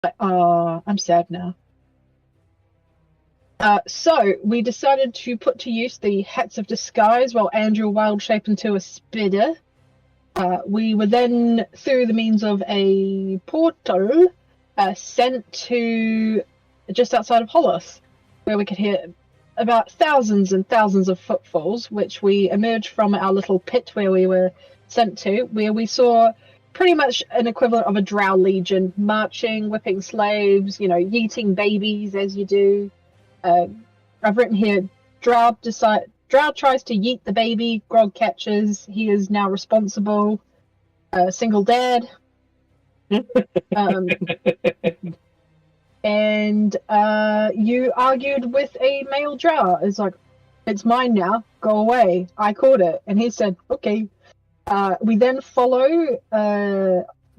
But, I'm sad now. So we decided to put to use the hats of disguise while Andrew wild shaped into a spider. We were then, through the means of a portal, sent to just outside of Hollis, where we could hear about thousands and thousands of footfalls, which we emerged from our little pit where we were sent to, where we saw pretty much an equivalent of a Drow legion marching, whipping slaves, yeeting babies as you do. I've written here, Drow tries to yeet the baby, Grog catches, he is now responsible, single dad. And you argued with a male Drow. It's like, it's mine now, go away. I caught it. And he said, okay. We then follow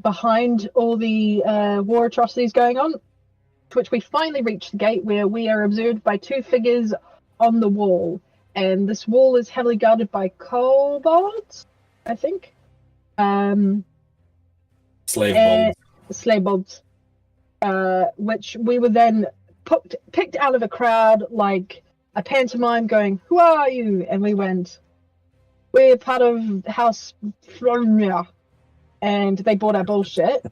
behind all the war atrocities going on, to which we finally reach the gate where we are observed by two figures on the wall. And this wall is heavily guarded by kobolds, I think. Slave bolts. Which we were then picked out of a crowd like a pantomime going, who are you? And we went, we're part of House Flornia. And they bought our bullshit.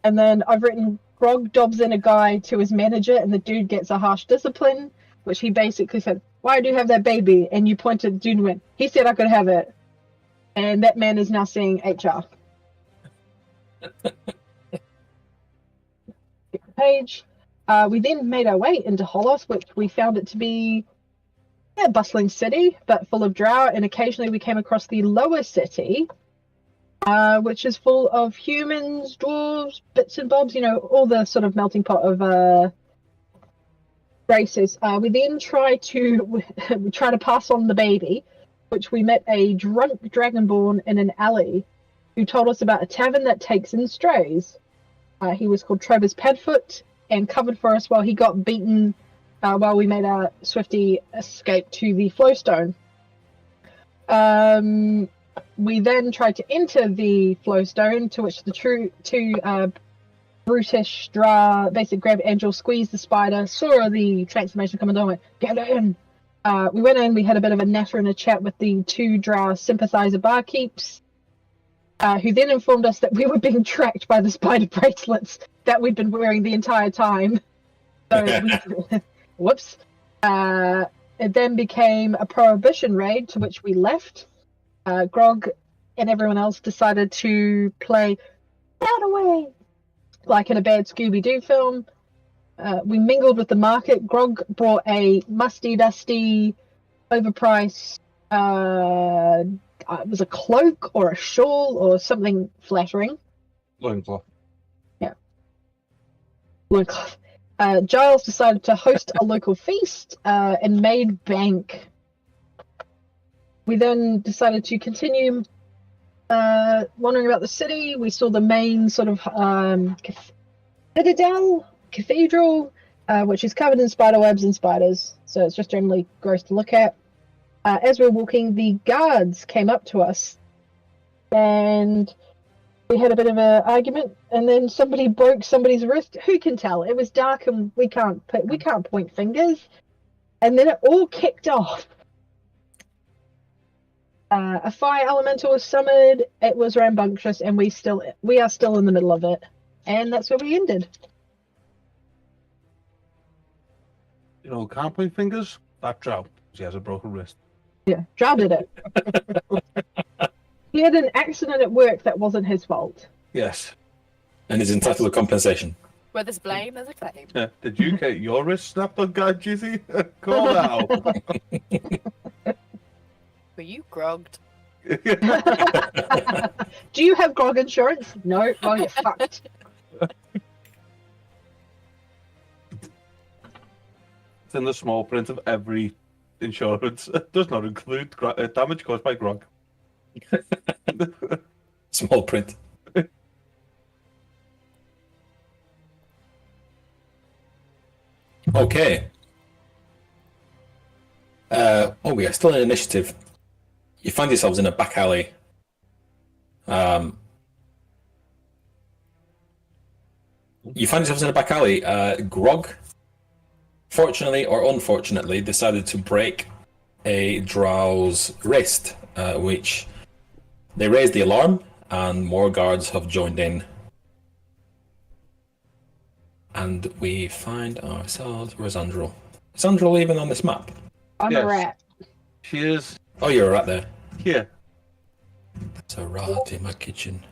And then I've written, Grog dobs in a guy to his manager and the dude gets a harsh discipline, which he basically said, why do you have that baby? And you pointed at the dude and went, he said I could have it. And that man is now seeing HR. Page. We then made our way into Hollis, which we found it to be a bustling city, but full of Drow, and occasionally we came across the lower city, which is full of humans, dwarves, bits and bobs, all the sort of melting pot of races. We then try to pass on the baby, which we met a drunk dragonborn in an alley who told us about a tavern that takes in strays. He was called Travis Padfoot and covered for us while he got beaten while we made our swifty escape to the Flowstone. We then tried to enter the Flowstone, to which the two brutish Drow basically grabbed Angel, squeezed the spider, saw the transformation coming down, and went, get in! We went in, we had a bit of a natter and a chat with the two Drow sympathizer barkeeps, who then informed us that we were being tracked by the spider bracelets that we'd been wearing the entire time. So, whoops. It then became a prohibition raid, to which we left. Grog and everyone else decided to play out away, like in a bad Scooby-Doo film. We mingled with the market. Grog brought a musty, dusty, overpriced it was a cloak or a shawl or something flattering. Loincloth. Yeah. Loincloth. Giles decided to host a local feast and made bank. We then decided to continue wandering about the city. We saw the main sort of cathedral, which is covered in spider webs and spiders, so it's just generally gross to look at. As we were walking, the guards came up to us, and we had a bit of an argument. And then somebody broke somebody's wrist. Who can tell? It was dark, and we can't point fingers. And then it all kicked off. A fire elemental was summoned. It was rambunctious, and we are still in the middle of it. And that's where we ended. Can't point fingers. That Drow. He has a broken wrist. Yeah, Drow did it. He had an accident at work that wasn't his fault. Yes. And is entitled to compensation. Where there's blame, there's a claim. Yeah. Did you get your wrist snapped on, Guy Jizzy? Call out. Were you grogged? Do you have grog insurance? No? Well, you're fucked. It's in the small print of every insurance. It does not include damage caused by grog. Small print. Okay. We are still in initiative. You find yourselves in a back alley. You find yourselves in a back alley. Grog, fortunately or unfortunately, decided to break a Drow's wrist, which they raised the alarm, and more guards have joined in. And we find ourselves. Where's Andrel? Is Andrel even on this map? I'm Yes. a rat. She is Oh, you're right there. here. There's a rat in my kitchen.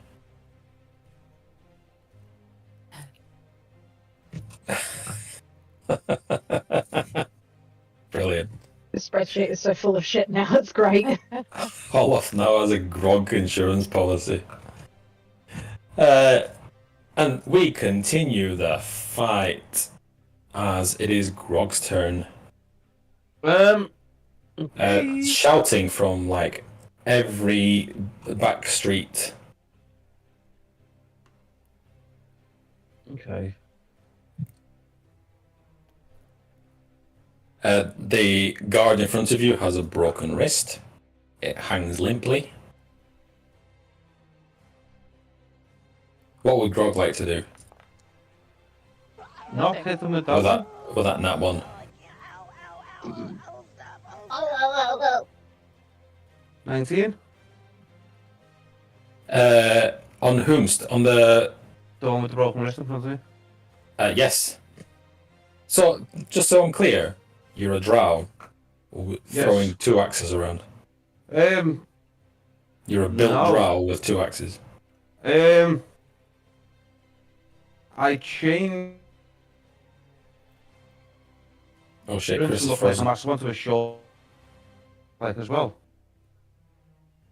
Brilliant. The spreadsheet is so full of shit now. It's great. Olaf now has a grog insurance policy. And we continue the fight as it is Grog's turn. Shouting from like every back street. Okay. The guard in front of you has a broken wrist. It hangs limply. What would Grog like to do? Not hit them with With that. that nat one? 19. On whomst? On the The one with the broken wrist in front of me. yes. So just so I'm clear, you're a drow Yes. throwing two axes around. You're a built No. drow with two axes. I changed Oh shit, the Chris is look like a frozen. massive one to a short like as well.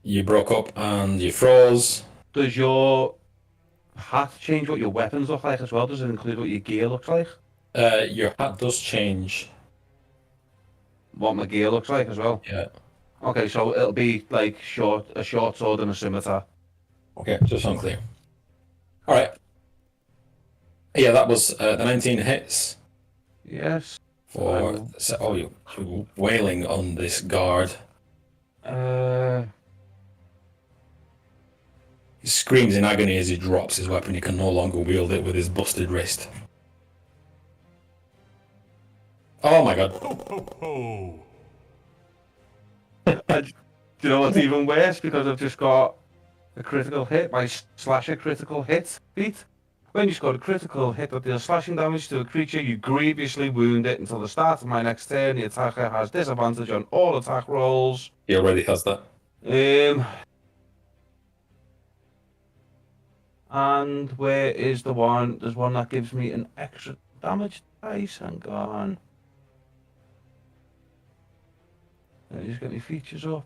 You broke up and you froze. Does your hat change what your weapons look like as well? Does it include what your gear looks like? Your hat does change. What my gear looks like as well? Yeah. Okay, so it'll be like a short sword and a scimitar. Okay, just unclear. Alright. Yeah, that was the 19 hits Yes. for... Oh, you're wailing on this guard. He screams in agony as he drops his weapon. He can no longer wield it with his busted wrist. Oh my god. Do you know what's even worse? Because I've just got a critical hit, my slasher critical hit feat. When you score a critical hit that deals slashing damage to a creature, you grievously wound it until the start of my next turn. The attacker has disadvantage on all attack rolls. He already has that. And where is the one? There's one that gives me an extra damage dice. Hang on. Let me just get my features up.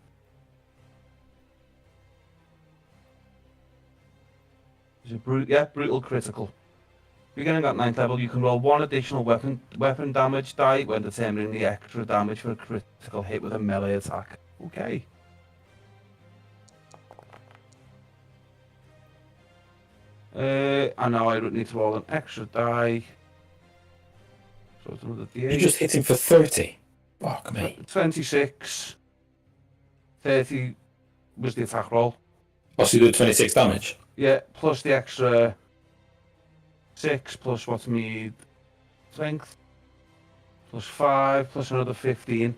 Is it brutal critical. Beginning at 9th level, you can roll one additional weapon damage die when determining the extra damage for a critical hit with a melee attack. Okay. And now I need to roll an extra die. So it's another D8. You just hit him for 30. Fuck me. 26. 30 was the attack roll. Oh, so you do 26 damage? Yeah, plus the extra 6, plus what's me strength, plus 5, plus another 15.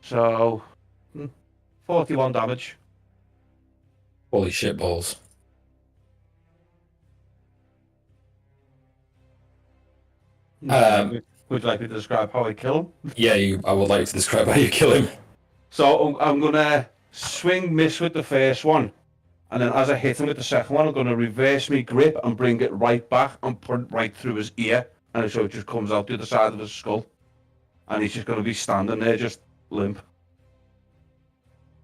So, 41 damage. Holy shit balls. Would you like me to describe how I kill him? Yeah, I would like you to describe how you kill him. So I'm going to miss with the first one. And then as I hit him with the second one, I'm going to reverse my grip and bring it right back and put it right through his ear. And so it just comes out the other side of his skull. And he's just going to be standing there, just limp.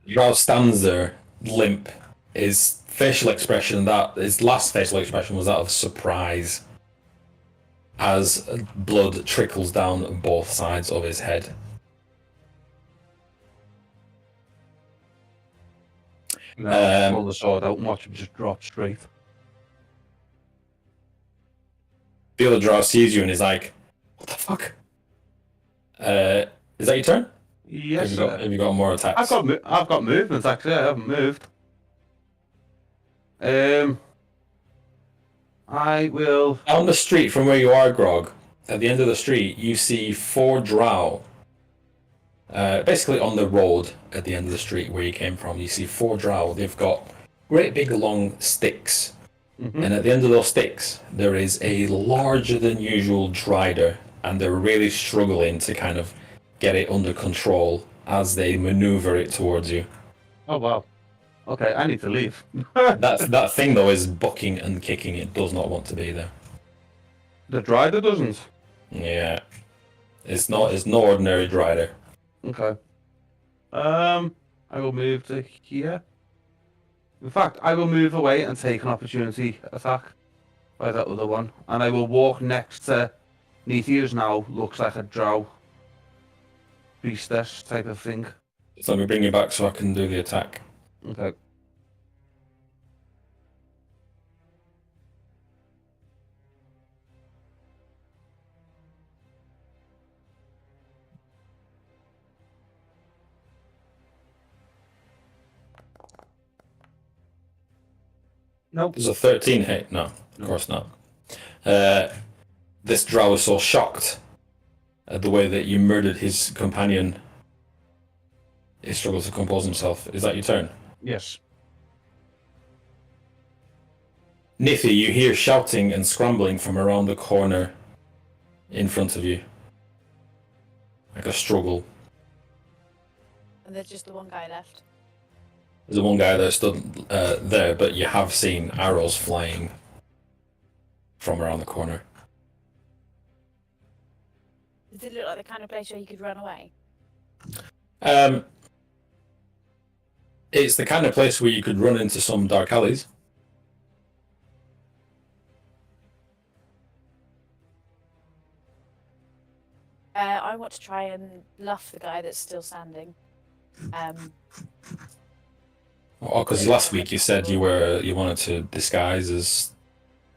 Drow stands there, limp. His facial expression, his last facial expression was that of surprise as blood trickles down both sides of his head. Now pull the sword out and watch him just drop straight. The other Drow sees you and is like, what the fuck? Is that your turn? Yes, Have you got more attacks? I've got movement actually. I haven't moved. I will. On the street from where you are, Grog, at the end of the street, you see 4 drow. Basically on the road at the end of the street where you came from, you see 4 drow. They've got great big long sticks. Mm-hmm. And at the end of those sticks, there is a larger than usual drider, and they're really struggling to kind of get it under control as they maneuver it towards you. Oh, wow. Okay, I need to leave. That thing, though, is bucking and kicking. It does not want to be there. The drider doesn't? Yeah. It's no ordinary drider. Okay. I will move to here. In fact, I will move away and take an opportunity attack by that other one. And I will walk next to Nethi, who's now looks like a drow priestess type of thing. So let me bring you back so I can do the attack. Okay. Nope. There's a 13 hit. No, of course not. This drow is so shocked at the way that you murdered his companion. He struggles to compose himself. Is that your turn? Yes. Nithi, you hear shouting and scrambling from around the corner in front of you. Like a struggle. And there's just the one guy left. There's one guy that stood there, but you have seen arrows flying from around the corner. Does it look like the kind of place where you could run away? It's the kind of place where you could run into some dark alleys. I want to try and bluff the guy that's still standing. Oh, because last week you said you wanted to disguise as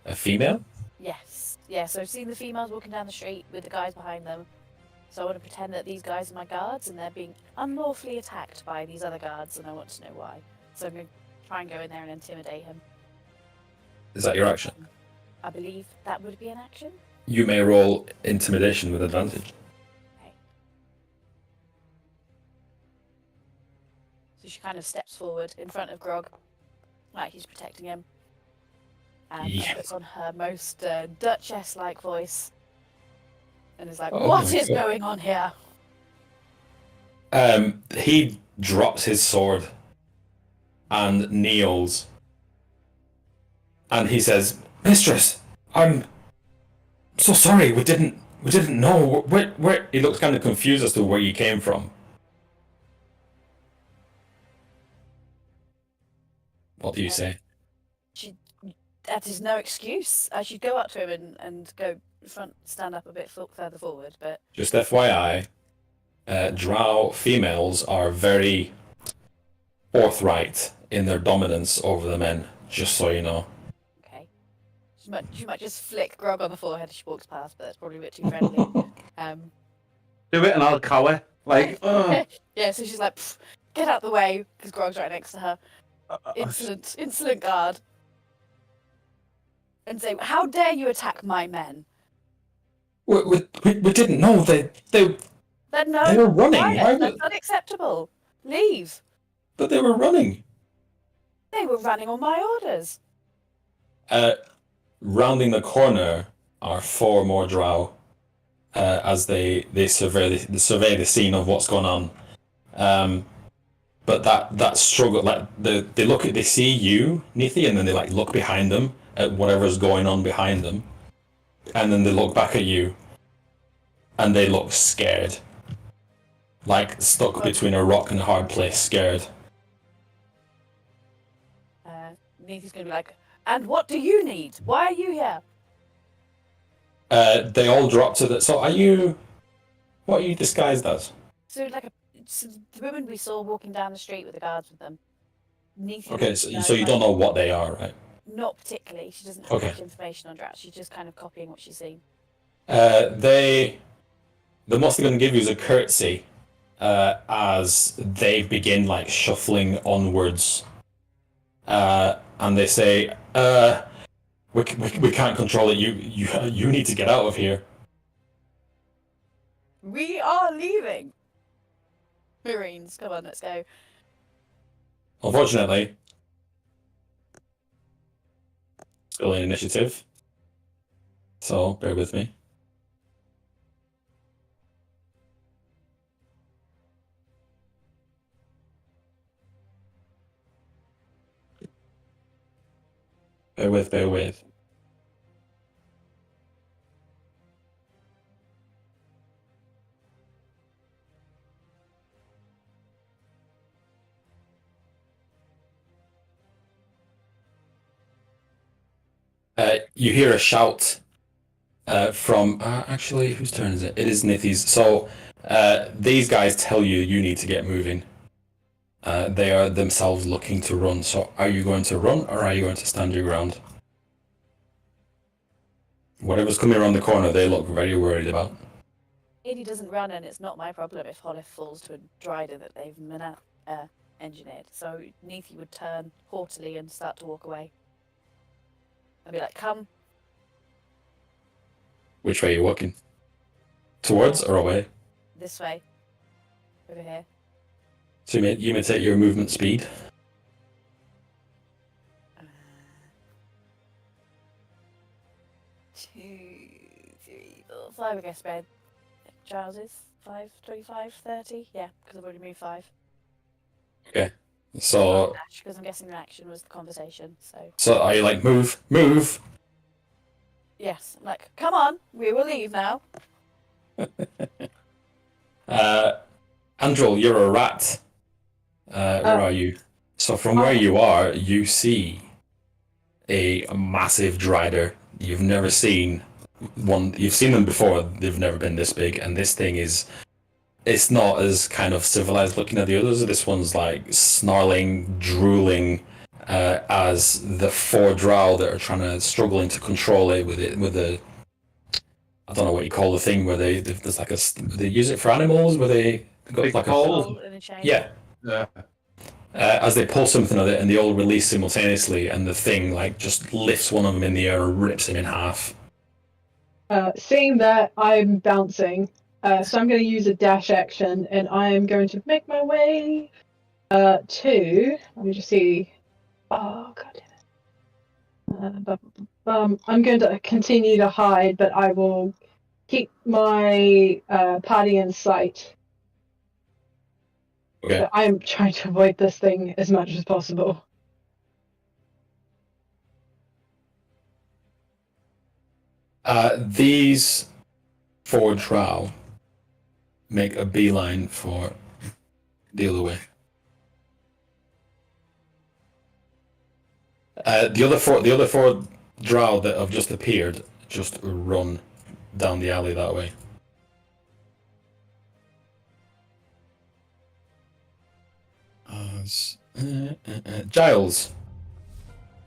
a female? Yes. Yeah, so I've seen the females walking down the street with the guys behind them. So I want to pretend that these guys are my guards and they're being unlawfully attacked by these other guards and I want to know why. So I'm going to try and go in there and intimidate him. Is that your action? I believe that would be an action. You may roll intimidation with advantage. Okay. So she kind of steps forward in front of Grog, like he's protecting him. And Yeah. puts on her most Duchess-like voice. And is like, Oh what my is God. going on here? He drops his sword and kneels. And he says, "Mistress, I'm so sorry. We didn't know where." He looks kind of confused as to where you came from. What do you say? That is no excuse. I should go up to him and go stand up a bit further forward, but Just FYI, Drow females are very forthright in their dominance over the men. Just so you know. okay. She might just flick Grog on the forehead as she walks past, but that's probably a bit too friendly. Do it and I'll cower. Like, ugh. Yeah, so she's like, "Pff, get out the way, because Grog's right next to her. Insolent guard. And say, how dare you attack my men? We didn't know they Then no, They were running. quiet, Why that's would- unacceptable. Leave. but they were running. They were running on my orders. Rounding the corner are 4 more drow as they survey the scene of what's going on. But that struggle, like they see you, Nithi, and then they like look behind them at whatever's going on behind them, and then they look back at you, and they look scared, like stuck between a rock and a hard place, scared. Neithy's gonna be like, and what do you need? Why are you here? They all drop to the. So are you? What are you disguised as? So the women we saw walking down the street with the guards with them. Neithy Okay, doesn't so you don't know what they are, right? Not particularly. She doesn't have Okay. much information on Drat. She's just kind of copying what she's seen. The most they're going to give you is a curtsy as they begin like shuffling onwards, and they say, We can't control it. You need to get out of here. We are leaving. Marines, come on, let's go. Unfortunately, still in initiative. So bear with me. Bear with. You hear a shout from... actually, whose turn is it? It is Nithy's. So these guys tell you need to get moving. They are themselves looking to run. So are you going to run or are you going to stand your ground? Whatever's coming around the corner, they look very worried about. Lady doesn't run, and it's not my problem if Hollis falls to a drider that they've engineered. So Neethi would turn haughtily and start to walk away. I'd be like, come. Which way are you walking? Towards or away? This way. Over here. So you may take your movement speed. 2, 3, 4, 5, I guess, bed. Trousers. 5, 25, 30. Yeah, because I've already moved 5. Okay. So... Because I'm guessing the action was the conversation, so... So are you like, move? Yes, I'm like, come on, we will leave now. Andrel, you're a rat. Where are you? So from where you are, you see a massive drider. You've never seen one. You've seen them before. They've never been this big. And this thing is, it's not as kind of civilized looking as the others. This one's like snarling, drooling, as the 4 Drow that are struggling to control it with a, I don't know what you call the thing where there's like they use it for animals where they got Big like pole. In a chain. Yeah. As they pull something of it and they all release simultaneously, and the thing like just lifts one of them in the air and rips him in half. Seeing that, I'm bouncing, so I'm going to use a dash action, and I am going to make my way to. Let me just see. Oh god damn it! I'm going to continue to hide, but I will keep my party in sight. Okay. So I'm trying to avoid this thing as much as possible. These 4 Drow make a beeline for the other way. The other four Drow that have just appeared just run down the alley that way. Giles,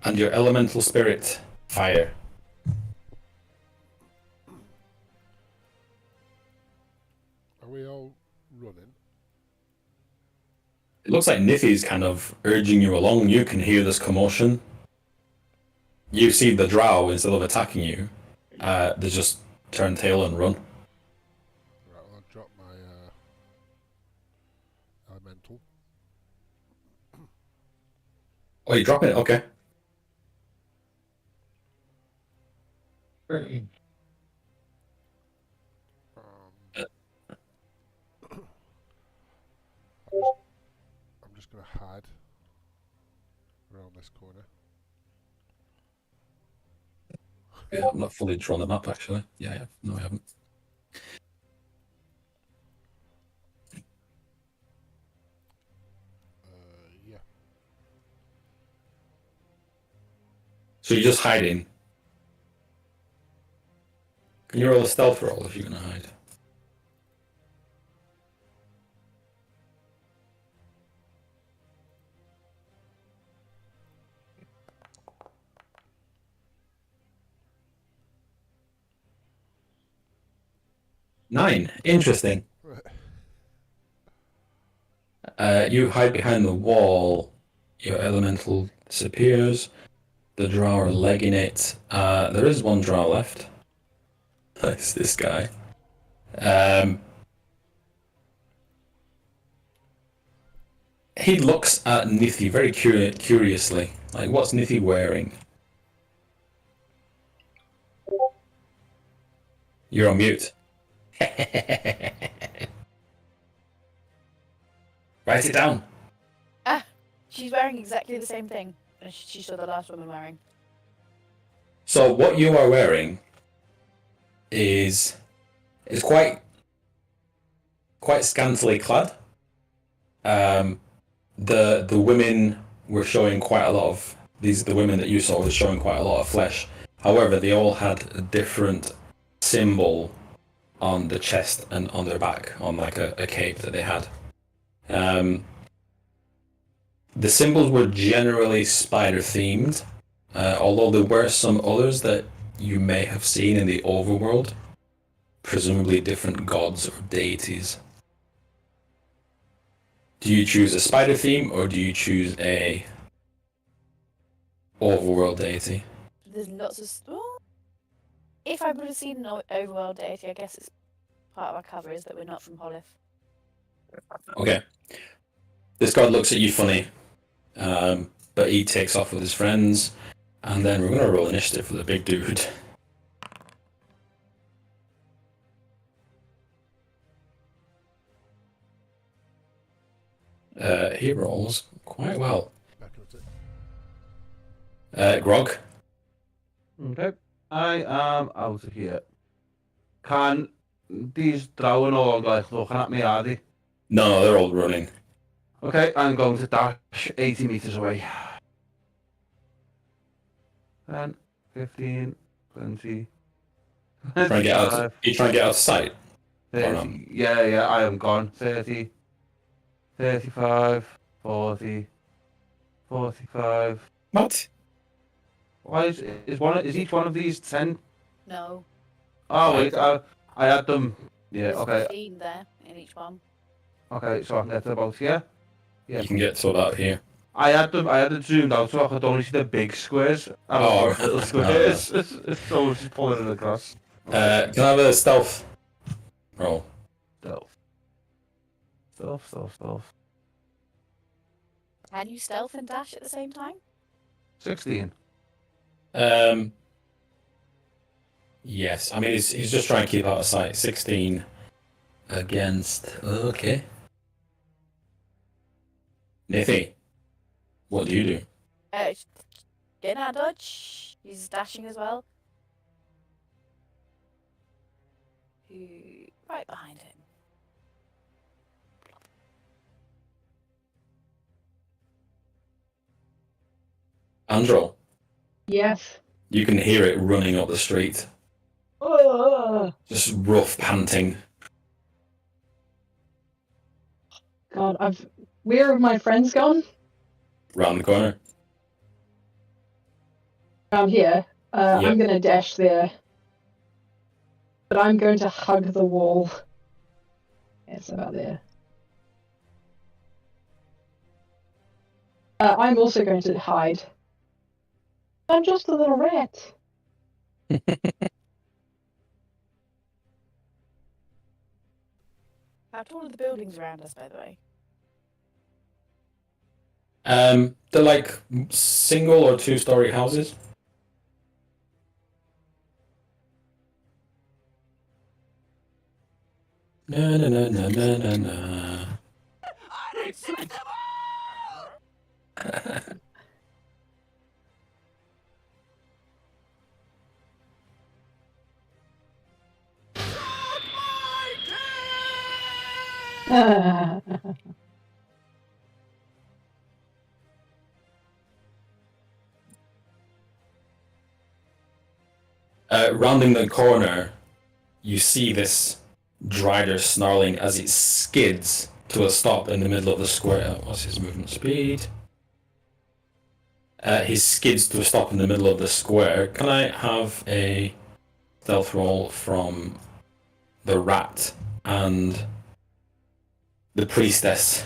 and your elemental spirit, fire. Are we all running? It looks like Nithy's kind of urging you along. You can hear this commotion. You see the Drow, instead of attacking you, they just turn tail and run. Right, I'll drop my elemental. Oh, you're dropping it? Okay. I'm just going to hide around this corner. Yeah, I'm not fully drawn the map, actually. Yeah. No, I haven't. Yeah. So you're just hiding. Can you roll a stealth roll if you're going to hide? Nine. Interesting. You hide behind the wall. Your elemental disappears. The Drow are legging it. There is one Drow left. That's this guy. He looks at Nithi very curiously. Like, what's Nithi wearing? You're on mute. Write it down. She's wearing exactly the same thing as she saw the last woman wearing. So what you are wearing is quite scantily clad. The women were showing quite a lot of the women that you saw were showing quite a lot of flesh. However, they all had a different symbol on the chest and on their back, on like a cape that they had. The symbols were generally spider themed, although there were some others that you may have seen in the overworld, presumably different gods or deities. Do you choose a spider theme or do you choose a overworld deity? There's lots of... Well, if I would have seen an overworld deity, I guess it's part of our cover is that we're not from Holith. Okay. This god looks at you funny, but he takes off with his friends, and then we're going to roll initiative for the big dude. He rolls quite well. Back at it. Grog? Okay. I am out of here. Can these Drow no longer looking at me, are they? No, they're all running. Okay, I'm going to dash 80 meters away. 10, 15, 20. Try and get out. You try and get out of sight. 30, yeah, I am gone. 30, 35, 40, 45. What? Why is each one of these 10? No. Oh wait, I had them. Yeah, There's okay, 15 there in each one. okay, so I can get to about here. Yeah. You can get to about here. I had it zoomed out so I could only see the big squares. I don't want little squares. So I was just pulling it across. Can I have a stealth roll? Stealth. Can you stealth and dash at the same time? 16. Yes. I mean, he's just trying to keep out of sight. 16 against... Okay. Nithi, what do you do? Getting out of dodge. He's dashing as well. Right behind him. Andro, Yes. you can hear it running up the street. Just rough panting. God, where have my friends gone? Round the corner. Around here. Yep. I'm gonna dash there. But I'm going to hug the wall. It's about there. I'm also going to hide. I'm just a little rat. How tall are the buildings around us, by the way? They're like single or two-story houses. Na na na na na na na. Rounding the corner, you see this Drider snarling as it skids to a stop in the middle of the square. What's his movement speed? He skids to a stop in the middle of the square. Can I have a stealth roll from the rat and the priestess?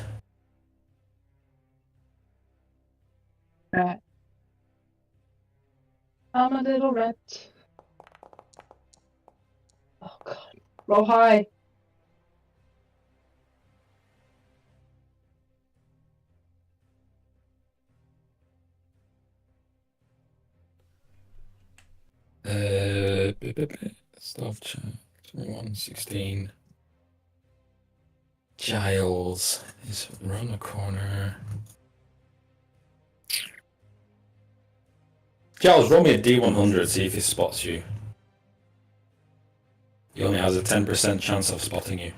Right. I'm a little rat. Oh god. Roll high. Staff check. 21, 16. Giles is around the corner. Giles, roll me a D100, see if he spots you. He only has a 10% chance of spotting you.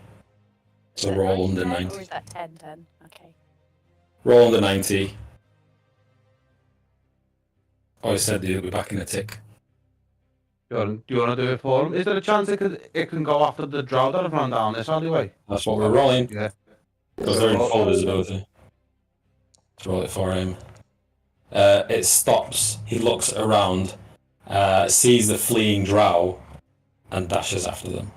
So roll under 10, 90. or is that 10, 10? Okay. Roll under 90. Oh, he said he'll be back in a tick. Do you want to do it for him? Is there a chance it can go after the Drow that have run down this alleyway? That's what we're rolling. Yeah. Because they're in full visibility. Let's roll it for him. It stops. He looks around, sees the fleeing Drow, and dashes after them.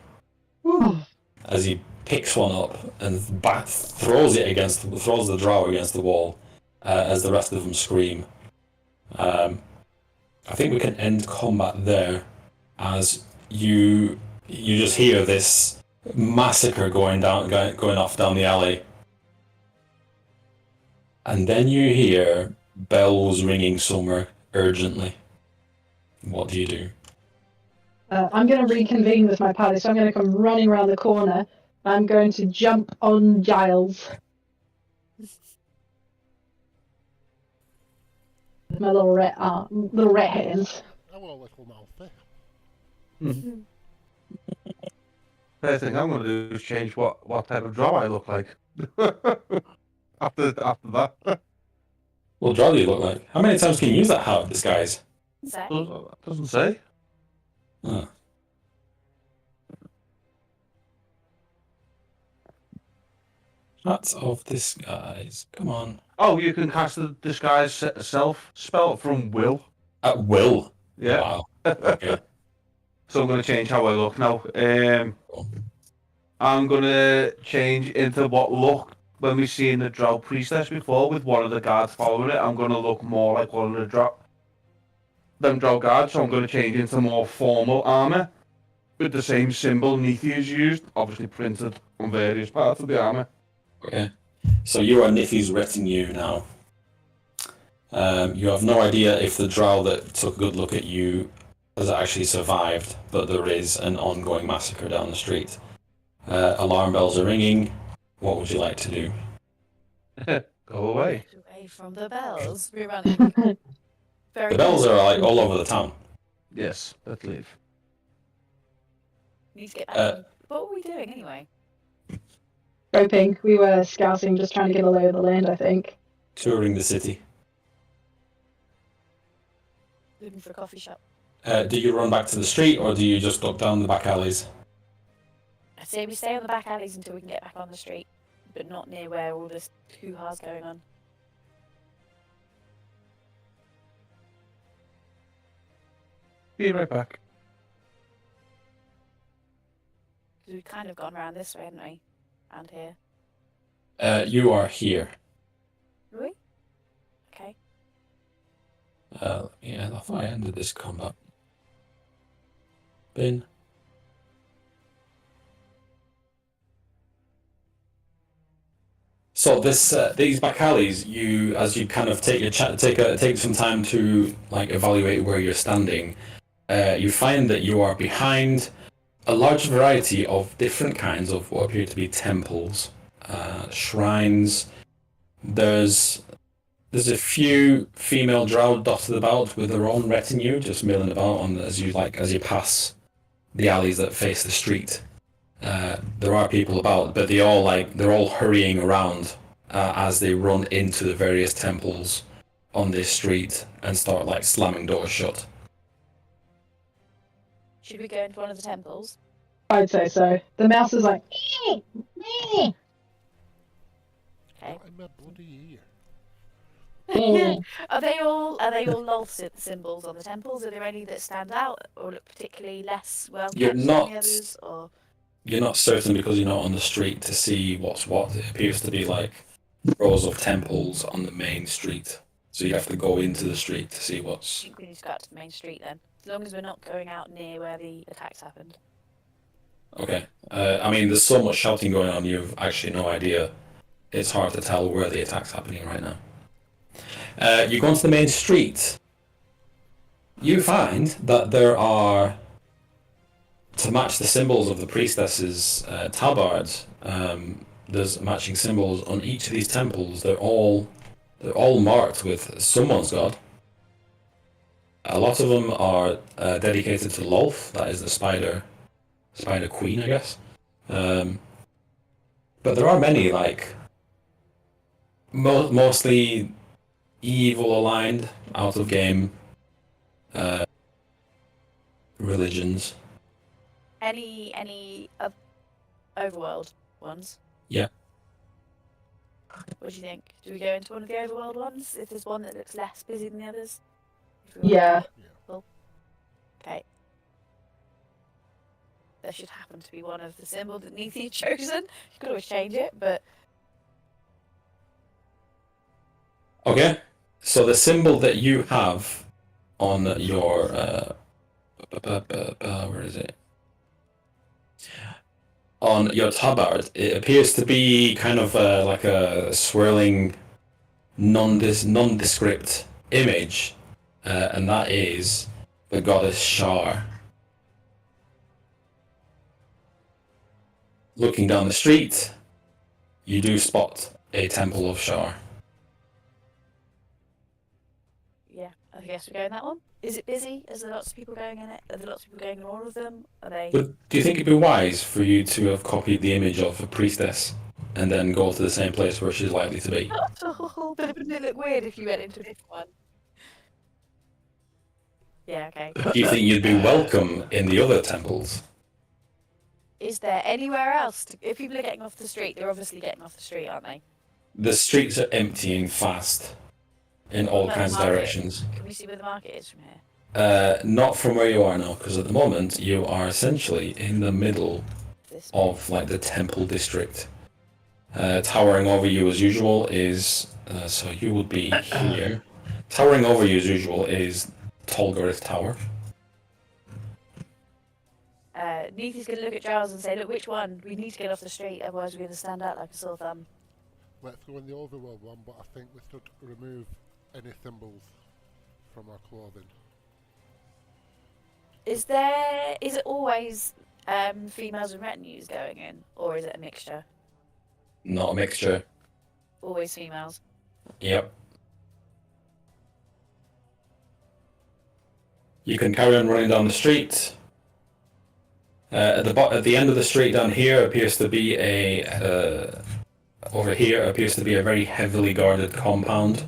As he picks one up and throws the Drow against the wall, as the rest of them scream. I think we can end combat there, as you just hear this massacre going off down the alley, and then you hear bells ringing somewhere urgently. What do you do? I'm going to reconvene with my party, so I'm going to come running around the corner. I'm going to jump on Giles. With my little rat hands. Hello, little mouthy. First thing I'm going to do is change what type of Drow I look like. after that. What Drow do you look like? How many times can you use that hat of disguise? Exactly. Doesn't say. Huh. Hat of disguise. Come on. Oh, you can cast the disguise self spell from will. At will. Yeah. Wow. Okay. So I'm going to change how I look now. I'm going to change into what looked when we seen the Drow priestess before with one of the guards following it. I'm going to look more like one of the Drow guards. So I'm going to change into more formal armor with the same symbol Nethi used, obviously printed on various parts of the armor. Okay. So you are Nithi's retinue now. You have no idea if the Drow that took a good look at you has actually survived, but there is an ongoing massacre down the street. Alarm bells are ringing. What would you like to do? Go away. Away from the bells. We're running. Very The bells are like all over the town. Yes, let's leave. Need to get back. What were we doing anyway? Scoping. We were scouting, just trying to get a lay of the land, I think. Touring the city. Looking for a coffee shop. Do you run back to the street, or do you just duck down the back alleys? I'd say we stay on the back alleys until we can get back on the street, but not near where all this hoo-ha's going on. Be right back. Because we've kind of gone around this way, haven't we? And here. You are here. Are we? Okay. Yeah, I thought I ended this combat. Bin. So these back alleys, as you kind of take some time to like evaluate where you're standing, you find that you are behind a large variety of different kinds of what appear to be temples, shrines. There's a few female Drow dotted about with their own retinue, just milling about as you pass the alleys that face the street. There are people about, but they're all hurrying around as they run into the various temples on this street and start like slamming doors shut. Should we go into one of the temples? I'd say so. The mouse is like, Okay. What in my bloody ear? Are they all lol symbols on the temples? Are there any that stand out or look particularly less well kept You're than not- the others? Or You're not certain because you're not on the street to see what's what. It appears to be like rows of temples on the main street. So you have to go into the street to see I what's... think we need to go out to the main street then. As long as we're not going out near where the attacks happened. Okay. I mean, there's so much shouting going on, you've actually no idea. It's hard to tell where the attack's happening right now. You go onto the main street. You find that there are, to match the symbols of the priestess's tabards, there's matching symbols on each of these temples. They're all marked with someone's god. A lot of them are dedicated to Lolth, that is the spider queen, I guess. But there are many, like, mostly evil aligned, out of game religions. Any overworld ones? Yeah. What do you think? Do we go into one of the overworld ones? If there's one that looks less busy than the others? Yeah. Okay. There should happen to be one of the symbol that needs to be chosen. You could always change it, but Okay. So the symbol that you have on your where is it? On your tabard, it appears to be kind of like a swirling, nondescript image, and that is the goddess Shar. Looking down the street, you do spot a temple of Shar. yeah, I guess we go in that one. Is it busy? Is there lots of people going in it? Are there lots of people going in all of them? Are they? But do you think it'd be wise for you to have copied the image of a priestess and then go to the same place where she's likely to be? Not at all, but wouldn't it look weird if you went into a different one? Yeah, okay. Do you think you'd be welcome in the other temples? Is there anywhere else? If people are getting off the street, they're obviously getting off the street, aren't they? The streets are emptying fast in all Where's kinds of the market? directions. Can we see where the market is from here? Not from where you are now, because at the moment you are essentially in the middle This of like the temple district. Towering over you as usual is so you would be here. Towering over you as usual is Tolgarith Tower. Neathy's going to look at Giles and say, look, which one? We need to get off the street, otherwise we're going to stand out like a sore thumb. Let's go in the overworld one, but I think we should remove any symbols from our clothing. Is it always females and retinues going in, or is it a mixture? Not a mixture. Always females. Yep. You can carry on running down the street. At the end of the street down here appears to be over here appears to be a very heavily guarded compound.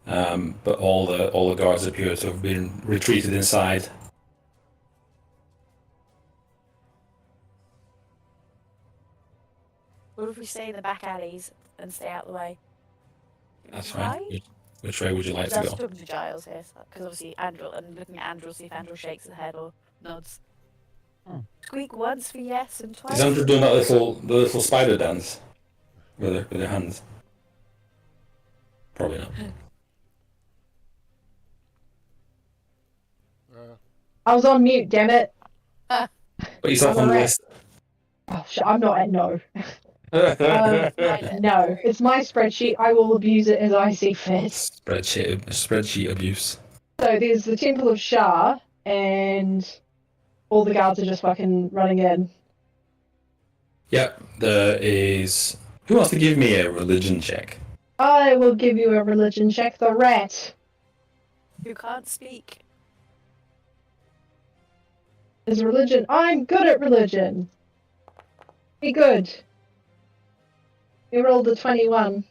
But all the guards appear to have been retreated inside. What if we stay in the back alleys and stay out of the way? That's Why? fine. Which way would you like I to was go? talking to Giles here, because obviously Andrew, and looking at Andrew, see if Andrew shakes his head or nods. Squeak once for yes and twice. Is Andrew doing that the little spider dance with her hands? Probably not. I was on mute, damn it. Put yourself on the list. Oh, I'm not at no. No, it's my spreadsheet. I will abuse it as I see fit. Spreadsheet abuse. So there's the Temple of Shar, and all the guards are just fucking running in. Yep, there is... Who wants to give me a religion check? I will give you a religion check. The rat Who can't speak. is religion. I'm good at religion. Be good. You rolled a 21.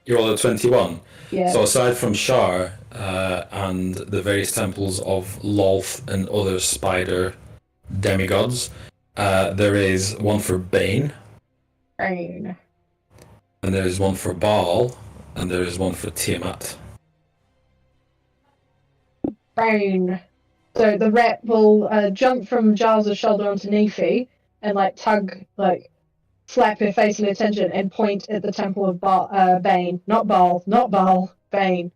You rolled a 21. Yeah. So aside from Shar and the various temples of Lolth and other spider demigods, there is one for Bane, Rain. and there is one for Baal, and there is one for Tiamat. Rain. So the rat will jump from Giles' shoulder onto Nephi and slap her face in attention and point at the temple of Bane. Not Baal. Bane.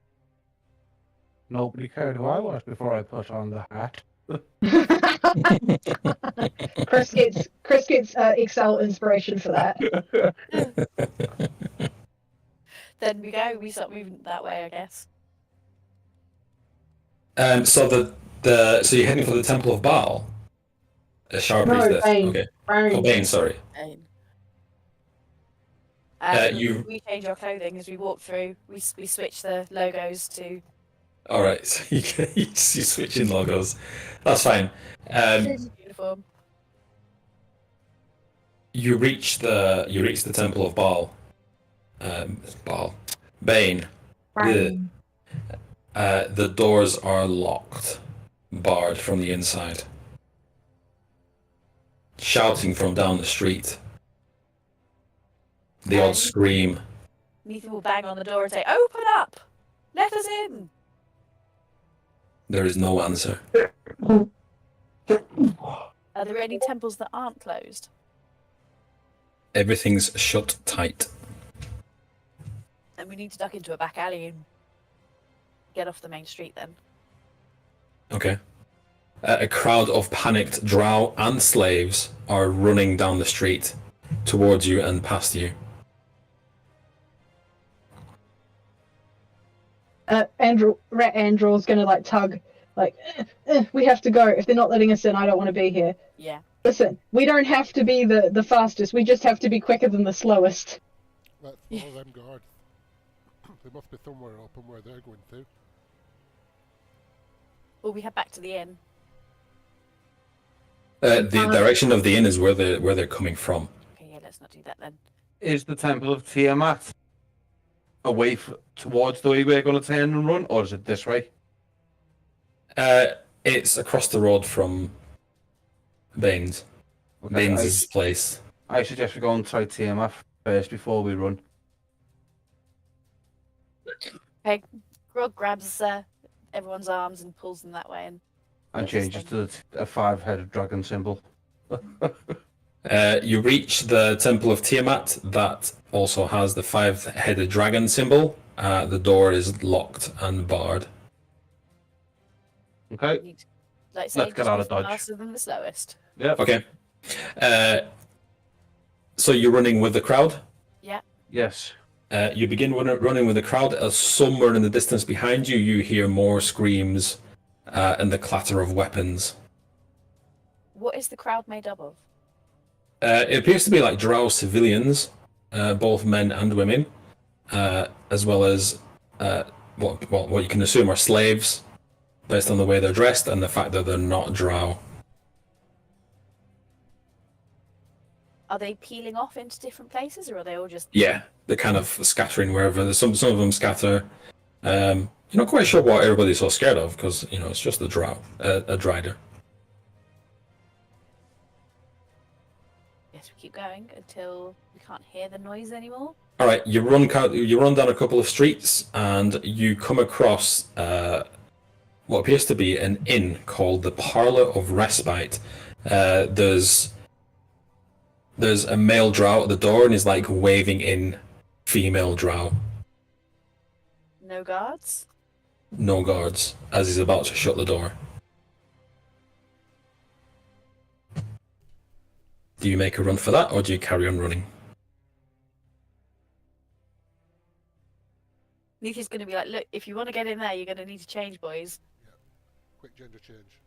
Nobody cared who I was before I put on the hat. Chris gets Excel inspiration for that. Then we start moving that way, I guess. So so you're heading for the Temple of Baal? A shower No, priestess. Bane. Okay. Bane. Oh, Bane, sorry. We change our clothing as we walk through. We switch the logos to. All right, so you switch in logos. That's fine. Uniform. You reach the Temple of Baal. Bane. Bane. The doors are locked, barred from the inside. Shouting from down the street. The odd scream. Nathan will bang on the door and say, "Open up! Let us in!" There is no answer. Are there any temples that aren't closed? Everything's shut tight. And we need to duck into a back alley and get off the main street then. Okay. A crowd of panicked drow and slaves are running down the street towards you and past you. Rat Andrew's gonna like tug, like, we have to go. If they're not letting us in, I don't want to be here. Yeah. Listen, we don't have to be the fastest. We just have to be quicker than the slowest. Let's follow them guards. They must be somewhere open where they're going to. Well, we head back to the inn. The direction of the inn is where they're coming from. Okay, yeah, let's not do that then. Is the Temple of Tiamat away towards the way we're going to turn and run, or is it this way? It's across the road from Baines. Okay, Baines' place. I suggest we go and try Tiamat first before we run. Okay, Grog grabs everyone's arms and pulls them that way, And changes to a 5-headed dragon symbol. You reach the Temple of Tiamat that also has the 5-headed dragon symbol. The door is locked and barred. Okay. Like say, Let's get out of move dodge. faster than the slowest. Yep. Okay. So you're running with the crowd? Yeah. Yes. You begin running with the crowd. Somewhere in the distance behind you, you hear more screams and the clatter of weapons. What is the crowd made up of? It appears to be like Drow civilians, both men and women, as well as what you can assume are slaves, based on the way they're dressed and the fact that they're not Drow. Are they peeling off into different places, or are they all just? Yeah, they're kind of scattering wherever. Some of them scatter. You're not quite sure what everybody's so scared of because it's just a Drow, a Drider. Yes, we keep going until we can't hear the noise anymore. All right, you run down a couple of streets and you come across what appears to be an inn called the Parlour of Respite. There's a male drow at the door and he's like waving in female drow. No guards? No guards, as he's about to shut the door. Do you make a run for that or do you carry on running? Nithi's going to be like, look, if you want to get in there, you're going to need to change, boys. Quick gender change.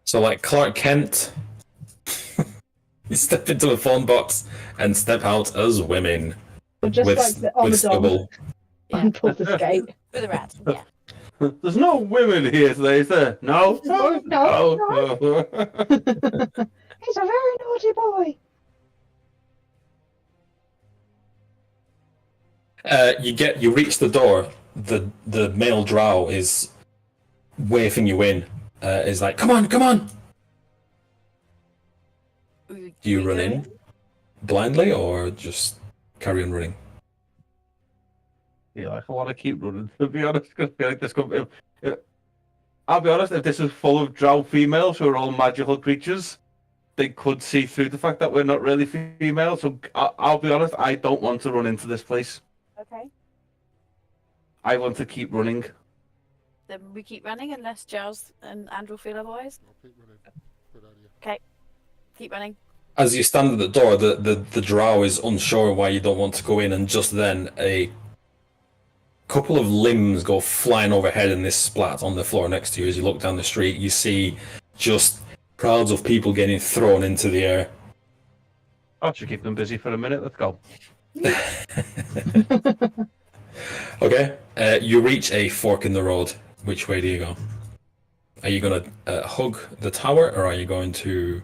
So like Clark Kent, you step into a phone box and step out as women. Or just with, like on with the dog stubble. and pull the gate. With a rat, yeah. There's no women here today, is there? No? No. He's a very naughty boy. You reach the door. The male drow is waving you in. Is like, come on. Do you run in blindly or just carry on running? Yeah, I want to keep running, to be honest, because I feel like this could be... I'll be honest, if this is full of drow females who are all magical creatures, they could see through the fact that we're not really female, so I'll be honest, I don't want to run into this place. Okay. I want to keep running. Then we keep running unless Giles and Andrew feel otherwise. I'll keep running. Good idea. Keep running. As you stand at the door, the drow is unsure why you don't want to go in, and just then a couple of limbs go flying overhead and this splat on the floor next to you. As you look down the street, you see just crowds of people getting thrown into the air. I should keep them busy for a minute. Let's go. Okay, you reach a fork in the road. Which way do you go? Are you going to hug the tower, or are you going to...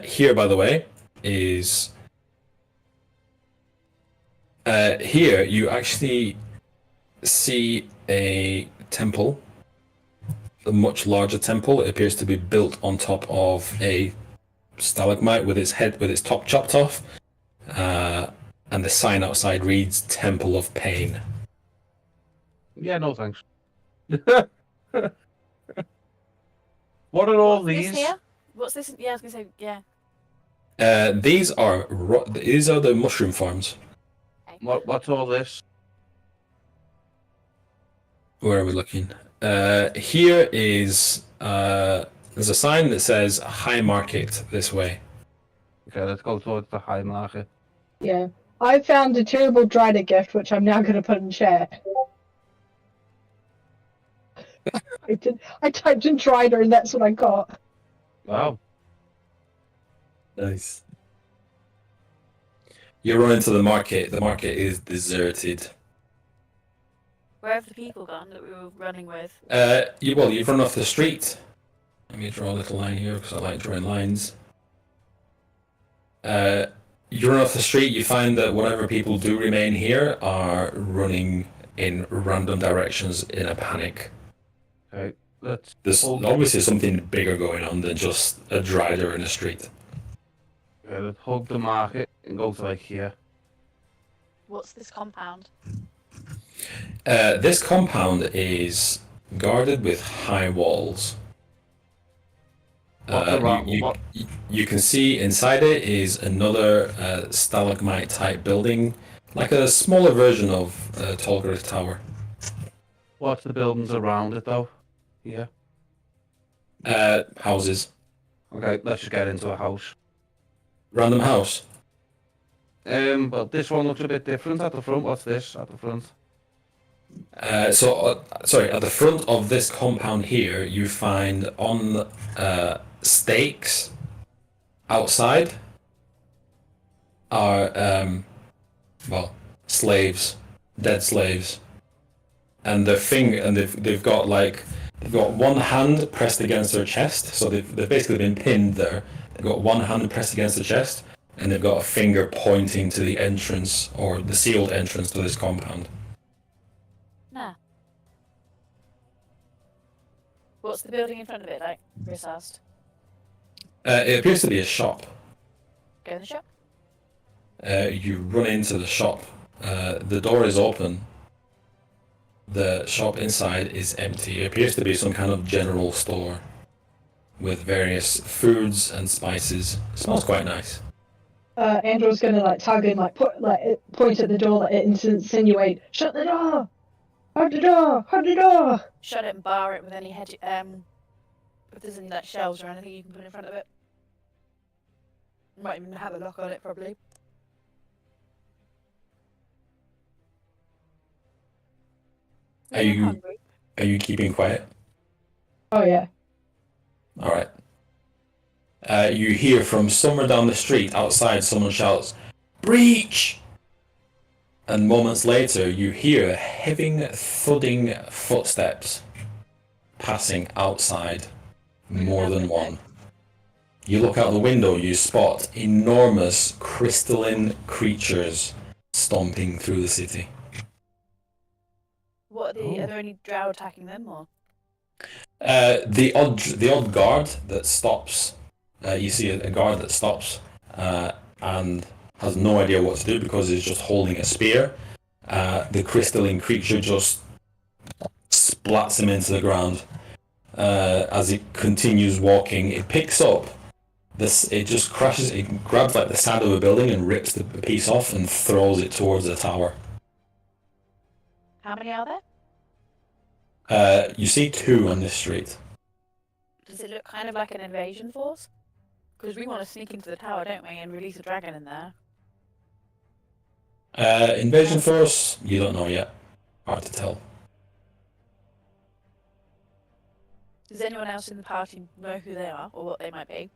here, by the way, is... here, you actually see a temple. A much larger temple. It appears to be built on top of a stalagmite with its top chopped off. And the sign outside reads Temple of Pain. Yeah, no thanks. What are all What's this these? here? What's this? Yeah, I was gonna say yeah. These are the mushroom farms. What's all this? Where are we looking? Here is there's a sign that says High Market this way. Okay, let's go towards the high market. Yeah. I found a terrible Dryder gift, which I'm now going to put in chat. I typed in Dryder and that's what I got. Wow. Nice. You run into the market. The market is deserted. Where have the people gone that we were running with? You've run off the street. Let me draw a little line here because I like drawing lines. You run off the street, you find that whatever people do remain here are running in random directions in a panic. Okay, let's... There's obviously something bigger going on than just a drider in a street. Okay, let's hug the market and go to like here. What's this compound? This compound is guarded with high walls. You can see inside it is another stalagmite type building, like a smaller version of Tolgarth Tower. What's the buildings around it though? Yeah. Houses. Okay, let's just get into a house. Random house. Well, this one looks a bit different at the front. What's this at the front? Sorry, at the front of this compound here, you find on stakes outside are slaves, dead slaves, and they've got one hand pressed against their chest, so they've basically been pinned there. They've got one hand pressed against the chest, and they've got a finger pointing to the entrance or the sealed entrance to this compound. Nah. What's the building in front of it like? Chris asked. It appears to be a shop. Go in the shop. You run into the shop. The door is open. The shop inside is empty. It appears to be some kind of general store with various foods and spices. It smells quite nice. Andrew's gonna tug and point at the door, insinuate, "Shut the door! Hold the door! Hold the door!" Shut it and bar it with any hedge. If there's any shelves or anything you can put in front of it. Might even have a lock on it probably. Are you keeping quiet? Oh yeah. All right. You hear from somewhere down the street outside someone shouts, "Breach!" And moments later you hear heavy thudding footsteps passing outside, more than one. You look out the window, you spot enormous crystalline creatures stomping through the city. What are there any drow attacking them or? The odd guard that stops. You see a guard that stops and has no idea what to do because he's just holding a spear. The crystalline creature just splats him into the ground. As it continues walking, it picks up this. It just crashes. It grabs the side of a building and rips the piece off and throws it towards the tower. How many are there? You see 2 on this street. Does it look kind of like an invasion force? Because we want to sneak into the tower, don't we, and release a dragon in there. Invasion force, you don't know yet. Hard to tell. Does anyone else in the party know who they are, or what they might be?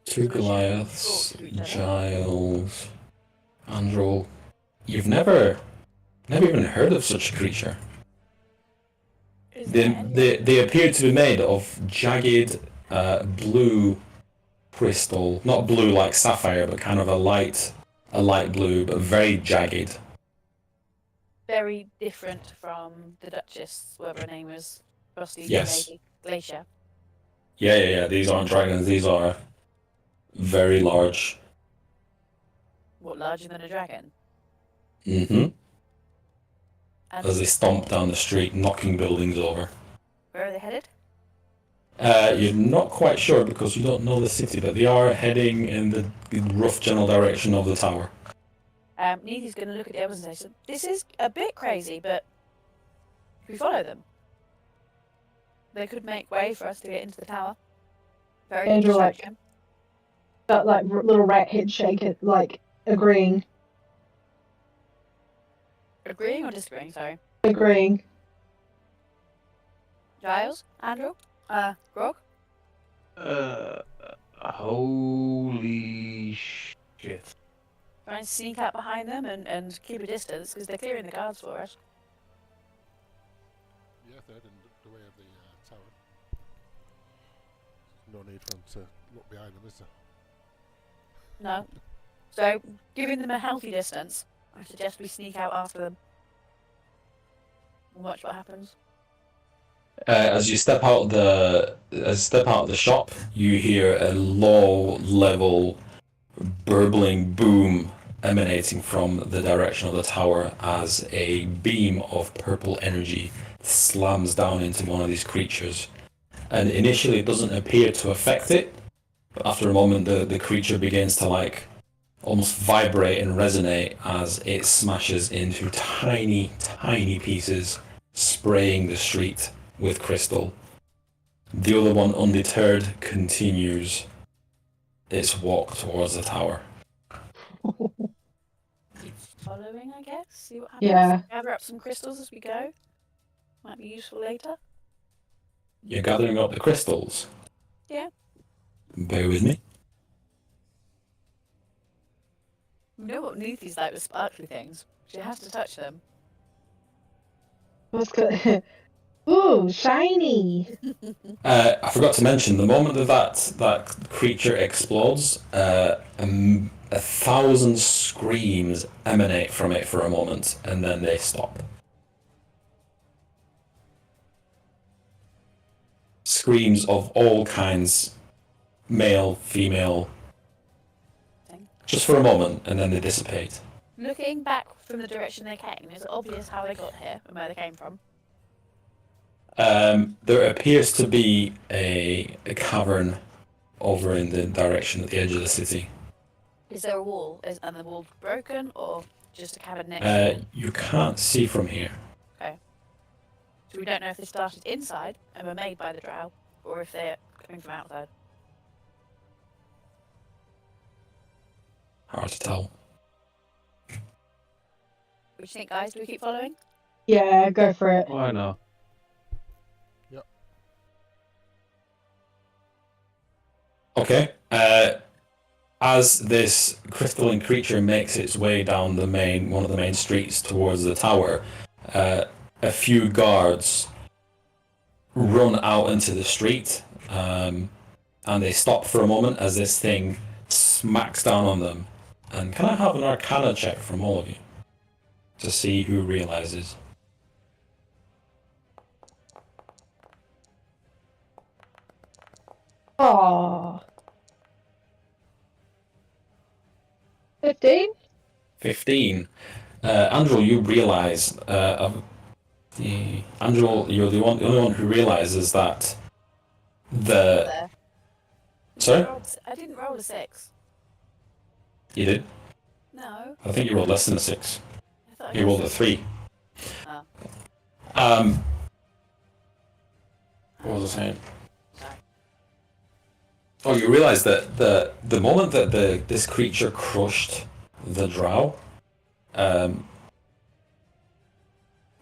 2 Goliaths, Talk to each other. Giles, Androl. You've never even heard of such a creature. Is there any- They appear to be made of jagged blue crystal, not blue like sapphire, but kind of a light blue, but very jagged. Very different from the Duchess, whatever her name was, Frosty Yes. Lady Glacier. Yeah. These aren't dragons. These are very large. What, larger than a dragon? Mm-hmm. And As they stomp down the street, knocking buildings over. where are they headed? You're not quite sure because you don't know the city, but they are heading in the rough general direction of the tower. Neithy's going to look at the others and say, this is a bit crazy, but if we follow them, they could make way for us to get into the tower. Very good Andrew, like- distraction. That like little rat head shake it, like agreeing. Agreeing or disagreeing, sorry. Agreeing. Giles? Andrew? Grog? Holy shit. Try and sneak out behind them and keep a distance, because they're clearing the guards for us. Yeah, they're in the way of the tower. No need for them to look behind them, is there? No. So, giving them a healthy distance, I suggest we sneak out after them. And watch what happens. As you step out the shop, you hear a low-level burbling boom emanating from the direction of the tower as a beam of purple energy slams down into one of these creatures. And initially, it doesn't appear to affect it, but after a moment, the creature begins to almost vibrate and resonate as it smashes into tiny pieces, spraying the street with crystal. The other one, undeterred, continues its walk towards the tower. Following, I guess. See what happens. Yeah. Gather up some crystals as we go. Might be useful later. You're gathering up the crystals? Yeah. Bear with me. You know what Neethy's like with sparkly things. She has to touch them. What's good? Ooh, shiny. I forgot to mention, the moment that creature explodes, 1,000 screams emanate from it for a moment, and then they stop. Screams of all kinds, male, female, just for a moment, and then they dissipate. Looking back from the direction they came, is it obvious how they got here and where they came from? There appears to be a cavern over in the direction at the edge of the city. Is there a wall? And the wall broken, or just a cavern next to it? You can't see from here. So we don't know if they started inside and were made by the Drow, or if they're coming from outside. Hard to tell. What do you think, guys? Do we keep following? Yeah, go for it. Why not? Okay. As this crystalline creature makes its way down one of the main streets towards the tower, a few guards run out into the street, and they stop for a moment as this thing smacks down on them. And can I have an Arcana check from all of you to see who realizes? Aww. 15? 15. Andrew, you realize, Andrew, you're the only one who realizes that There. Sorry? I didn't roll a 6. You did? No. I think you rolled less than a 6. I thought You rolled a 3. Oh. What was I saying? Sorry. Oh, you realise that the moment that this creature crushed the Drow,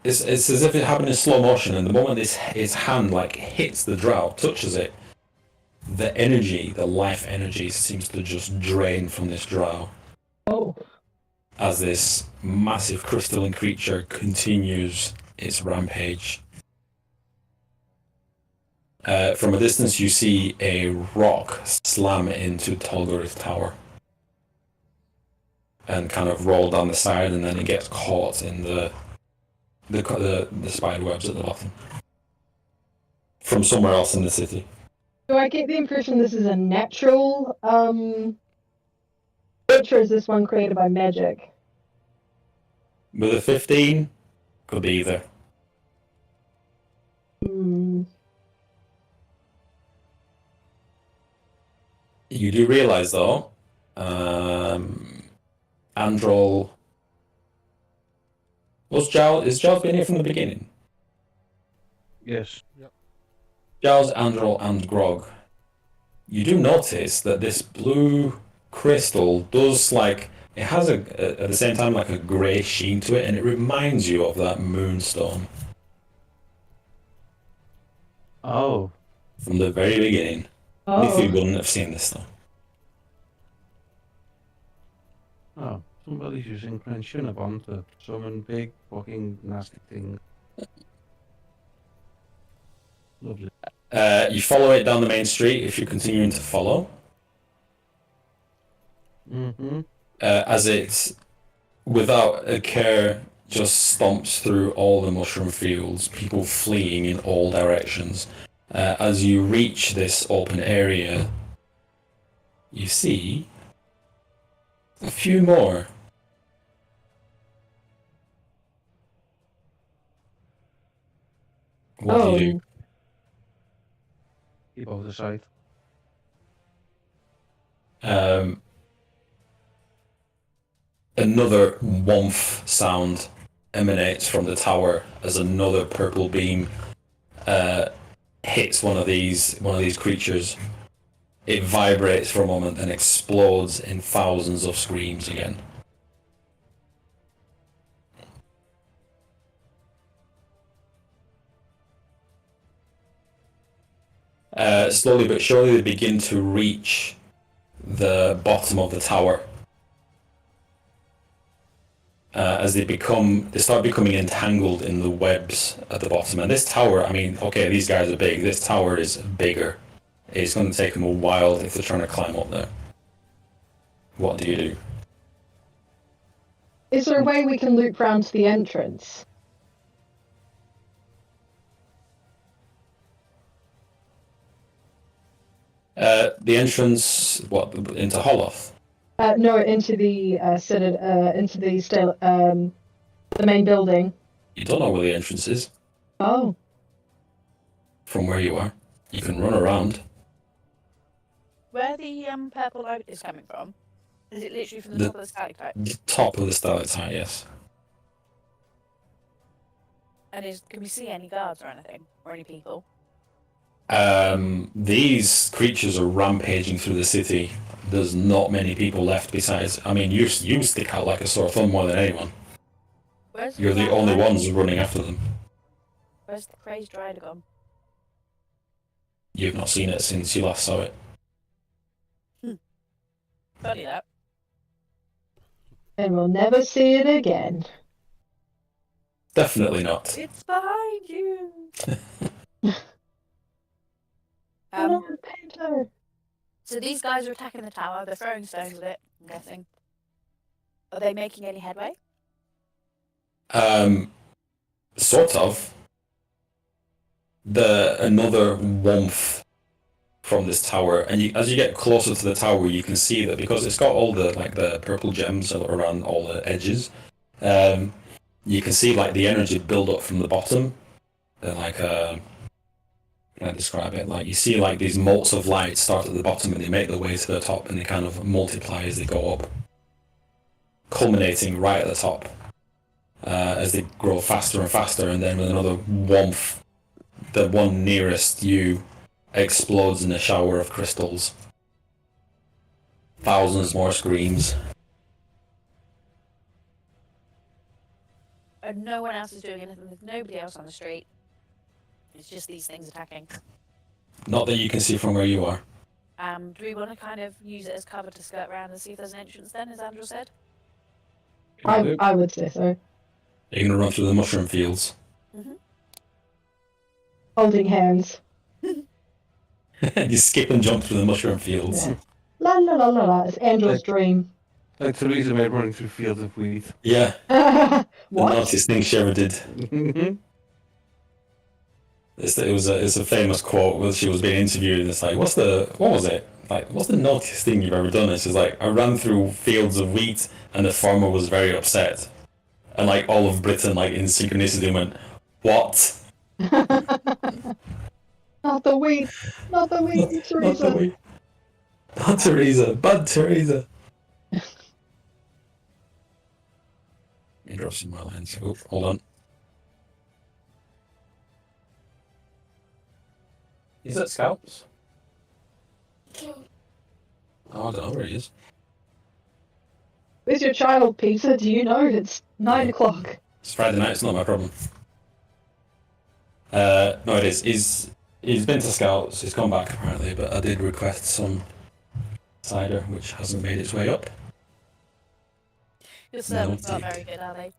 it's as if it happened in slow motion, and the moment its hand like hits the Drow, touches it, the energy, the life energy, seems to just drain from this Drow. Oh. As this massive crystalline creature continues its rampage. From a distance, you see a rock slam into Tolgorith Tower and kind of roll down the side, and then it gets caught in the spider webs at the bottom from somewhere else in the city. Do I get the impression this is a natural glitch, or is this one created by magic? With a 15, could be either. You do realise, though, Androl... is Giles been here from the beginning? Yes. Yep. Giles, Androl, and Grog. You do notice that this blue crystal does, like... It has, at the same time, like a grey sheen to it, and it reminds you of that moonstone Oh. from the very beginning. Oh. You wouldn't have seen this, though. Oh. Somebody's using Crenchunabon to summon big fucking nasty thing. Lovely. You follow it down the main street if you're continuing to follow. Mm-hmm. As it, without a care, just stomps through all the mushroom fields, people fleeing in all directions. As you reach this open area, you see a few more. What do you do? Keep over the side. Another womf sound emanates from the tower as another purple beam hits one of these creatures. It vibrates for a moment and explodes in thousands of screams again. Slowly but surely they begin to reach the bottom of the tower. As they start becoming entangled in the webs at the bottom. And this tower, I mean, okay, these guys are big. This tower is bigger. It's going to take them a while if they're trying to climb up there. What do you do? Is there a way we can loop round to the entrance? The entrance, into Holoth? No, into the the main building. You don't know where the entrance is. Oh. From where you are. You can run around. Where the purple light is coming from? Is it literally from the top of the stalactite? The top of the stalactite, yes. And can we see any guards or anything? Or any people? These creatures are rampaging through the city. There's not many people left besides... I mean, you stick out like a sore thumb more than anyone. You're the only ones running after them. Where's the crazed rider gone? You've not seen it since you last saw it. Funny that. And we'll never see it again. Definitely not. It's behind you! Painter. So these guys are attacking the tower, they're throwing stones at it, I'm guessing. Are they making any headway? Sort of. Another warmth from this tower, and as you get closer to the tower, you can see that because it's got all the purple gems around all the edges. You can see the energy build up from the bottom. How can I describe it? You see these motes of light start at the bottom and they make their way to the top and they kind of multiply as they go up. culminating right at the top as they grow faster and faster, and then with another whomp, the one nearest you explodes in a shower of crystals. Thousands more screams. And no one else is doing anything. There's nobody else on the street. It's just these things attacking. Not that you can see from where you are. Do we want to kind of use it as cover to skirt around and see if there's an entrance then, as Andrew said? I would say so. You're going to run through the mushroom fields. Holding hands. You skip and jump through the mushroom fields. Yeah. La la la la la. It's Angel's dream. Like Theresa May running through fields of wheat. Yeah, the What? naughtiest thing she ever did. It's a famous quote where she was being interviewed, and it's like, what was it? Like, what's the naughtiest thing you've ever done? And she's like, I ran through fields of wheat, and the farmer was very upset. And like all of Britain, like in synchronicity, went, what? Not the wheat. Not the wheat, Not Teresa. the wheat. Not Teresa, bad Teresa. Let me drop some more lines. Oh, hold on. Is that Scouts? Oh, I don't know where he is. Where's your child, Peter? Do you know it's 9 o'clock? It's Friday night, it's not my problem. No, it is. He's been to Scouts, he's come back apparently, but I did request some cider, which hasn't made its way up. Your servants aren't very good, are they?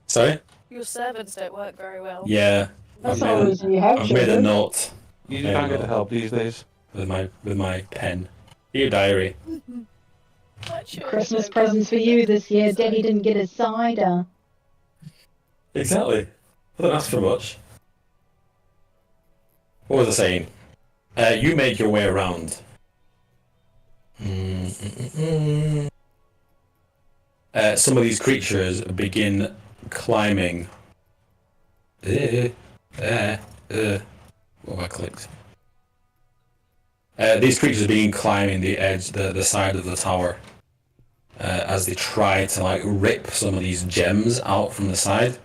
Sorry? Your servants don't work very well. Yeah. That's all as you have, I've made a children. note You just can't get the help these days. with my pen. Your diary. Christmas presents for you this year. Daddy didn't get his cider. Exactly. I don't ask for much. What was I saying? You make your way around. Some of these creatures begin climbing. What have I clicked? These creatures begin climbing the edge, the side of the tower, as they try to like rip some of these gems out from the side.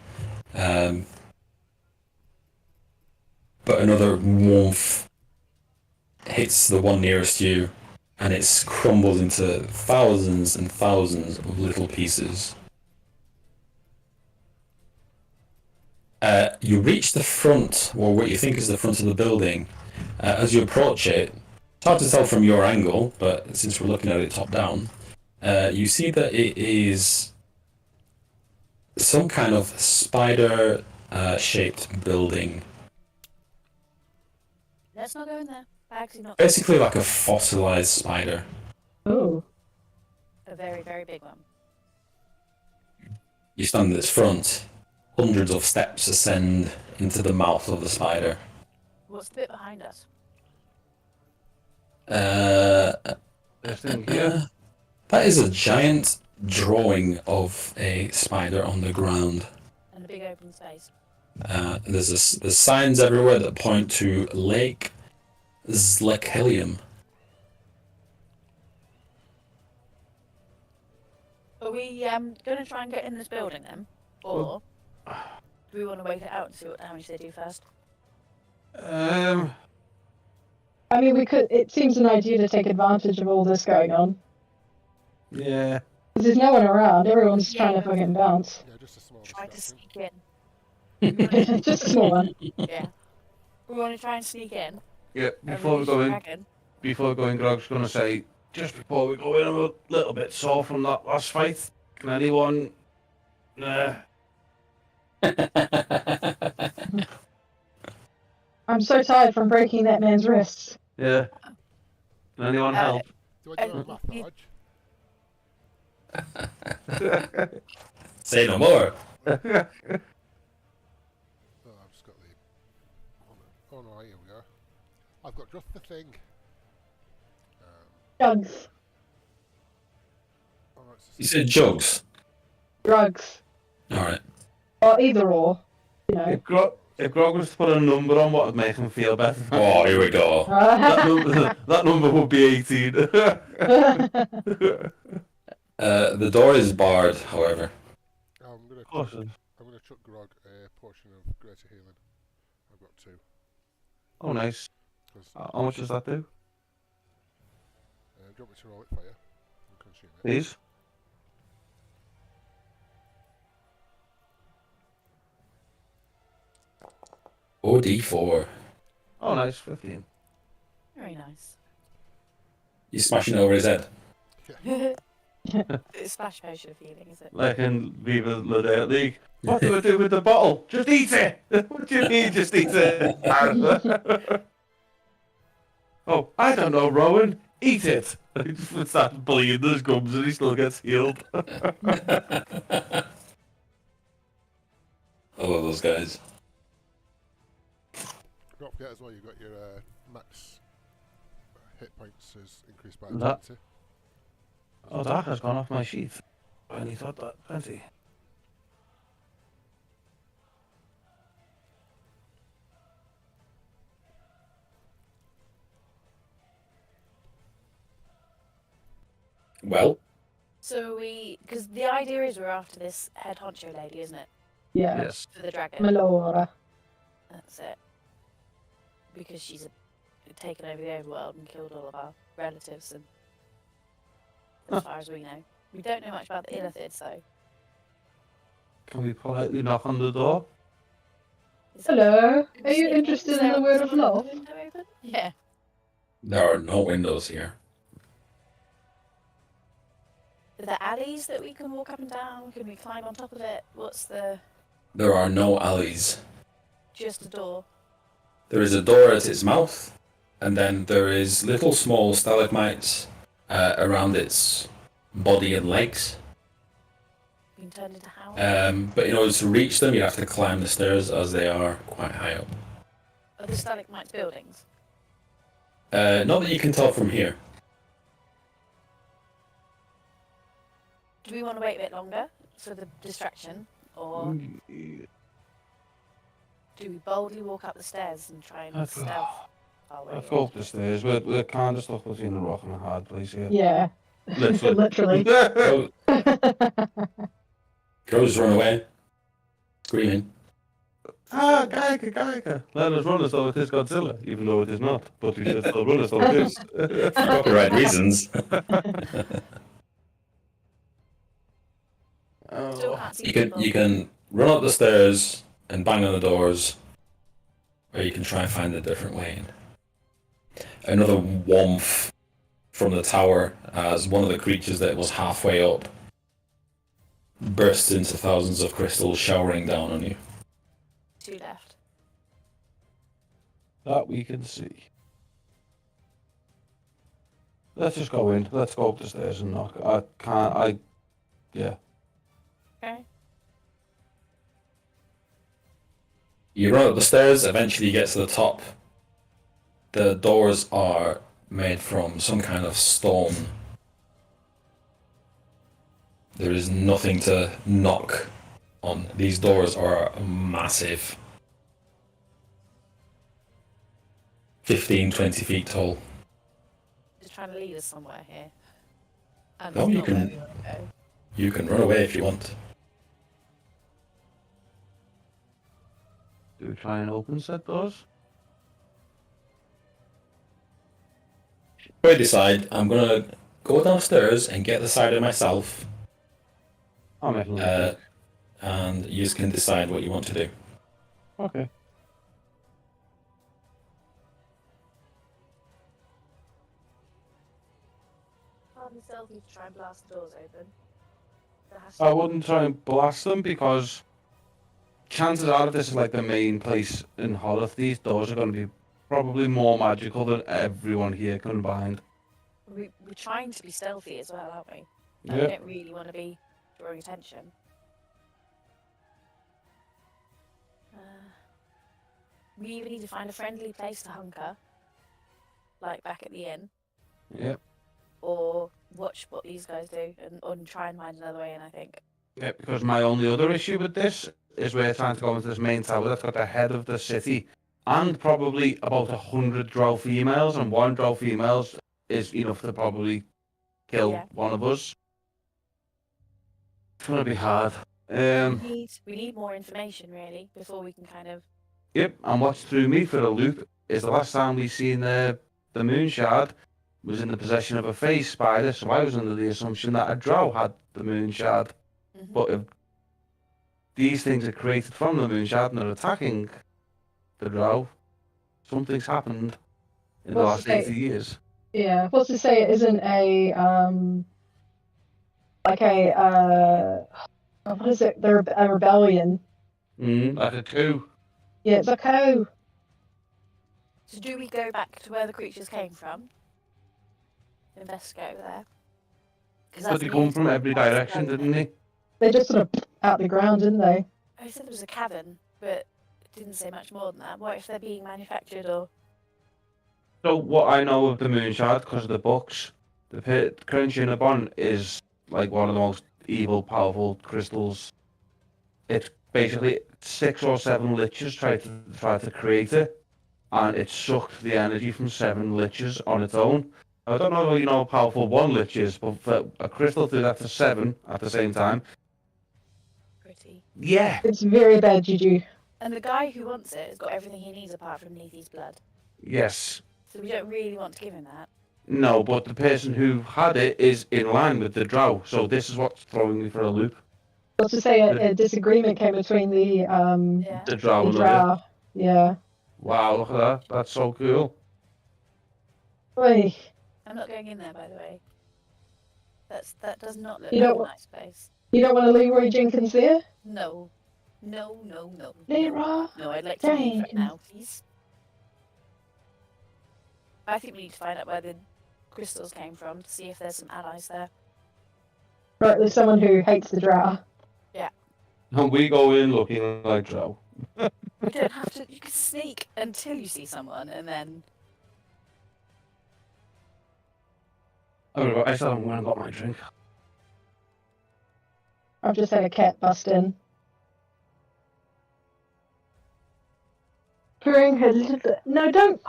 But another warmth hits the one nearest you, and it crumbles into thousands and thousands of little pieces. You reach the front, or what you think is the front of the building. As you approach it, it's hard to tell from your angle, but since we're looking at it top down, you see that it is some kind of spider shaped building. Let's not go in there. Actually, not. Basically like a fossilized spider. Oh. A very, very big one. You stand at its front. Hundreds of steps ascend into the mouth of the spider. What's the bit behind us? This thing here. That is a giant drawing of a spider on the ground. And a big open space. There's signs everywhere that point to Lake Zlekelium. Are we going to try and get in this building then? Or do we want to wait it out and see what damage they do first? I mean, we could. It seems an idea to take advantage of all this going on. Yeah. 'Cause there's no one around. Everyone's trying to fucking bounce. Yeah, just a small Try to distraction. sneak in. Just a small one. Yeah. We want to try and sneak in. Yeah, and before we release go the in, dragon. Grog's going to say, just before we go in, I'm a little bit sore from that last fight. Can anyone... I'm so tired from breaking that man's wrists. Yeah. Can anyone help? Do I do a massage? Say no more. Oh, I've just got the... Oh no, here we are. I've got just the thing. Drugs. Oh, it's You said jugs. Drugs. Alright. Or either or. You know. If Grog was to put a number on what would make him feel better, Oh, here we go. that number would be 18. The door is barred, however. I'm gonna Of course. chuck Grog a potion of greater healing. I've got 2. Oh, nice. 'Cause, How much does that do? do you want me to roll it for you? And consume it. Please. OD4. Oh, nice. 15. Very nice. You smashing over his head. It's splash potion of healing, is it? Like in Viva La Day League. What do I do with the bottle? Just eat it! What do you mean, just eat it? Oh, I don't know, Rowan. Eat it! He just starts bleeding his gums and he still gets healed. I love those guys. Don't forget as well, you've got your max hit points is increased by That- 20. Oh, that has gone off my sheet. I only thought that. Plenty. Well, So because the idea is we're after this head honcho lady, isn't it? Yeah. Yes. For the dragon. Melora. That's it. Because she's taken over the overworld and killed all of our relatives, and as far as we know, we don't know much about the Illithids, though. Can we politely knock on the door? Hello. Are Is you there- interested is in there the a word of sort love? window open? Yeah. there are no windows here. Are there alleys that we can walk up and down? Can we climb on top of it? What's the There are no alleys. just a door? There is a door at its mouth, and then there is little small stalagmites around its body and legs. We can turn into houses. But in order to reach them, you have to climb the stairs as they are quite high up. Are the stalagmites buildings? Not that you can tell from here. Do we want to wait a bit longer for the distraction, or do we boldly walk up the stairs and try and Let's go. stealth our way Let's in? go up the stairs. We're kind of stuck between a rock and a hard place here. Yeah. Literally. Literally. Crows run away, screaming. Ah, Gaika. Let us run as though it is Godzilla, even though it is not. But we should still run as though it is. For copyright reasons. Still can't see You people. can run up the stairs and bang on the doors, or you can try and find a different way in. Another womf from the tower as one of the creatures that was halfway up bursts into thousands of crystals showering down on you. 2 left. That we can see. Let's just go in. Let's go up the stairs and knock. Yeah. Okay. You run up the stairs, eventually you get to the top. The doors are made from some kind of stone. There is nothing to knock on. These doors are massive. 15, 20 feet tall. Just trying to lead us somewhere here. And No, it's you not can- where we want to go. You can run away if you want. Do we try and open said doors? I decide I'm gonna go downstairs and get the cider myself, I'm making and you can decide what you want to do. Okay. Can't be stealthy to try and blast the doors open. There has I to wouldn't try and blast them because chances are if this is like the main place in Holloth, these doors are going to be probably more magical than everyone here combined. we're trying to be stealthy as well, aren't we? And we Yeah. don't really want to be drawing attention. We either need to find a friendly place to hunker, like back at the inn, Yep. or watch what these guys do and try and find another way in, I think. Yeah, because my only other issue with this is we're trying to go into this main tower that's got the head of the city and probably about 100 drow females, and one drow females is enough to probably kill Yeah. one of us. It's gonna be hard. We need more information really before we can kind of. Yep, and what's threw me for a loop is the last time we seen the moon shard was in the possession of a phase spider, so I was under the assumption that a drow had the moon shard. Mhm. But if these things are created from the moon shard and are attacking the drow, something's happened in the last 80 years. Yeah, what's to say it isn't a like a what is it? A rebellion. Like a coup. Yeah, it's a coup. So do we go back to where the creatures came from? Investigate over there. But they come from every direction, didn't they? They just sort of out the ground, didn't they? I said there was a cavern, but it didn't say much more than that. What if they're being manufactured or? So what I know of the moon shard, because of the books, the Crunch is like one of the most evil, powerful crystals. It's basically 6 or 7 liches try to create it, and it sucked the energy from 7 liches on its own. I don't know if you know how powerful 1 lich is, but for a crystal to do that to 7 at the same time, Pretty. yeah. It's very bad juju. And the guy who wants it has got everything he needs apart from Neathy's blood. Yes. So we don't really want to give him that. No, but the person who had it is in line with the drow, so this is what's throwing me for a loop. What's to say a disagreement came between the Yeah. The drow and the... drow. Yeah. Wow, look at that. That's so cool. Oi. I'm not going in there, by the way. That does not look You like don't a wa- nice place. You don't want a Leroy Jenkins there? No. No, no, no. Leroy. No, I'd like to leave right Jenkins. now, please. I think we need to find out where the crystals came from to see if there's some allies there. Right, there's someone who hates the drow. And we go in looking like drow. We don't have to. You can sneak until you see someone, and then. I still haven't gone and got my drink. I've just had a cat bust in. Hearing her little... No, don't...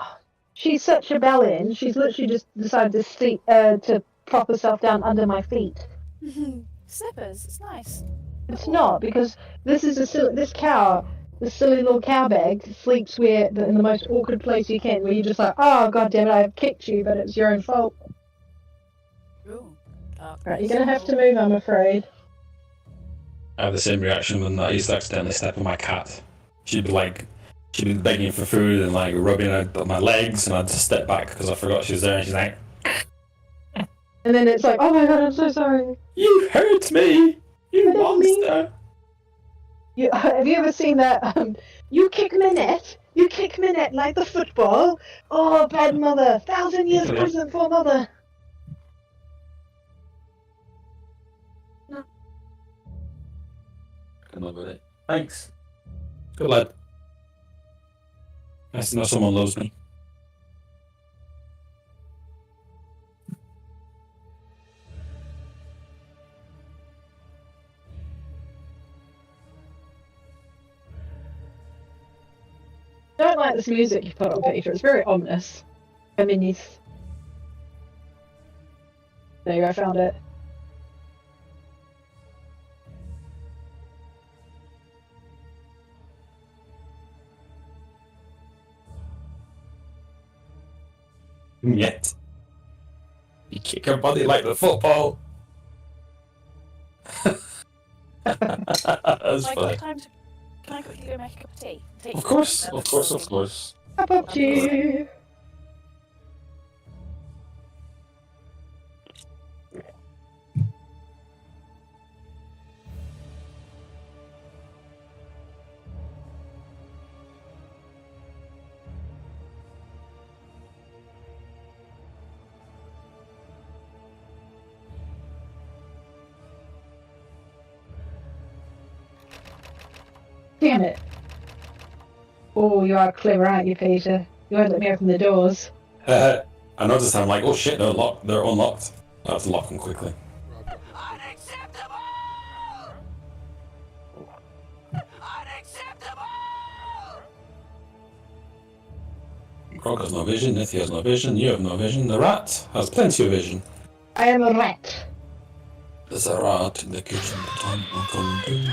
She's such a bellend. She's literally just decided to prop herself down under my feet. Slippers. It's nice. It's not, because this cow, this silly little cow bag, sleeps in the most awkward place you can, where you're just like, oh, god damn it, I've kicked you, but it's your own fault. Ooh. Right, you're gonna have to move, I'm afraid. I have the same reaction when I used to accidentally step on my cat. She'd be begging for food and like rubbing on my legs, and I'd just step back because I forgot she was there, and she's like, And then it's like, oh my god, I'm so sorry. "You hurt me, you Hurt me." monster!" Have you ever seen that? You kick Minette like the football. Oh, bad mother. 1,000 years Yeah. prison for mother. Can live with it. Thanks. Good lad. Nice to know someone loves me. Don't like this music you put on, Peter. It's very ominous. I mean, there you go, I found it. Yet. You kick her body like the football. That's Like, funny. time to. Can I quickly go make a cup of tea? Take Of course, of course, of course. Up to you. Damn it. Oh, you are clever, aren't you, Peter? You won't let me open the doors. I noticed I'm like, oh shit, they're locked. They're unlocked. I have to lock them quickly. Right, I've got Grog has no vision, Nithya has no vision, you have no vision, the rat has plenty of vision. I am a rat. There's a rat in the kitchen. The time will come to.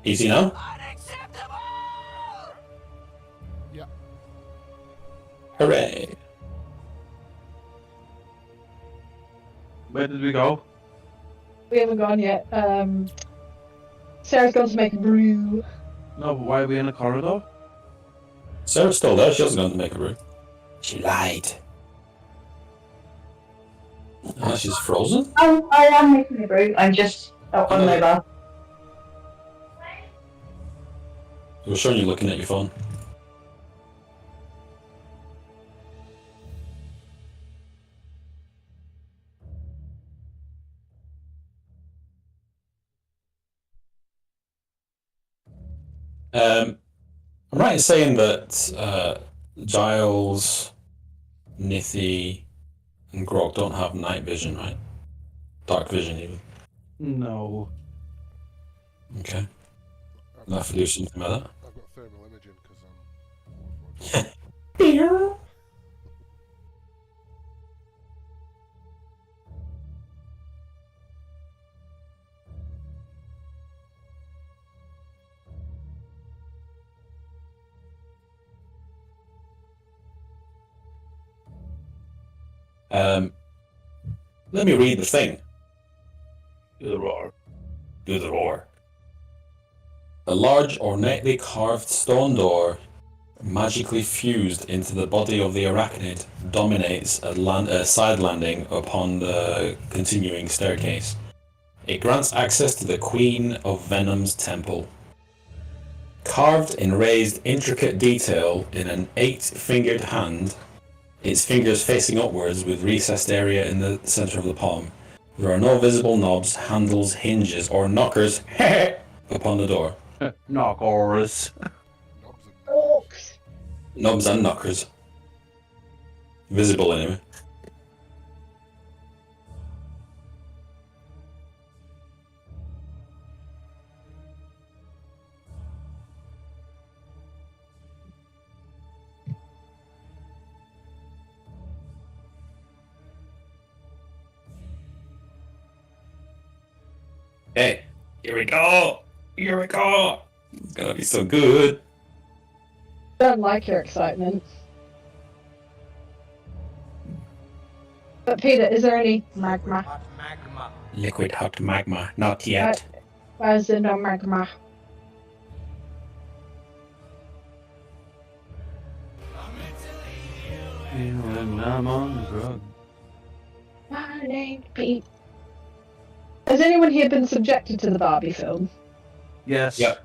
Easy now? Yeah. Hooray! Where did we go? We haven't gone yet. Sarah's gone to make a brew. No, but why are we in a corridor? Sarah's still there. She wasn't going to make a brew. She lied. She's frozen? Oh, I am making a brew. I'm just out on mobile. It was showing you looking at your phone. I'm right in saying that Giles, Nithie, and Grog don't have night vision, right? Dark vision, even. No. Okay. I've I'll have to do something about that. I've got thermal imaging because I'm. Let me read the thing. Do the roar. Do the roar. A large, ornately carved stone door, magically fused into the body of the arachnid, dominates a side landing upon the continuing staircase. It grants access to the Queen of Venom's temple. Carved in raised, intricate detail in an 8-fingered hand, its fingers facing upwards with recessed area in the center of the palm. There are no visible knobs, handles, hinges, or knockers upon the door. Knockers. Knobs and Orcs. Knobs and knockers. Visible anyway. Hey, here we go! Here we go! It's gonna be so good! Don't like your excitement. But Peter, is there any magma? Liquid hot magma, not yet. Why is there no magma? And I'm on the drug. My name's Pete. Has anyone here been subjected to the Barbie film? Yes. Yep.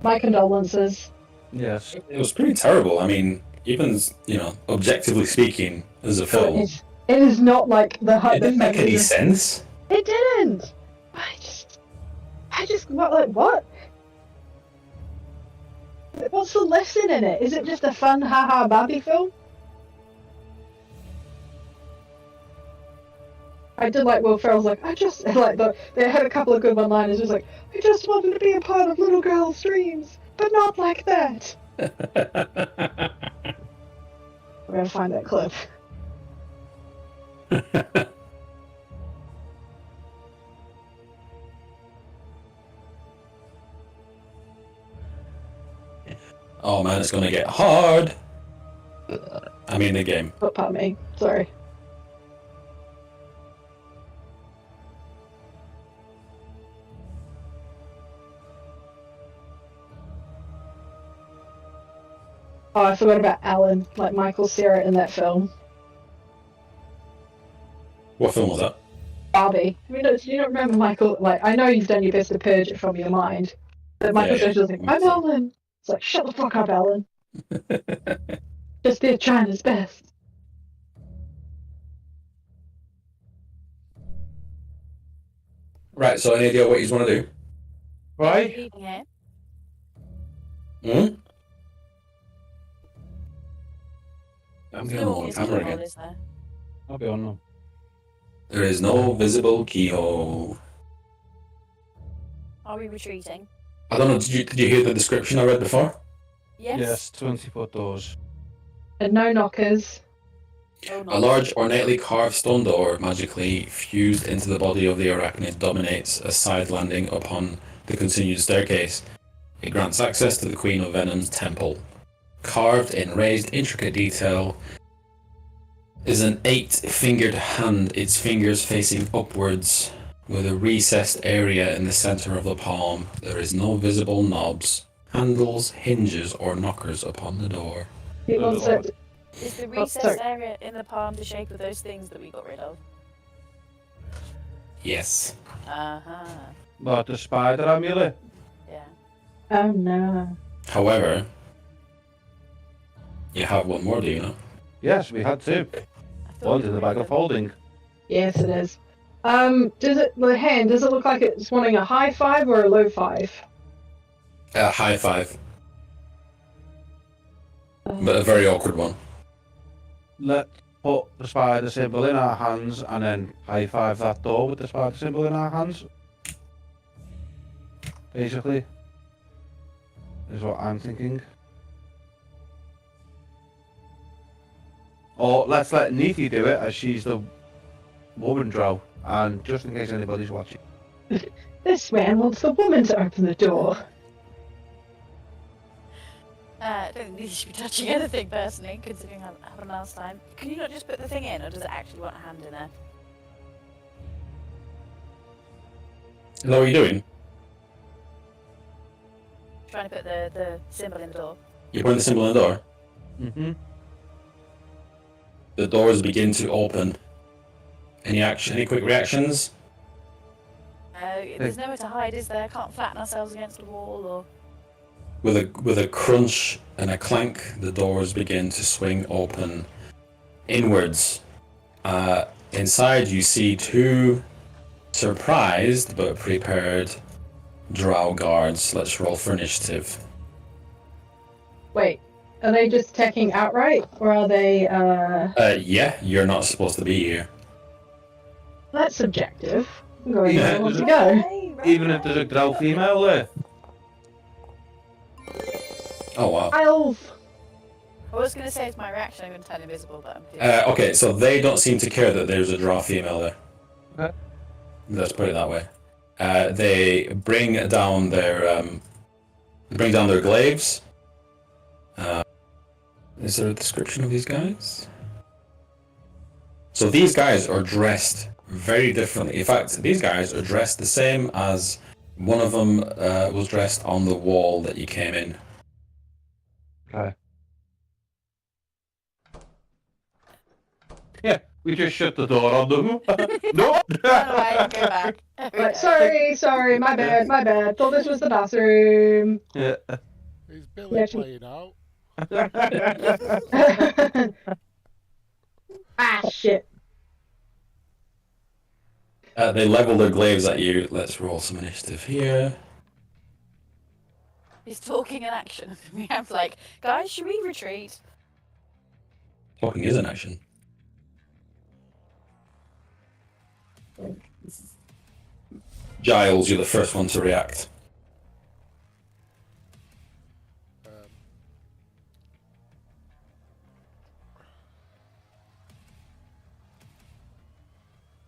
My condolences. Yes. It was pretty terrible. I mean, even, objectively speaking, as a film, It is not like the it didn't make any sense. It didn't. I just what? What's the lesson in it? Is it just a fun haha Barbie film? I did like Will Ferrell's like, they had a couple of good one-liners. It was like, I just wanted to be a part of little girls' dreams, but not like that. We're gonna find that clip. Oh man, it's gonna get hard. I mean, the game. Oh, pardon me. Sorry. Oh, I forgot about Alan, like Michael Cera in that film. What film was that? Barbie. I mean, you don't remember Michael, like, I know you've done your best to purge it from your mind, but Michael Yeah, Cera's like, I'm Alan. It's like, shut the fuck up, Alan. Just did trying his best. Right, so any idea what you want to do? Right? Leaving it. Hmm? I'm No going on obvious camera keyhole, again. is there? I'll be on them. There is no visible keyhole. Are we retreating? I don't know, did you hear the description I read before? Yes, 20-foot doors. And no knockers. Oh, A no. large, ornately carved stone door, magically fused into the body of the arachnid, dominates a side landing upon the continued staircase. It grants access to the Queen of Venom's temple. Carved in raised, intricate detail is an 8-fingered hand, its fingers facing upwards, with a recessed area in the center of the palm. There is no visible knobs, handles, hinges, or knockers upon the door. He wants it. Is the Oh, recessed sorry. area in the palm the shape of those things that we got rid of? Yes. Uh-huh. But the spider amulet. Yeah. Oh no. However, you have one more, do you know? Yes, we had two. I thought One's we in the got bag rid of holding. Yes, it is. Does it the hand? Does it look like it's wanting a high five or a low five? High five, but a very awkward one. Let's put the spider symbol in our hands and then high five that door with the spider symbol in our hands. Basically, is what I'm thinking. Or let's let Neethi do it, as she's the woman Drow, and just in case anybody's watching. This man wants the woman to open the door. I don't think these should be touching anything personally, considering how happened last time. Can you not just put the thing in, or does it actually want a hand in there? Hello, what are you doing? Trying to put the symbol in the door. You're putting the symbol in the door. Mm-hmm. The doors begin to open. Any quick reactions? There's nowhere to hide, is there? Can't flatten ourselves against the wall, or... With a crunch and a clank, the doors begin to swing open inwards. Inside, you see two surprised but prepared Drow guards. Let's roll for initiative. Wait, are they just attacking outright, or are they? Yeah, you're not supposed to be here. That's subjective. I'm going where I want to Yeah. go. Even if there's a Drow female there. Oh wow. 12. I was going to say it's my reaction, I'm going to turn invisible, but I'm kidding. Okay, so they don't seem to care that there's a Drow female there. Okay. Let's put it that way. They bring down their glaives. Is there a description of these guys? So these guys are dressed very differently. In fact, these guys are dressed the same as one of them was dressed on the wall that you came in. Okay. Yeah, we just shut the door on them. No. Alright, go back. Right, sorry, my bad. Thought this was the bathroom. Yeah. Is Billy Yeah, she- playing out? Ah, shit. They level their glaives at you. Let's roll some initiative here. He's talking in action. We have like, guys, should we retreat? Talking is an action. Giles, you're the first one to react.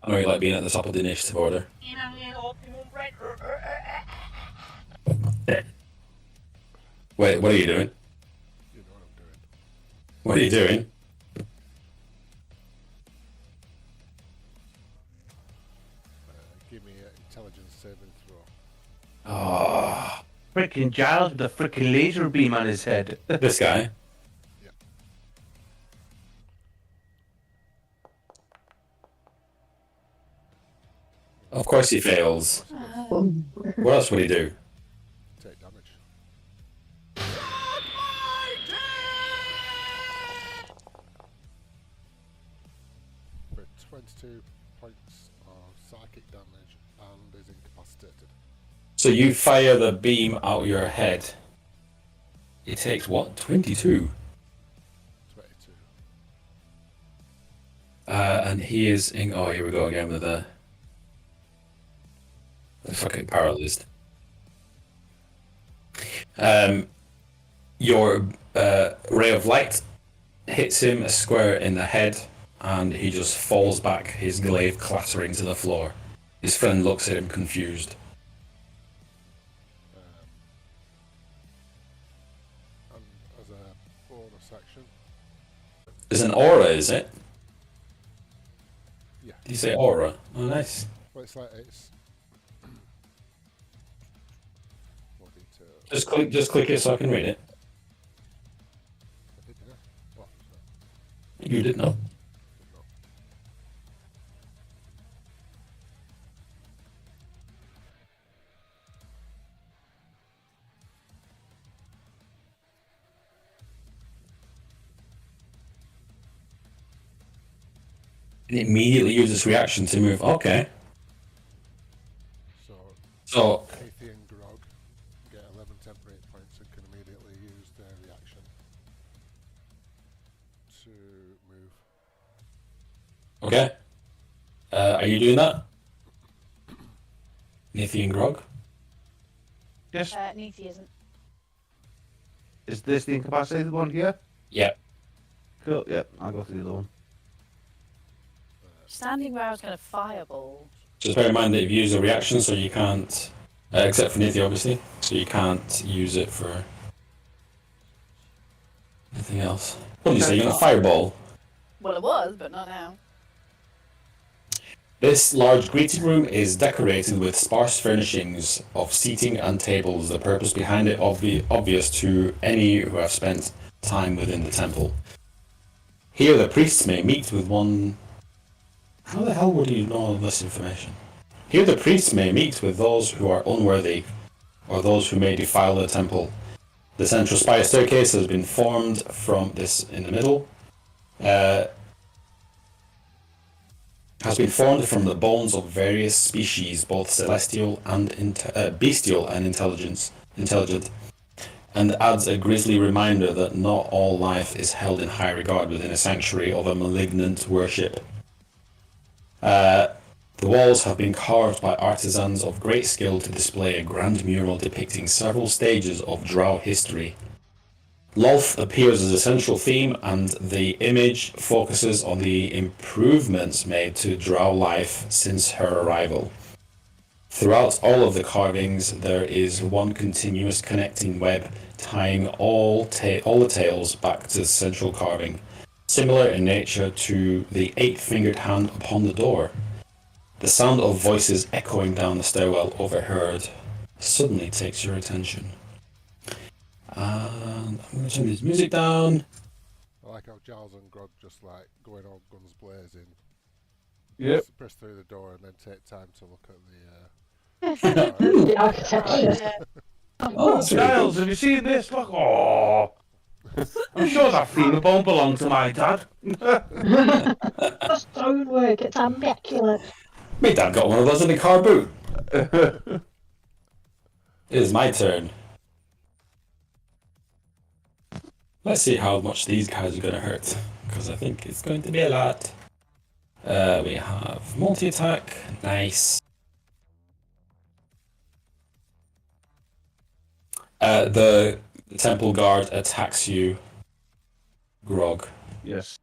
I know you like being at the top of the initiative order. Wait, what are you doing? You know what I'm doing. What are you doing? Give me an intelligence saving throw. Ah, Freaking Giles with a freaking laser beam on his head. this guy. Yeah. Of course he fails. What else would he do? Take damage. For 22 points of psychic damage and is incapacitated. So you fire the beam out your head. It takes what? 22. 22. And he is in. Oh, here we go again with the fucking paralyzed. Your ray of light hits him a square in the head, and he just falls back, his glaive clattering to the floor. His friend looks at him confused. And as a bonus action, There's an aura, is it? yeah. Did you say aura? Oh, nice. Well, it's like it's. More detail. Just click it so I can read it. Did I? What? You did not. No. It immediately uses reaction to move. Okay. So Kathy and Grog get 11 temporary hit points and can immediately use their reaction to move. okay. Are you doing that? Nathan and Grog? Yes. Neathy isn't. Is this the incapacitated one here? Yep. Cool. Yep. I'll go to the other one. Standing where I was going to fireball. Just bear in mind that you've used a reaction, so you can't, except for Nathan, obviously, so you can't use it for anything else. What did you say? You're gonna fireball. Well, it was, but not now. This large greeting room is decorated with sparse furnishings of seating and tables, the purpose behind it obvious to any who have spent time within the temple. Here the priests may meet with one... How the hell would you know all this information? Here the priests may meet with those who are unworthy, or those who may defile the temple. The central spire staircase has been formed from this in the middle. Has been formed from the bones of various species, both celestial and bestial and intelligent, and adds a grisly reminder that not all life is held in high regard within a sanctuary of a malignant worship. The walls have been carved by artisans of great skill to display a grand mural depicting several stages of Drow history. Lolth appears as a central theme, and the image focuses on the improvements made to Drow life since her arrival. Throughout all of the carvings, there is one continuous connecting web tying all the tales back to the central carving, similar in nature to the 8-fingered hand upon the door. The sound of voices echoing down the stairwell overheard suddenly takes your attention. And I'm going to turn this music down. I like how Giles and Grog just like going all guns blazing. Yep. Press through the door and then take time to look at the. The architecture. Oh, that's really Giles, cool. have you seen this? Look, oh, I'm sure that femur bone belonged to my dad. The stonework, it's immaculate. My dad got one of those in the car boot. It is my turn. Let's see how much these guys are going to hurt, because I think it's going to be a lot. We have multi-attack, nice. The temple guard attacks you, Grog. Yes.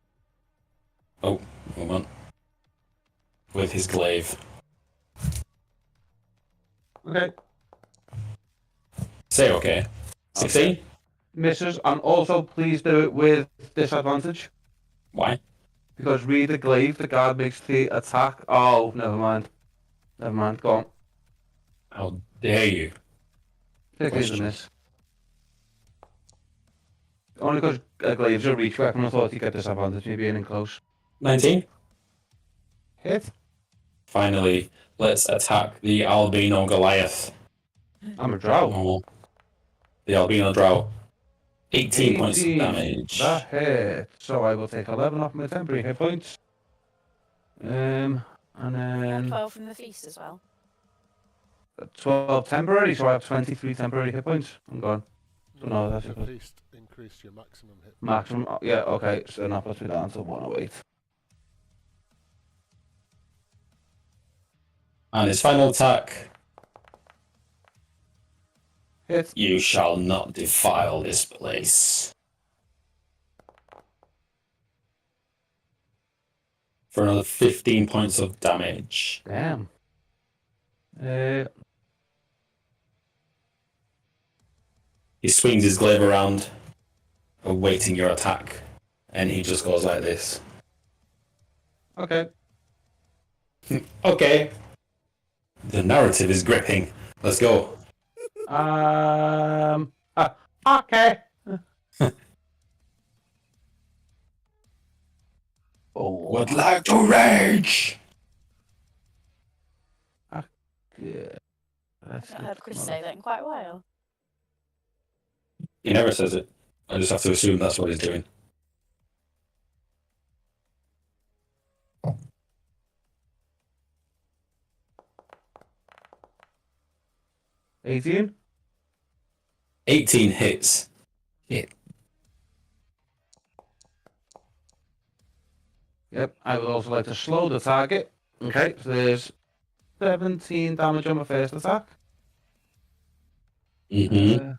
Oh, moment. With his glaive. Okay. Say okay. 16? Misses, and also please do it with disadvantage. Why? Because read the glaive, the guard makes the attack. Oh, never mind. Never mind, go on. How dare you? Take it as a miss. Only because glaive's a reach weapon, I thought you get disadvantage, maybe in close. 19? Hit. Finally, let's attack the albino Goliath. I'm a drow. Oh, the albino drow. 18 points of damage. That hit. So I will take 11 off my temporary hit points. And then 12 from the feast as well. 12 temporary, so I have 23 temporary hit points. I'm gone. So no, that's At okay. least increase your maximum hit. Maximum, yeah, okay, so that puts me down to 108. And his final attack. Hit. You shall not defile this place. For another 15 points of damage. Damn. He swings his glaive around, awaiting your attack, and he just goes like this. Okay. Okay. The narrative is gripping. Let's go. Okay. Would like to rage. Yeah. I've not heard Chris say that in quite a while. He never says it. I just have to assume that's what he's doing. $18. 18 hits. Hit. Yep, I would also like to slow the target. Okay, so there's 17 damage on my first attack. Mm-hmm.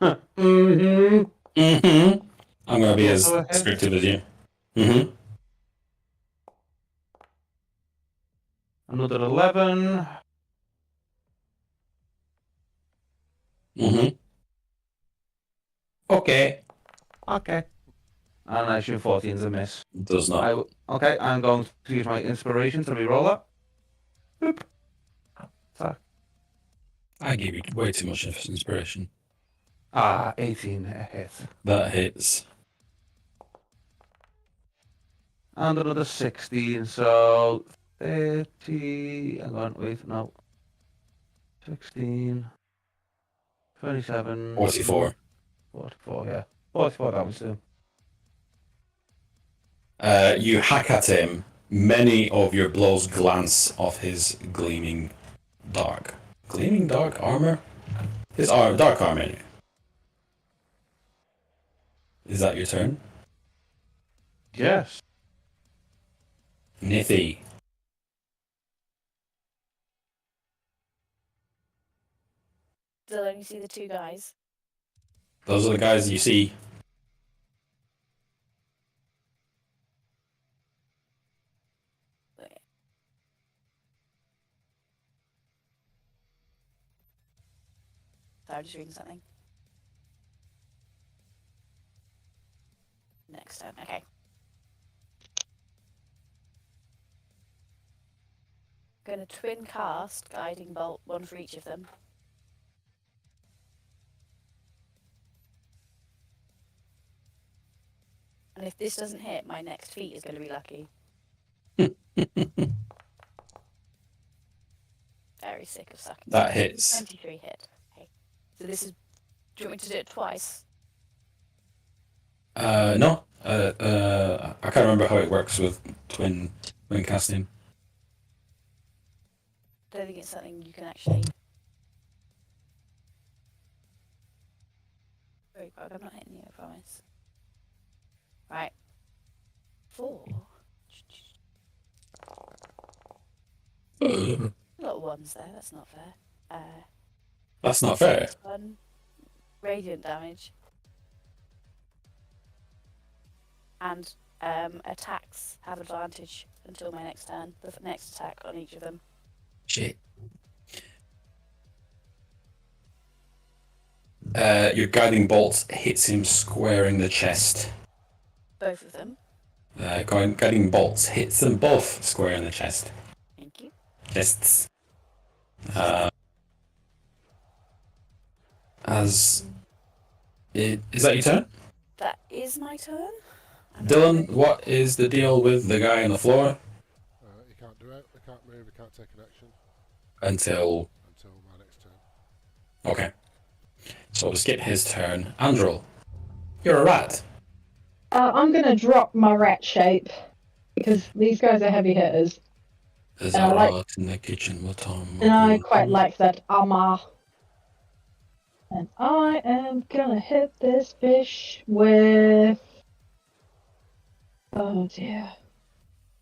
Mm-hmm. Mm-hmm. I'm gonna be as Go ahead. descriptive as you. Mm-hmm. Another 11. Mm-hmm. Okay. Okay. And I shoot 14's a miss. Does not. Okay, I'm going to use my inspiration to reroll that. Boop. Attack. I gave you way too much inspiration. 18 hit. That hits. And another 16, so 30. Hang on, wait, no. 16. 27. 44. 44, yeah. 44 damage to him. You hack at him. Many of your blows glance off his gleaming dark armor? His dark armor. Is that your turn? Yes. Nithy. Still only see the two guys. Those are the guys you see. Sorry, I'm just reading something. Next turn, okay. Gonna twin cast Guiding Bolt, one for each of them. And if this doesn't hit, my next feat is going to be lucky. Very sick of sucking. That hits. 23 hit. Okay. So this is... Do you want me to do it twice? No. I can't remember how it works with twin casting. I don't think it's something you can actually... Very bug, I'm not hitting you, I promise. Right. 4. A lot of ones there, that's not fair. That's not fair. 1 radiant damage. And attacks have advantage until my next turn. The next attack on each of them. Shit. Your guiding bolt hits him square in the chest. Both of them. Guiding bolts hits them both square in the chest. Thank you. Chests. Is that your turn? That is my turn. Dylan, what is the deal with the guy on the floor? He can't do it, he can't move, he can't take an action Until my next turn. Okay. So we'll skip his turn. Andrel, you're a rat. I'm gonna drop my rat shape because these guys are heavy hitters, There's I a like- rat in the kitchen with Tom. and I quite like that armor. And I am gonna hit this fish with... Oh dear.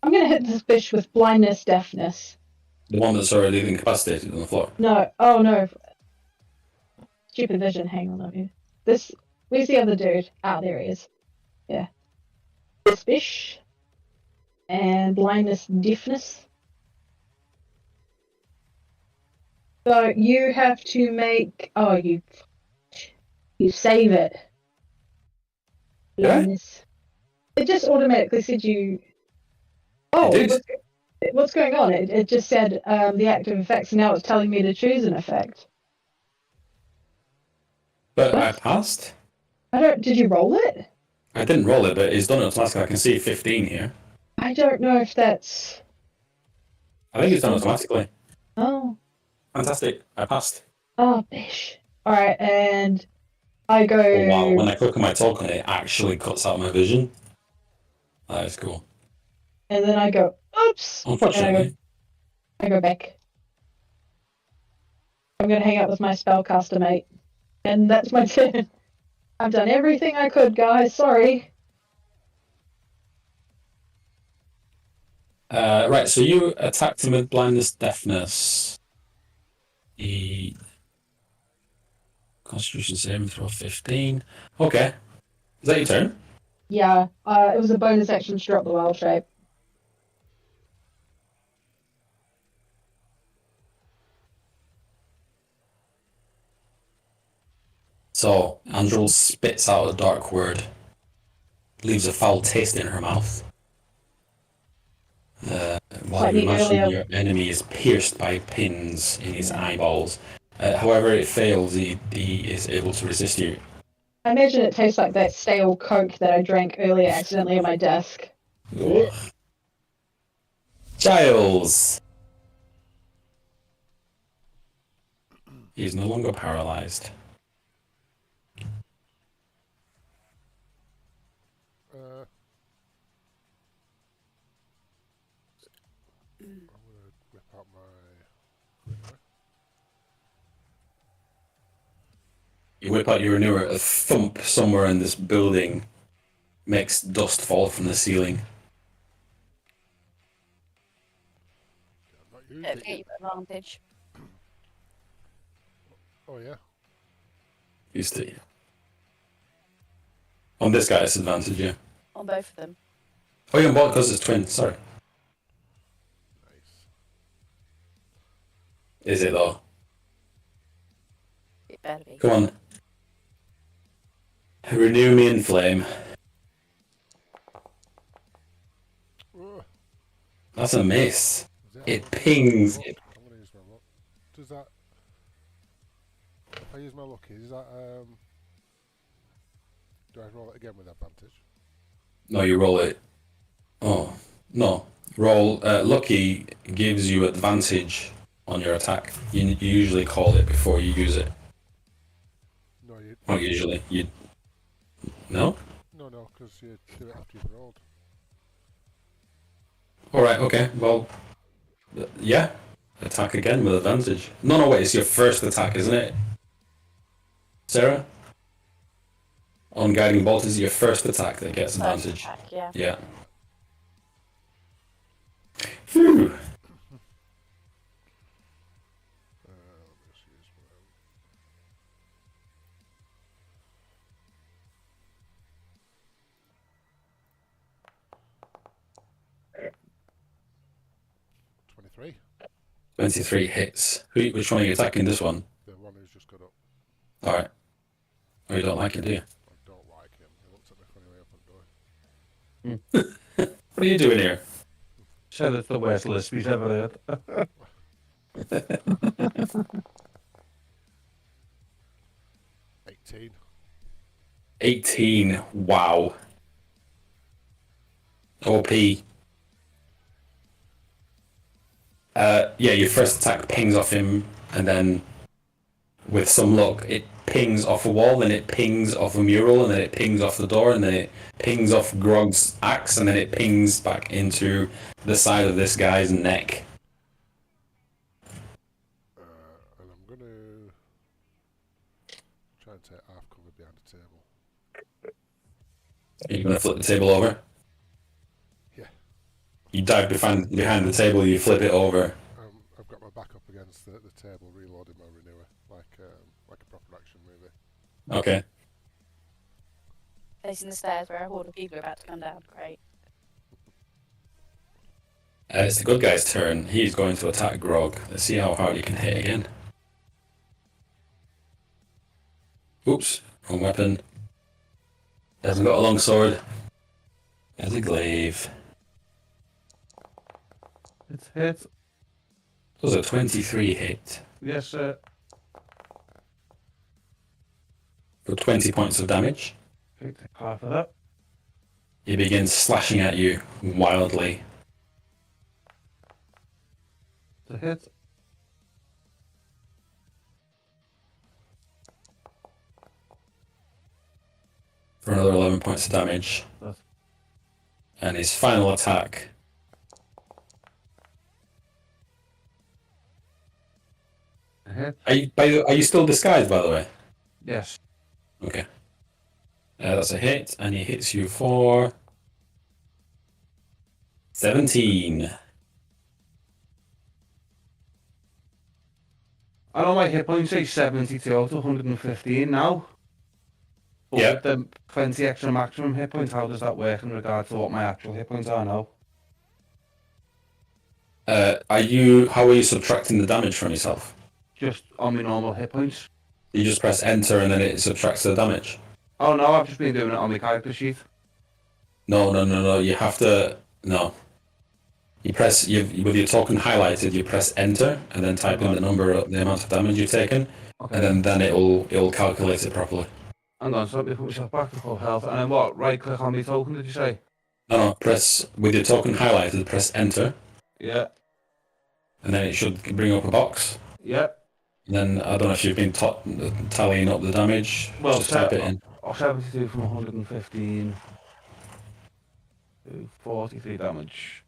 I'm gonna hit this fish with blindness, deafness. The one that's already incapacitated on the floor. No, oh no. stupid vision. Hang on, let me. This. Where's the other dude? Ah, there he is. Yeah. Fish. And blindness, deafness. So you have to make. Oh, you save it. Yeah? Blindness. It just automatically said you. Oh, It did. what's going on? It just said the active effects. And now it's telling me to choose an effect. But I What? passed. I don't. Did you roll it? I didn't roll it, but it's done it automatically. I can see 15 here. I don't know if that's. I think it's done automatically. Oh. Fantastic. I passed. Oh, bish. All right, and I go. Oh wow, when I click on my token, it actually cuts out my vision. That is cool. And then I go. Oops. Unfortunately. I go back. I'm gonna hang out with my spellcaster mate, and that's my turn. I've done everything I could, guys. Sorry. Right, so you attacked him with blindness, deafness. The Constitution saving throw 15. Okay. Is that your turn? Yeah. It was a bonus action to drop the wild shape. So, Andrel spits out a dark word, leaves a foul taste in her mouth. While Like you the imagine earlier- your enemy is pierced by pins in his eyeballs. However, it fails, he is able to resist you. I imagine it tastes like that stale Coke that I drank earlier accidentally on my desk. Ugh. Giles! He's no longer paralyzed. I'm gonna whip out my Renewal. You whip out your Renewal, a thump somewhere in this building makes dust fall from the ceiling. I'm not used Don't it forget yet. your advantage Oh yeah. Used to. On this guy, it's advantage, yeah. on both of them. Oh, you're on board because it's twin, sorry. Nice. Is it though? It better be. Come on. Renew me in flame. Ugh. That's a miss. Is It pings. I'm gonna use my luck. Does that? If I use my lucky, is that do I roll it again with advantage? No, you roll it. Oh, no. Roll. Lucky gives you advantage on your attack. You usually call it before you use it. No, you. Not usually. You. No? No, because you do it after you've rolled. Alright, okay. Well, yeah. Attack again with advantage. No, wait. It's your first attack, isn't it? Sarah? On Guiding Bolt is your first attack that gets First advantage. attack, yeah. Yeah. Phew. Let's use my. 23. 23 hits. Which one are you attacking? This one? The one who's just got up. Alright. Oh, you don't like it, do you? I don't like him. He looks at me funny way up and door. What are you doing here? Said it's the worst lisp he's ever heard. 18. 18. Wow. OP. Yeah, your first attack pings off him, and then with some luck, it pings off a wall, then it pings off a mural, and then it pings off the door, and then it pings off Grog's axe, and then it pings back into the side of this guy's neck. And I'm going to try and take half cover behind the table. Are you going to flip the table over? Yeah. You dive behind the table, you flip it over. I've got my back up against the table, reloading my renewer, like like a proper action movie. Okay. Facing the stairs where a horde of people are about to come down. Great. It's the good guy's turn. He's going to attack Grog. Let's see how hard he can hit again. Oops, wrong weapon. Hasn't got a long sword. Has a glaive. It's hit. Does a 23 hit Yes, sir. for 20 points of damage. Okay, take half of that. He begins slashing at you wildly. It's a hit. For another 11 points of damage. That's And his final attack. a hit. Are you still disguised, by the way? Yes. Okay. That's a hit, and he hits you for 17. I know my hit points say 72 out of 115 now. But Yeah. with the 20 extra maximum hit points, how does that work in regard to what my actual hit points are now? How are you subtracting the damage from yourself? Just on my normal hit points. You just press enter and then it subtracts the damage. Oh no, I've just been doing it on my character sheet. No. You have to. No. You press with your token highlighted. You press enter and then type in the amount of damage you've taken, Okay. and then it'll calculate it properly. Hang on, so let me put myself back to full health. And then what? Right click on my token, did you say? No, press with your token highlighted. Press enter, Yeah. and then it should bring up a box. Yeah. And then I don't know if you've been tallying up the damage. Well, just type it in. 72 from 115 to 43 damage.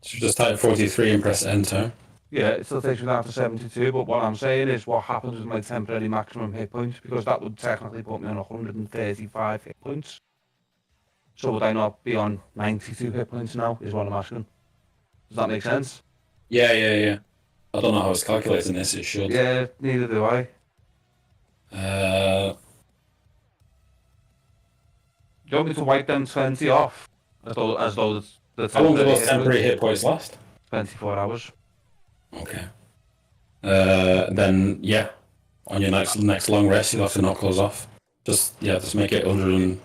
So just type 43 and press enter. Yeah, it still takes me down to 72, but what I'm saying is what happens with my temporary maximum hit points, because that would technically put me on 135 hit points. So would I not be on 92 hit points now, is what I'm asking. Does that make sense? Yeah. I don't know how it's calculating this. It should. Yeah, neither do I. Do you want me to wipe them 20 off? As though the How long do those hit temporary points- hit points last? 24 hours. Okay. Then yeah, on your next long rest, you'll have to knock those off. Just make it 100 and...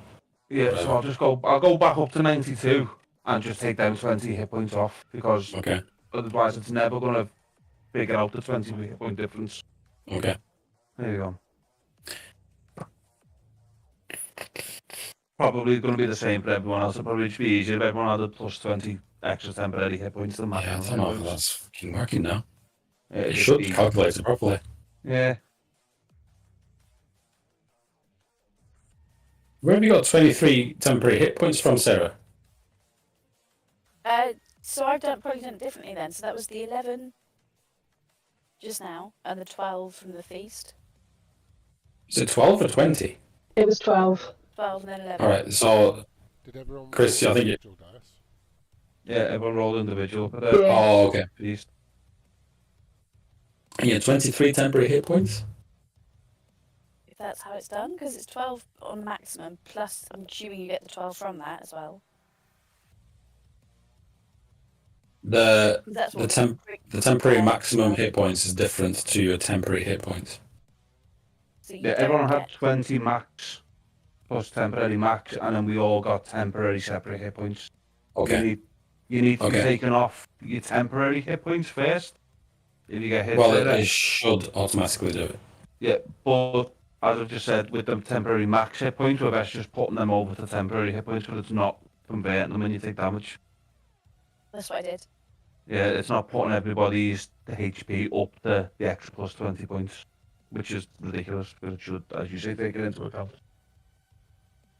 Yeah, so I'll go back up to 92 and just take them 20 hit points off, because Okay. otherwise it's never going to figure out the 20 hit point difference. Okay. There you go. Probably going to be the same for everyone else. It'll probably just be easier if everyone had a plus 20 extra temporary hit points than Yeah, I don't know if that's fucking working now. It should calculate it properly. Yeah. Where have you got 23 temporary hit points from, Sarah? So I've probably done it differently then. So that was the 11 just now, and the 12 from the feast. Is it 12 or 20? It was 12. 12 and then 11. Alright, so... Did everyone Chris, roll I think you... individual dice? Yeah, everyone rolled individual for the Yeah. Oh, okay. feast. Yeah, 23 temporary hit points? If that's how it's done, because it's 12 on maximum, plus I'm assuming you get the 12 from that as well. The 'Cause that's the what temp the temporary maximum hit points is different to your temporary hit points. So you Yeah, don't everyone had get- 20 max plus temporary max, and then we all got temporary separate hit points. Okay. You need to be Okay. taking off your temporary hit points first. If you get hit Well, with it should automatically do it. Yeah, but as I've just said, with the temporary max hit points, we're best just putting them over to temporary hit points, but it's not converting them when you take damage. That's what I did. Yeah, it's not putting everybody's HP up to the extra plus 20 points, which is ridiculous, because it should, as you say, take it into account.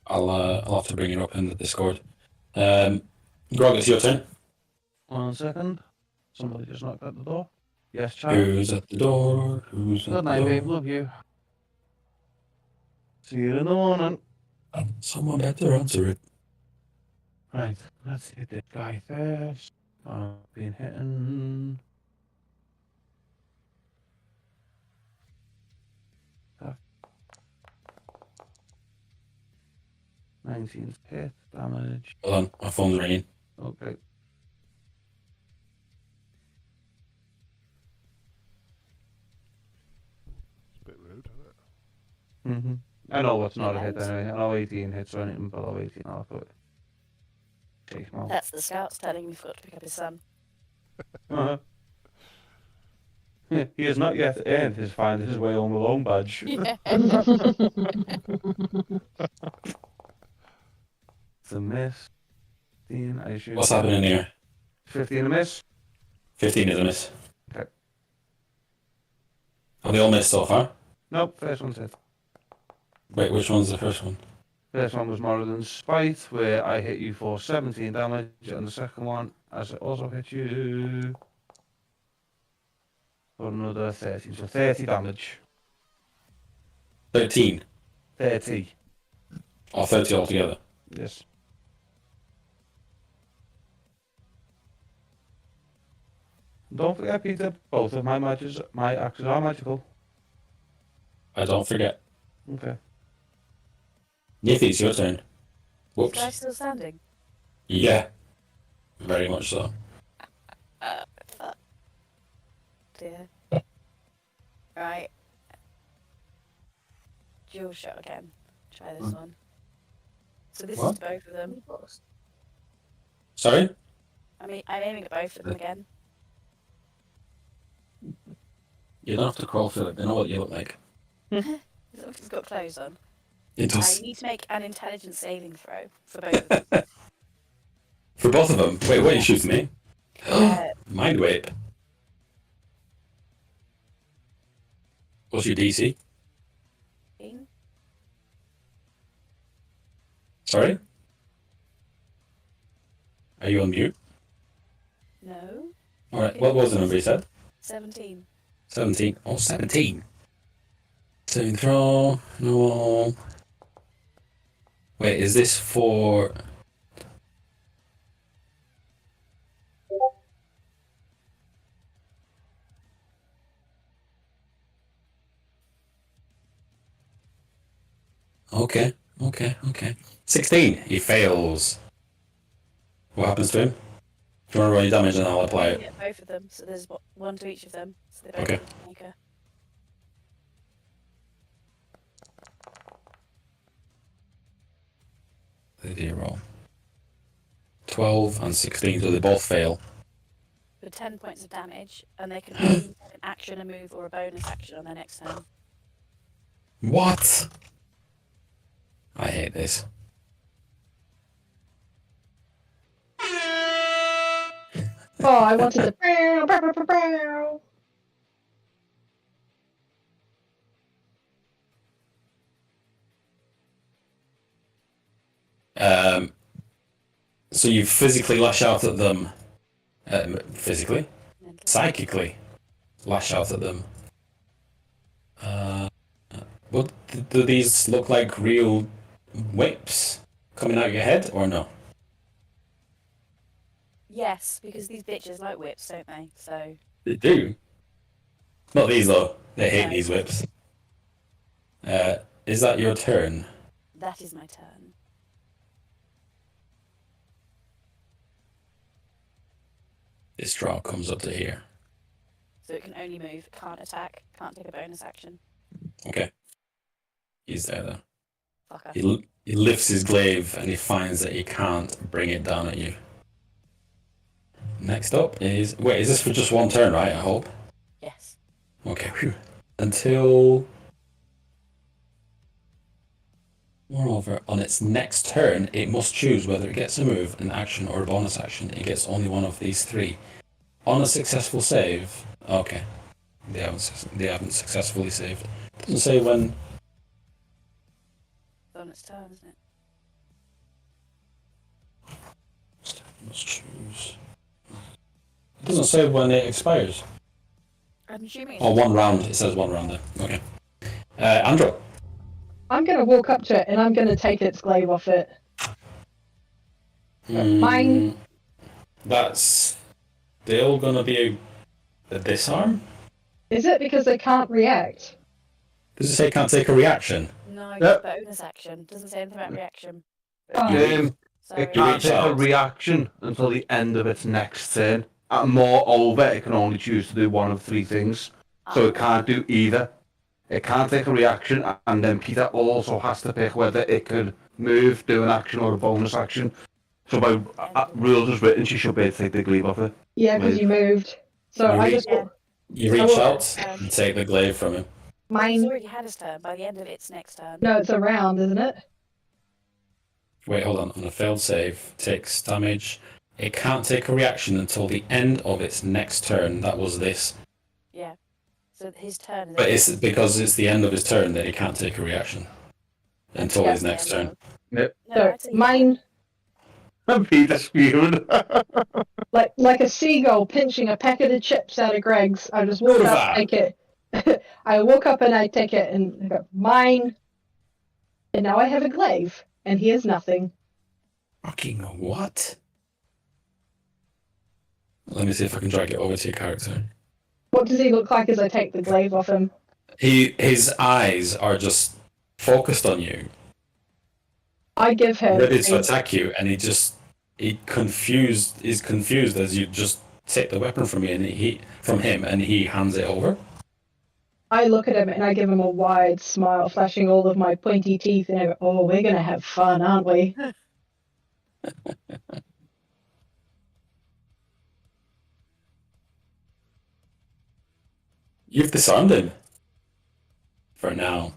I'll have to bring it up in the Discord. Grog, it's your turn. 1 second. Somebody just knocked at the door. Yes, child. Who's at the door? Who's at Good the night, door? babe. Love you. See you in the morning. Someone better answer it. Right, let's hit this guy first. Being hit. 19 hit damage. Hold on, my phone's ringing. Okay. It's a bit rude, isn't it? Mm-hmm. I know what's not a hit Nice. anyway. I know 18 hits or anything below 18. I'll put it. Take him out. That's the scouts telling me we've got to pick up his son. Uh-huh. He has not yet earned his find his way home alone badge. Yeah. It's a miss. 15, I assume. What's happening here? 15 a miss? 15 is a miss. Okay. Have they all missed so far? Nope, first one's hit. Wait, which one's the first one? First one was Moradin's Spite, where I hit you for 17 damage, and the second one, as it also hit you, for another 13, so 30 damage. 13. 30, Or 30 altogether. yes. Don't forget, Peter, both of my axes are magical. I don't forget. Okay. Nithy, it's your turn. Is Whoops. guy still standing? Yeah. Very much so. Fuck. Dear. Right. Dual shot again. Try this one. So this What? is both of them. Sorry? I'm aiming at both of them again. You don't have to crawl, Philip. They know what you look like. As long as he's got clothes on. It I does. need to make an intelligence saving throw for both of them. For both of them. Wait, what are you shooting me? Mind Whip. What's your DC? Sorry? Are you on mute? No. Alright, what was the number you said? 17. 17. Oh, 17. Saving throw. No. Wait, is this for... Okay. 16. He fails. What happens to him? Do you want to roll your damage and I'll apply it? Yeah, both of them. So there's one to each of them. So they both Okay. need to make a... They do roll. 12 and 16, so they both fail. For 10 points of damage, and they can only take an action, a move, or a bonus action on their next turn. What? I hate this. Oh, I wanted to. Bow, bow, bow, bow, bow. So you physically lash out at them. Physically? Psychically lash out at them. What do these look like? Real whips coming out your head, or no? Yes, because these bitches like whips, don't they? So They do. Not these though. They hate No. these whips. Is that your turn? that is my turn. This Drow comes up to here. So it can only move, can't attack, can't take a bonus action. Okay. He's there though. Fucker. He lifts his glaive and he finds that he can't bring it down at you. Next up is... Wait, is this for just one turn, right? I hope. Yes. Okay, whew. Until... Moreover, on its next turn, it must choose whether it gets a move, an action, or a bonus action. It gets only one of these three. On a successful save... Okay. They haven't successfully saved. Doesn't say when... It's on its turn, isn't it? Must choose... It doesn't say when it expires. I'm assuming Oh, it's... one round. It says one round there. Okay. Andrew. I'm gonna walk up to it and I'm gonna take its glaive off it. Mine. That's still gonna be a disarm? Is it because they can't react? Does it say can't take a reaction? No, Yep. bonus action. Doesn't say anything about reaction. So It You can't reach take a out. reaction until the end of its next turn. And moreover, it can only choose to do one of three things. So it can't do either. It can't take a reaction, and then Peter also has to pick whether it can move, do an action, or a bonus action. So by rules as written, she should be able to take the glaive off it. Yeah, because you moved. So You I reach- just You reach will- out and take the glaive from him. He's mine. already had his turn. By the end of its next turn. No, it's a round, isn't it? Wait, hold on. On a failed save, takes damage. It can't take a reaction until the end of its next turn. That was this. Yeah. So his turn. Is But it's because it's the end of his turn that he can't take a reaction until Yeah. his next turn. No, So I'd say he mine, And Peter's spewing. like a seagull pinching a packet of chips out of Greg's. I just walk up, Hurrah. take it. I walk up and I take it and go, mine. And now I have a glaive, and he has nothing. Fucking what? Let me see if I can drag it over to your character. What does he look like as I take the glaive off him? His eyes are just focused on you, I give him. ready to attack you, and is confused as you just take the weapon from him and he hands it over. I look at him and I give him a wide smile, flashing all of my pointy teeth, and I go, "Oh, we're gonna have fun, aren't we?" You've disarmed him. For now.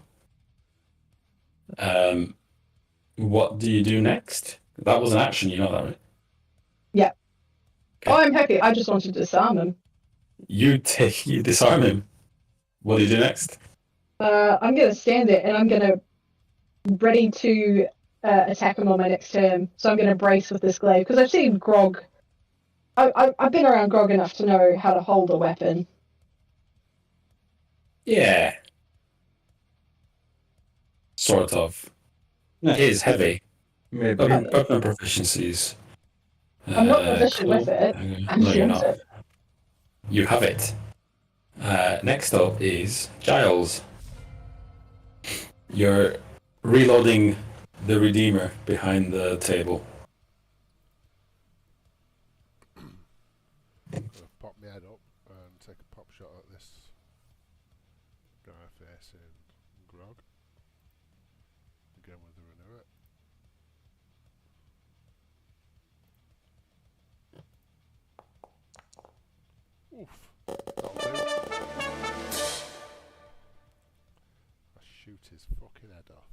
What do you do next? That was an action, you know that, right? Yeah. Okay. Oh, I'm happy. I just wanted to disarm him. You disarm him. What do you do next? I'm gonna stand there and I'm gonna ready to attack him on my next turn. So I'm gonna brace with this glaive because I've seen Grog. I've been around Grog enough to know how to hold a weapon. Yeah. Sort of. It is heavy. Maybe. Weapon proficiencies. I'm not proficient with it. I'm No, you're not. not. You have it. Next up is Giles. You're reloading the Redeemer behind the table. I'm gonna pop my head up and take a pop shot at this guy facing Grog. Again with the renewal. Oof. That'll do. I shoot his fucking head off.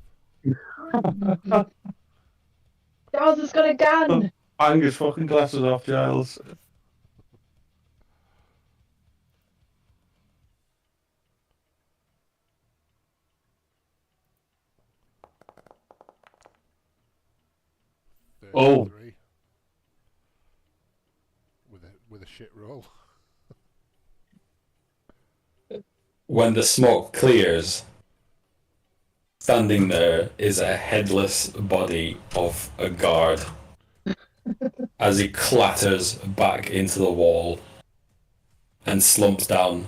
Giles has got a gun. Bang his fucking glasses off, Giles. Oh. 33. With a shit roll. When the smoke clears, standing there is a headless body of a guard as he clatters back into the wall and slumps down.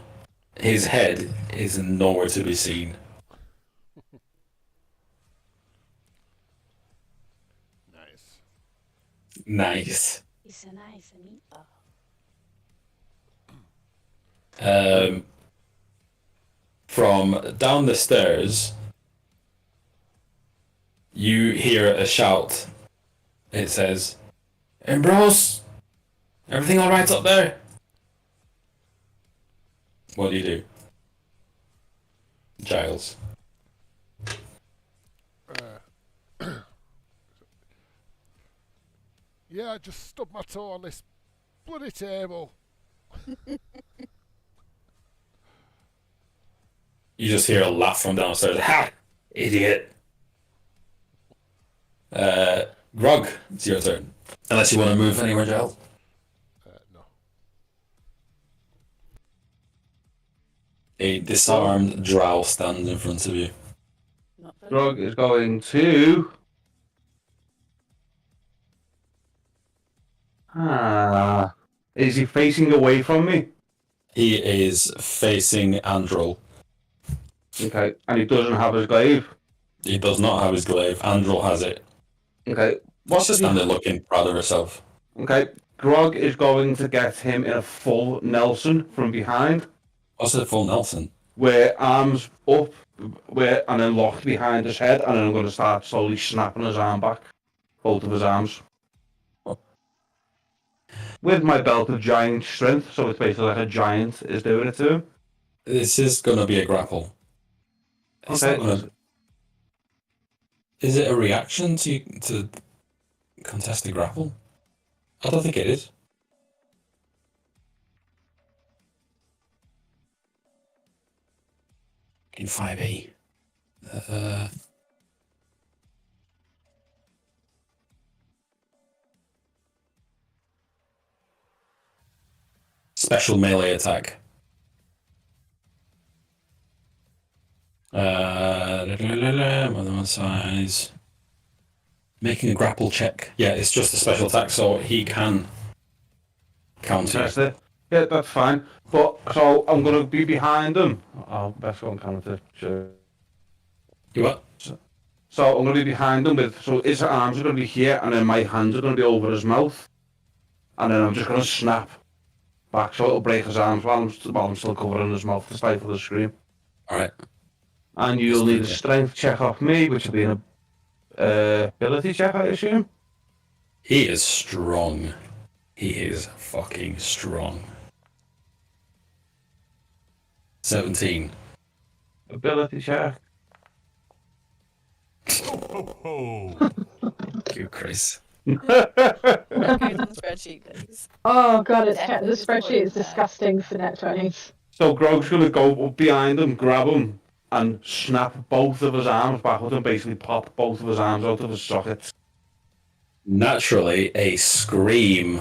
His head is nowhere to be seen. Nice. Nice. It's a nice meatball. From down the stairs, you hear a shout. It says, Ambrose! Everything alright up there? What do you do? Giles. Yeah, I just stubbed my toe on this bloody table. You just hear a laugh from downstairs. Ha! Idiot! Grog, it's your turn. Unless you want to move anywhere, Giles. No. A disarmed Drow stands in front of you. Not very Grog is going to... Is he facing away from me? He is facing Andrel. Okay, and he doesn't have his glaive. He does not have his glaive. Andrel has it. Okay. What's just standing looking proud of herself? Okay. Grog is going to get him in a full Nelson from behind, What's the full Nelson? where arms up, and then locked behind his head, and then I'm going to start slowly snapping his arm back, both of his arms. With my belt of giant strength, so it's basically like a giant is doing it to him. This is going to be a grapple. It's Okay. not gonna... Is it a reaction to contest the grapple? I don't think it is. In 5e. Special melee attack. One size. Making a grapple check. Yeah, it's just a special attack, so he can counter. That's it. Yeah, that's fine. But so I'm going to be behind him. I'll best go and counter. Sure. You what? So I'm going to be behind him with. So his arms are going to be here, and then my hands are going to be over his mouth, and then I'm just going to snap back, so it'll break his arms while I'm still covering his mouth to stifle the scream. All right. And you'll need a strength check off me, which will be an ability check, I assume. He is strong. He is fucking strong. 17. Ability check. Oh, You, Chris. Goes on the spreadsheet, please. Oh god, the Definitely spreadsheet is disappointed there. disgusting for net 20s. So Grog's going to go up behind him, grab him, and snap both of his arms backwards and basically pop both of his arms out of his sockets. Naturally, a scream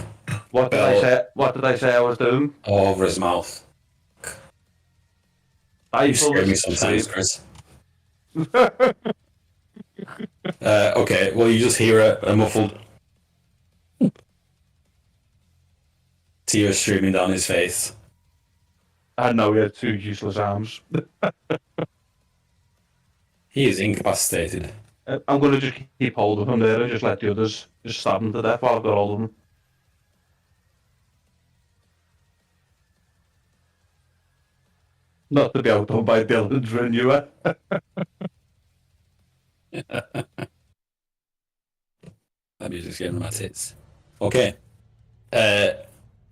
What did I say? What did I say I was doing? over his mouth. You scare me sometimes, Chris. Okay, well, you just hear a muffled tears streaming down his face. I know he had two useless arms. He is incapacitated. I'm going to just keep hold of him there and just let the others just stab him to death while I've got hold of him. Not to be outdone by Dylan's renewer. That music's getting on my tits. Okay.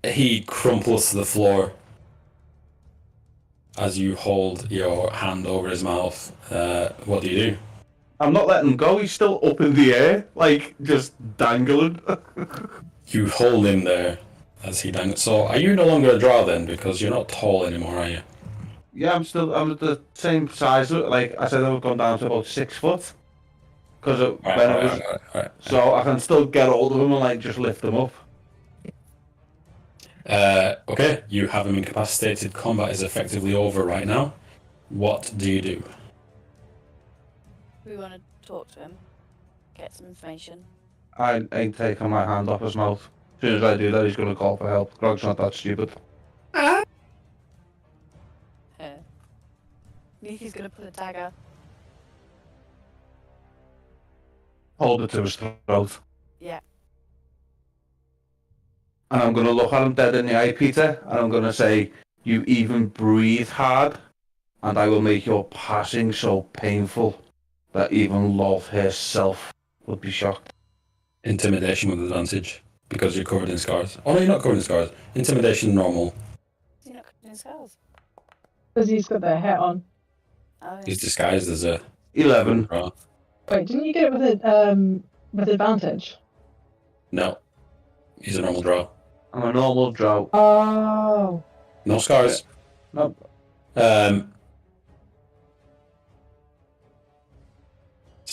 He crumples to the floor as you hold your hand over his mouth. What do you do? I'm not letting him go. He's still up in the air, like just dangling. You hold him there as he dangles. So, are you no longer a drow then? Because you're not tall anymore, are you? Yeah, I'm at the same size. Like I said, I've gone down to about 6 foot. Because Alright. so I can still get hold of him and like just lift him up. Okay, you have him incapacitated. Combat is effectively over right now. What do you do? We want to talk to him, get some information. I ain't taking my hand off his mouth. As soon as I do that, he's going to call for help. Grog's not that stupid. Nikki's gonna pull a dagger. Hold it to his throat. Yeah. And I'm going to look at him dead in the eye, Peter, and I'm going to say, you even breathe hard, and I will make your passing so painful that even love herself would be shocked. Intimidation with advantage, because you're covered in scars. Oh no, you're not covered in scars. Intimidation normal. Is he not covered in scars? Because he's got the hat on. Oh, He's disguised as a 11. drow. Wait, didn't you get it with advantage? No. He's a normal drow. I'm a normal drow. Oh. No scars. No. So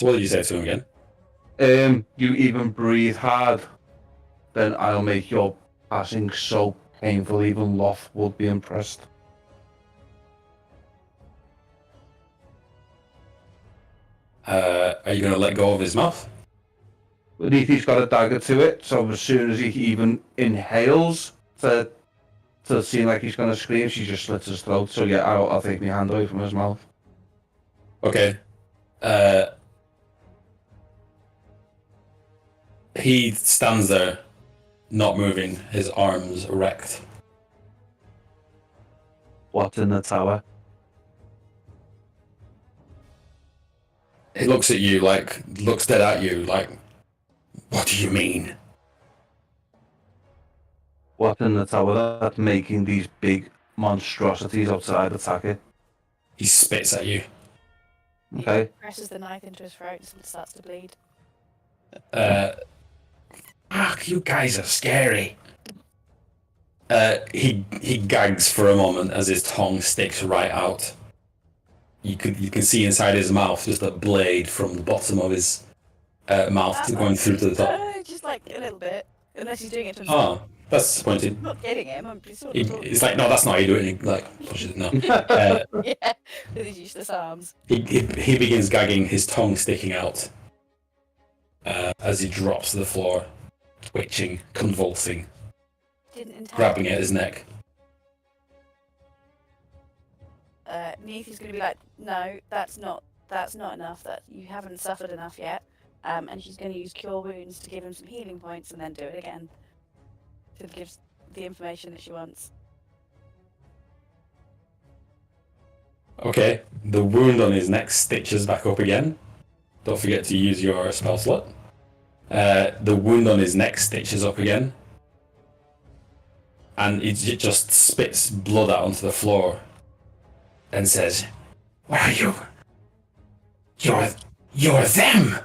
what did you say to him again? You even breathe hard, then I'll make your passing so painful even Loth would be impressed. Are you going to let go of his mouth? Neathy's got a dagger to it, so as soon as he even inhales to seem like he's going to scream, she just slits his throat. So yeah, I'll take my hand away from his mouth. Okay. He stands there, not moving, his arms erect. What's in the tower? He looks at you looks dead at you like, what do you mean? What's in the tower that's making these big monstrosities outside attack it? He spits at you. Okay. Presses the knife into his throat and it starts to bleed. Fuck, you guys are scary. He gags for a moment as his tongue sticks right out. You can see inside his mouth just a blade from the bottom of his mouth going through to the top. Just like a little bit. Unless he's doing it to himself. Oh, that's disappointing. I'm not getting him, I'm sort He, of talking. it's like, no, that's not how you do it. And he like pushes it. No. Yeah, with his useless arms. He begins gagging, his tongue sticking out as he drops to the floor, twitching, convulsing, Didn't intend. grabbing at his neck. Neith is going to be like, no, that's not enough. That you haven't suffered enough yet. And she's going to use Cure Wounds to give him some healing points and then do it again. To give the information that she wants. Okay, the wound on his neck stitches back up again. Don't forget to use your spell slot. The wound on his neck stitches up again. And it just spits blood out onto the floor. And says, "What are you? You're them!"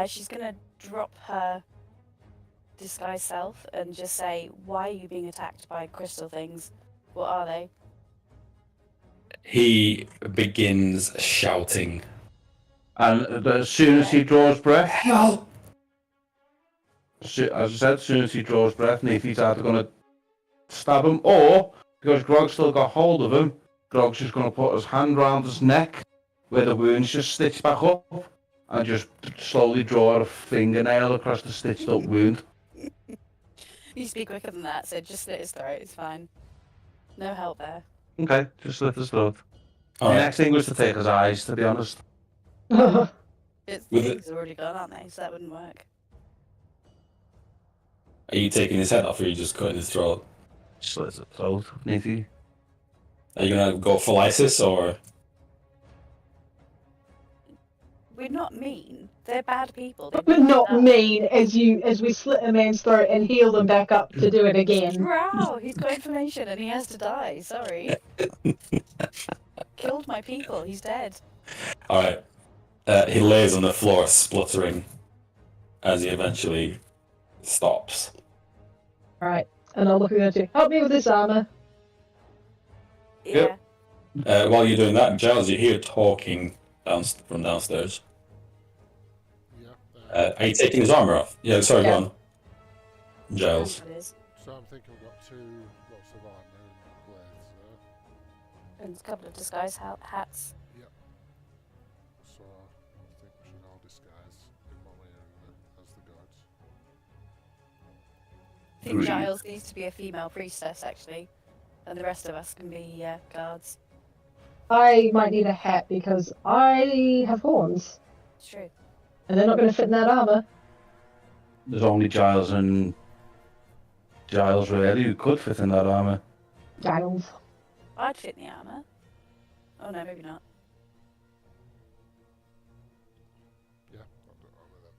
She's going to drop her disguise self and just say, why are you being attacked by crystal things? What are they? He begins shouting. And as soon as he draws breath, Hell! as I said, as soon as he draws breath, Nathan's either going to stab him, or, because Grog's still got hold of him, Grog's just going to put his hand round his neck, where the wound's just stitched back up, and just slowly draw a fingernail across the stitched up wound. You speak quicker than that, so just slit his throat, it's fine. No help there. Okay, just slit his throat. The Alright, next thing was to take his eyes, to be honest. It's With things are already gone, aren't they? So that wouldn't work. are you taking his head off or are you just cutting his throat? Slit his throat, Nathan. Are you gonna go full ISIS or? We're not mean. They're bad people. They But messed not up. mean as we slit a man's throat and heal them back up to do it again. Drow! He's got information and he has to die. Sorry. Killed my people. He's dead. Alright. He lays on the floor spluttering as he eventually stops. Right, and I'll look at you. Help me with this armor. Yeah. Yep. While you're doing that, Giles, you hear talking from downstairs. Yeah. Are you taking his armor off? Yeah, sorry, Yeah. go on. Giles. It is. So I'm thinking we've got two lots of armor and blades there. And a couple of disguise hats. So I think we should all disguise in one way or another as the gods. I think Giles needs to be a female priestess, actually. And the rest of us can be guards. I might need a hat because I have horns, It's true. and they're not going to fit in that armor. There's only Giles really who could fit in that armor. Giles. I'd fit in the armour. Oh no, maybe not. Yeah, I've got armor then.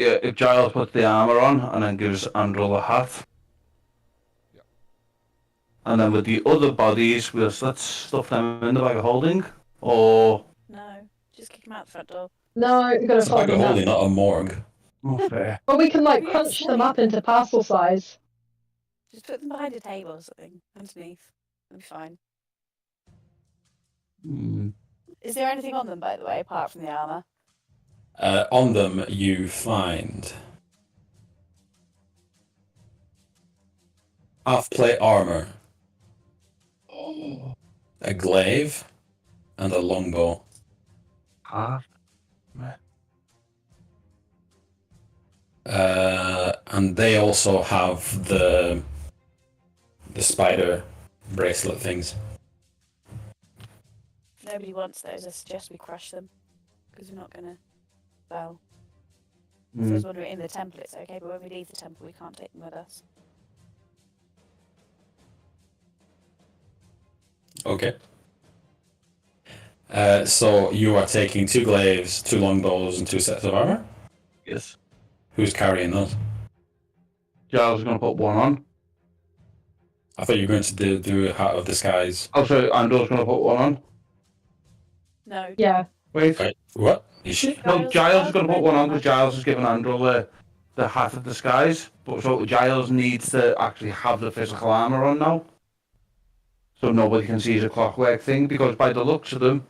Yeah, if Giles puts the armor on and then gives Andrew the hat. Yeah. And then with the other bodies, let's stuff them in the bag of holding, or No. Just kick him out the front door. No, you've got It's to a fold bag of them holding, up. not a morgue. oh, fair. Or we can like Yes, crunch them yeah. up into parcel size. Just put them behind a table or something. Underneath. That'll be fine. Mm. Is there anything on them, by the way, apart from the armour? On them, you find half-plate armor, a glaive, and a longbow. Half. And they also have the spider bracelet things. Nobody wants those. I suggest we crush them. Because we're not going to... Well... So I was wondering, in the temple it's okay, but when we leave the temple, we can't take them with us. Okay. So you are taking 2 glaives, 2 longbows, and 2 sets of armor? Yes. Who's carrying those? Giles is going to put one on. I thought you were going to do a Hat of Disguise. Oh, sorry, Andor's going to put one on. No. Yeah. Wait. Right. What? Is she? No, Giles is going to put one on because both Giles has given Andor the Hat of Disguise. But so Giles needs to actually have the physical armor on now. So nobody can see the clockwork thing, because by the looks of them,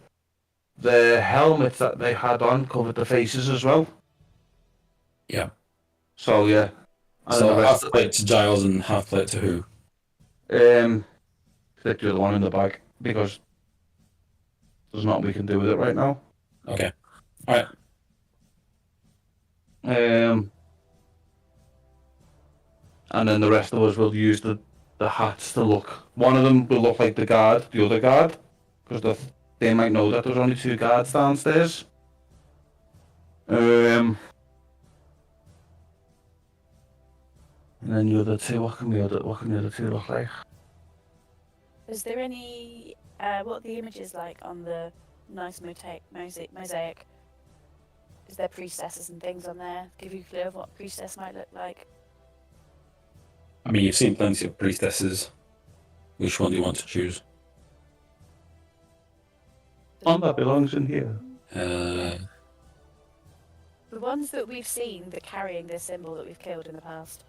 the helmets that they had on covered the faces as well. Yeah. So yeah. And So the rest half plate to Giles and half plate to who? stick the other one in the bag, because there's nothing we can do with it right now. Okay. Alright. And then the rest of us will use the hats to look. One of them will look like the guard, the other guard, because they might know that there's only 2 guards downstairs. And then the other 2, what can the other 2 look like? Is there any, what are the images like on the nice mosaic? Is there priestesses and things on there? Give you a clue of what a priestess might look like? I mean, you've seen plenty of priestesses. Which one do you want to choose? One that belongs in here. The ones that we've seen that carrying this symbol that we've killed in the past.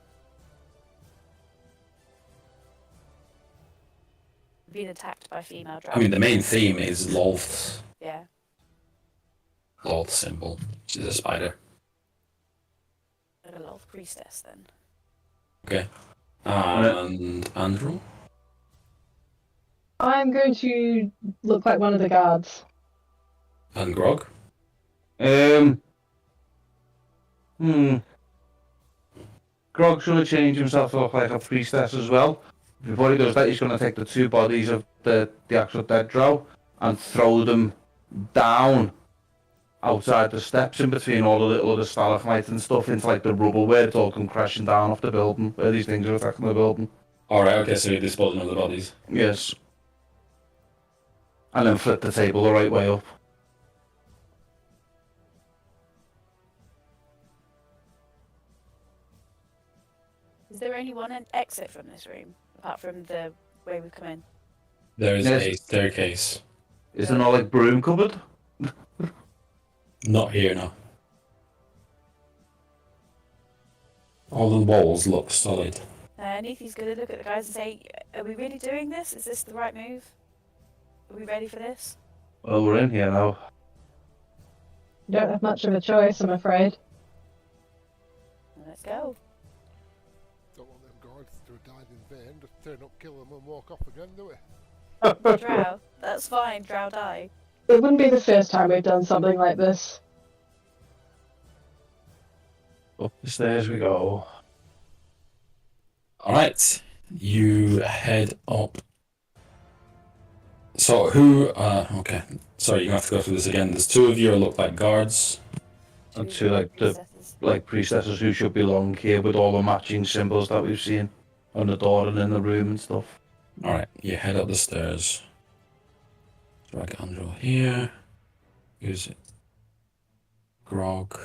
Been attacked by female Drow. I mean, the main theme is Lolth's Yeah. Lolth symbol, which is a spider. A Lolth priestess then. Okay. And Andrew? I'm going to look like one of the guards. And Grog? Grog's going to change himself to look like a priestess as well. Before he does that, he's going to take the 2 bodies of the actual dead Drow and throw them down outside the steps in between all the little other stalagmites and stuff into like the rubble where it's all come crashing down off the building, where these things are attacking the building. Alright, okay, so you're disposing of the bodies. Yes. And then flip the table the right way up. Is there only one exit from this room, apart from the way we've come in? There is Yes. a staircase. Is there not like broom cupboard? Not here, no. All the walls look solid. Neithy's going to look at the guys and say, are we really doing this? Is this the right move? Are we ready for this? Well, we're in here now. You don't have much of a choice, I'm afraid. Let's go. Don't want them guards to have died in vain. Just turn up, kill them, and walk off again, do we? Drow. That's fine, Drow die. It wouldn't be the first time we've done something like this. Up the stairs we go. Alright, you head up. So who, okay, sorry, you have to go through this again. There's 2 of you who look like guards. And 2 like priestesses who should belong here with all the matching symbols that we've seen on the door and in the room and stuff. Alright, you head up the stairs. Drag Andrew here. Use it. Grog.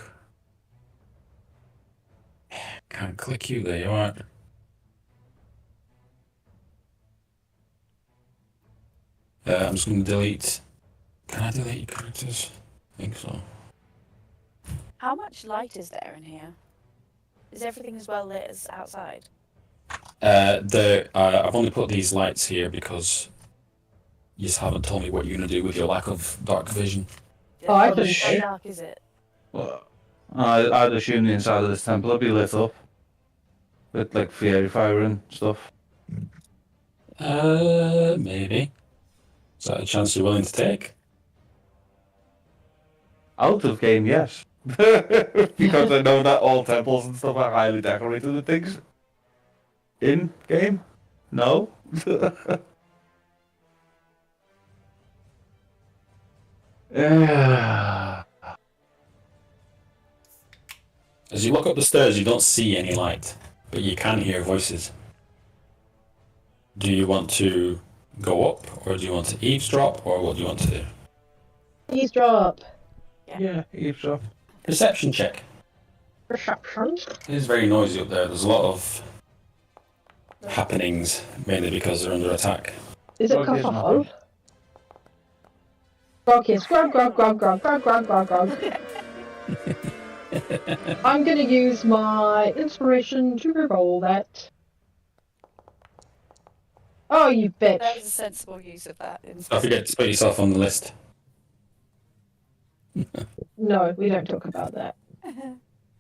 Can't click you, there you are. I'm just going to delete. Can I delete characters? I think so. How much light is there in here? Is everything as well lit as outside? I've only put these lights here because you just haven't told me what you're going to do with your lack of dark vision. Oh, I How couldn't say. dark is it? Well, I'd assume the inside of this temple would be lit up with like fairy fire and stuff. Maybe. Is that a chance you're willing to take? Out of game, yes. Because I know that all temples and stuff are highly decorated and things. In game? No? Yeah. As you look up the stairs, you don't see any light, but you can hear voices. Do you want to go up, or do you want to eavesdrop, or what do you want to do? Eavesdrop. Yeah, eavesdrop. Perception check. Perception. It is very noisy up there. There's a lot of happenings, mainly because they're under attack. Is it Grog is kerfuffle? nothing. Grog, yes. Grog, grog, grog, grog, grog, grog, grog, grog. I'm gonna use my inspiration to reroll that. Oh, you That bitch. was a sensible use of that. Don't forget to put yourself on the list. No, we don't talk about that.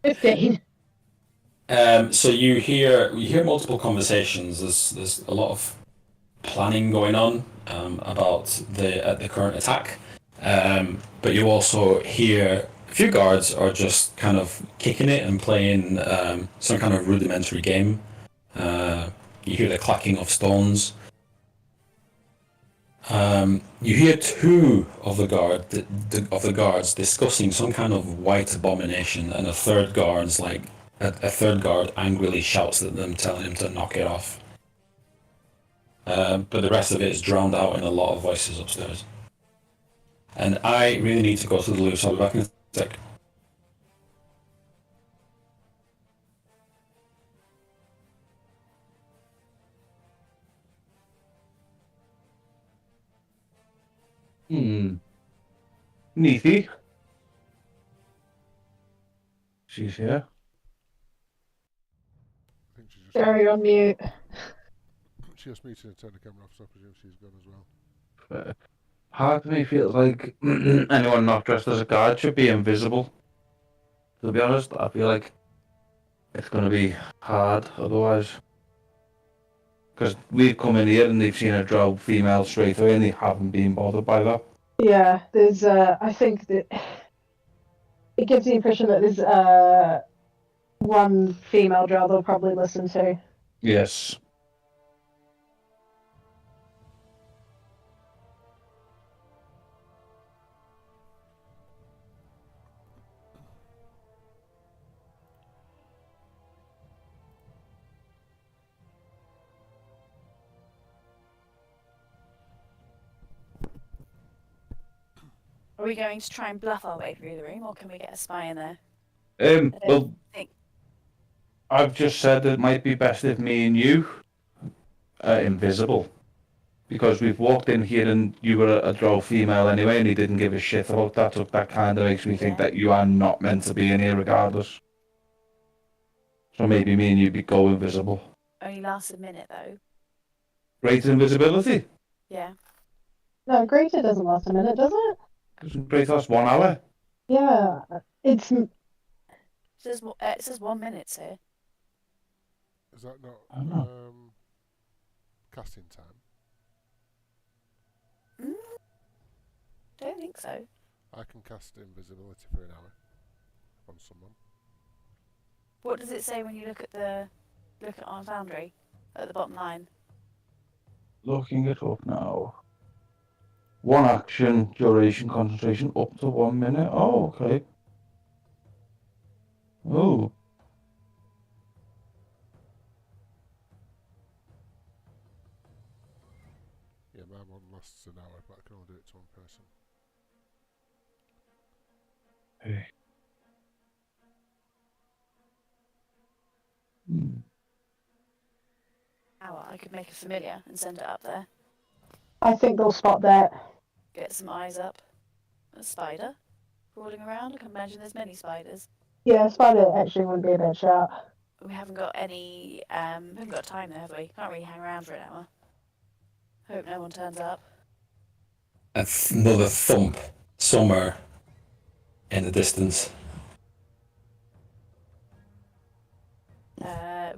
15. So you hear multiple conversations. There's a lot of planning going on about the current attack, but you also hear a few guards are just kind of kicking it and playing some kind of rudimentary game. You hear the clacking of stones. You hear two of the guards discussing some kind of white abomination, and a third guard angrily shouts at them, telling him to knock it off. But the rest of it is drowned out in a lot of voices upstairs. And I really need to go to the loo, so I'll be back in a sec. Neathy. She's here. I think she just Sorry, on mute. she asked me to turn the camera off, so I presume she's gone as well. Part of me feels like anyone not dressed as a guard should be invisible. To be honest, I feel like it's going to be hard otherwise. Because we've come in here and they've seen a Drow female straight away and they haven't been bothered by that. Yeah, there's, I think that it gives the impression that there's, one female drow they'll probably listen to. Yes. Are we going to try and bluff our way through the room, or can we get a spy in there? Well, think- I've just said it might be best if me and you are invisible. Because we've walked in here and you were a Drow female anyway and he didn't give a shit about that, so that kind of makes me think Yeah. that you are not meant to be in here regardless. So maybe me and you go invisible. Only lasts a minute though. Great invisibility? Yeah. No, Greater doesn't last a minute, does it? Doesn't great last 1 hour? Yeah, it's It says 1 minute here. Is that not I don't know. casting time? Don't think so. I can cast invisibility for an hour on someone. What does it say when you look at on Foundry at the bottom line? Looking it up now. 1 action, duration, concentration, up to 1 minute. Oh, okay. Oh. Yeah, my one lasts an hour, but I can only do it to one person. Hey. Hmm. Hour. I could make a familiar and send it up there. I think they'll spot that. Get some eyes up. A spider crawling around. I can imagine there's many spiders. Yeah, Spider actually wouldn't be a bad shout. We haven't got any. We haven't got time there, have we? Can't really hang around for an hour. Hope no one turns up. Another thump somewhere in the distance.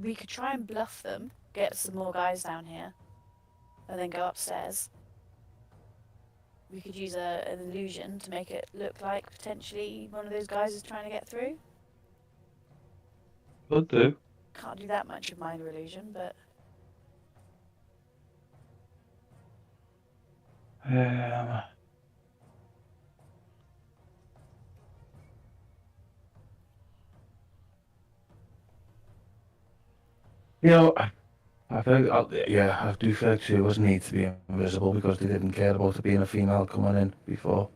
We could try and bluff them, get some more guys down here, and then go upstairs. We could use an illusion to make it look like potentially one of those guys is trying to get through. Could do. Can't do that much of minor illusion, but You know, I think, yeah, I do feel like she was need to be invisible because they didn't care about it being a female coming in before.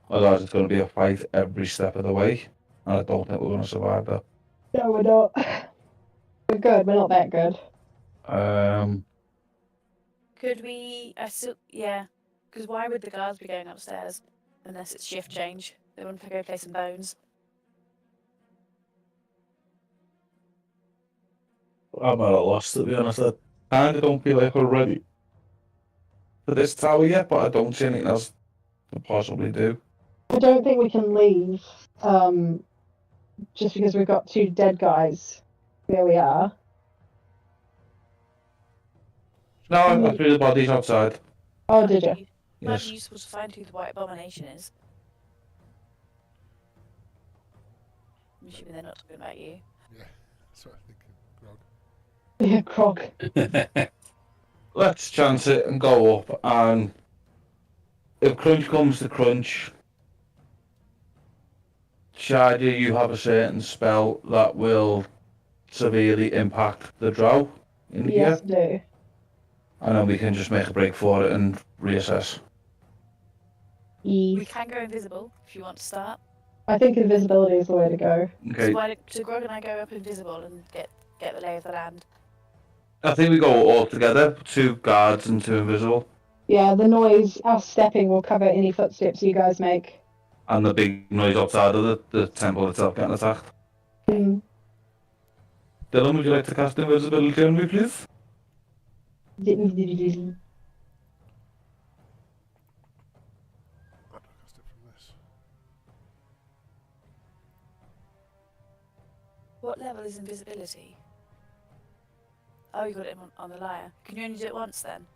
Otherwise, it's going to be a fight every step of the way, and I don't think we're going to survive that. No, we're not. We're good. We're not that good. Could we? Yeah. Because why would the guards be going upstairs unless it's shift change? They want to go play some bones. I'm at a loss, to be honest. I kind of don't feel like we're ready for this tower yet, but I don't see anything else to possibly do. I don't think we can leave. Just because we've got 2 dead guys where we are. No, I threw the bodies outside. Oh, did you? Might Yes. be useful to find who the White Abomination is. I'm assuming they're not talking about you. Yeah, that's what I'm thinking. Grog. Yeah, Grog. Let's chance it and go up, and if crunch comes to crunch, Shadia, you have a certain spell that will severely impact the Drow in Yes, here, do. and then we can just make a break for it and reassess. We Yes. can go invisible if you want to start. I think invisibility is the way to go. Okay, So Grog and I go up invisible and get the lay of the land. I think we go all together, 2 guards and 2 invisible, Yeah, the noise, us stepping will cover any footsteps you guys make. and the big noise outside of the temple itself getting attacked. Mm. Dylan, would you like to cast invisibility on me, please? How do I cast it from this? What level is invisibility? Oh, you got it on the lyre. Can you only do it once then?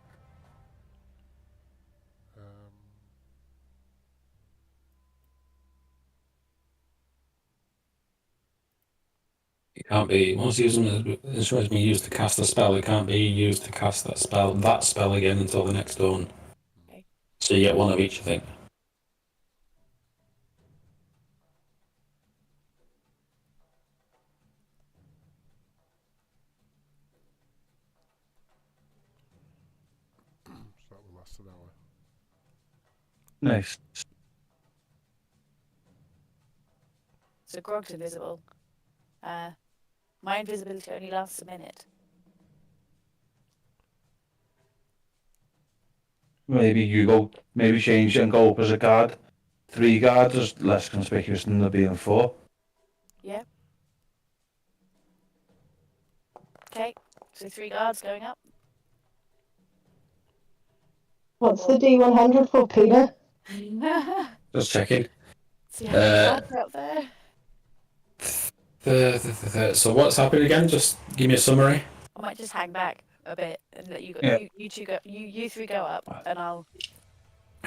It can't be, once used instruments being used to cast a spell, it can't be used to cast that spell again until the next dawn. Okay. So you get 1 of each, I think. So that will last an hour. Nice. So Grog's invisible. My invisibility only lasts a minute. Maybe change and go up as a guard. 3 guards is less conspicuous than there being 4. Yeah. Okay. So 3 guards going up. What's the D100 for, Peter? Just checking. See how many guards are up there? So what's happened again? Just give me a summary. I might just hang back a bit and let you go. Yeah. You 2 go. You 3 go up, and I'll.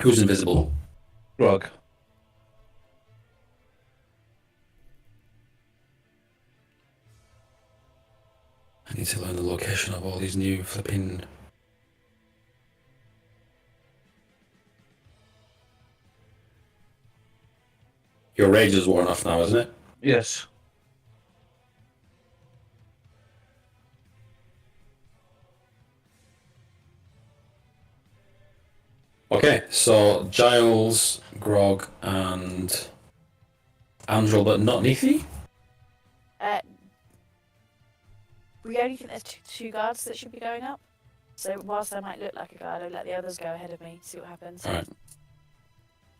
Who's invisible? Grog. I need to learn the location of all these new flipping... Your rage is worn off now, isn't it? Yes. Okay, so Giles, Grog, and Andrel, but not Neethi? We only think there's 2 guards that should be going up. So whilst I might look like a guard, I'll let the others go ahead of me. See what happens. Alright.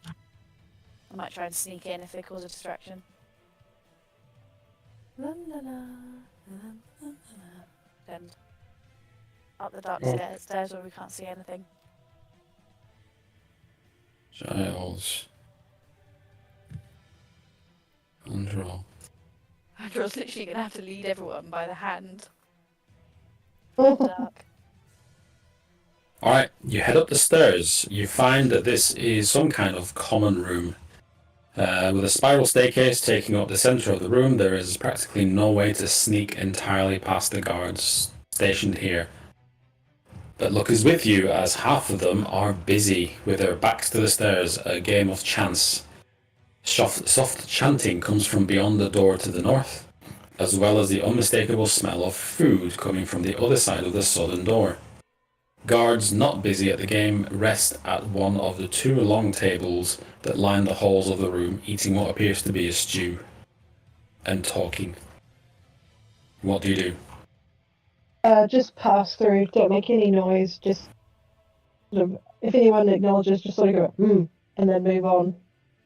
I might try and sneak in if they cause a distraction. La la la, la la la. And up the dark stairs where we can't see anything. Giles. Andrel. Andrew's literally gonna have to lead everyone by the hand. Dark. Alright, you head up the stairs. You find that this is some kind of common room. With a spiral staircase taking up the center of the room, there is practically no way to sneak entirely past the guards stationed here. But luck is with you, as half of them are busy with their backs to the stairs, a game of chance. Soft chanting comes from beyond the door to the north. as well as the unmistakable smell of food coming from the other side of the southern door. Guards not busy at the game rest at one of the two long tables that line the halls of the room, eating what appears to be a stew and talking. What do you do? Just pass through. Don't make any noise. Just sort of, if anyone acknowledges, just sort of go, and then move on.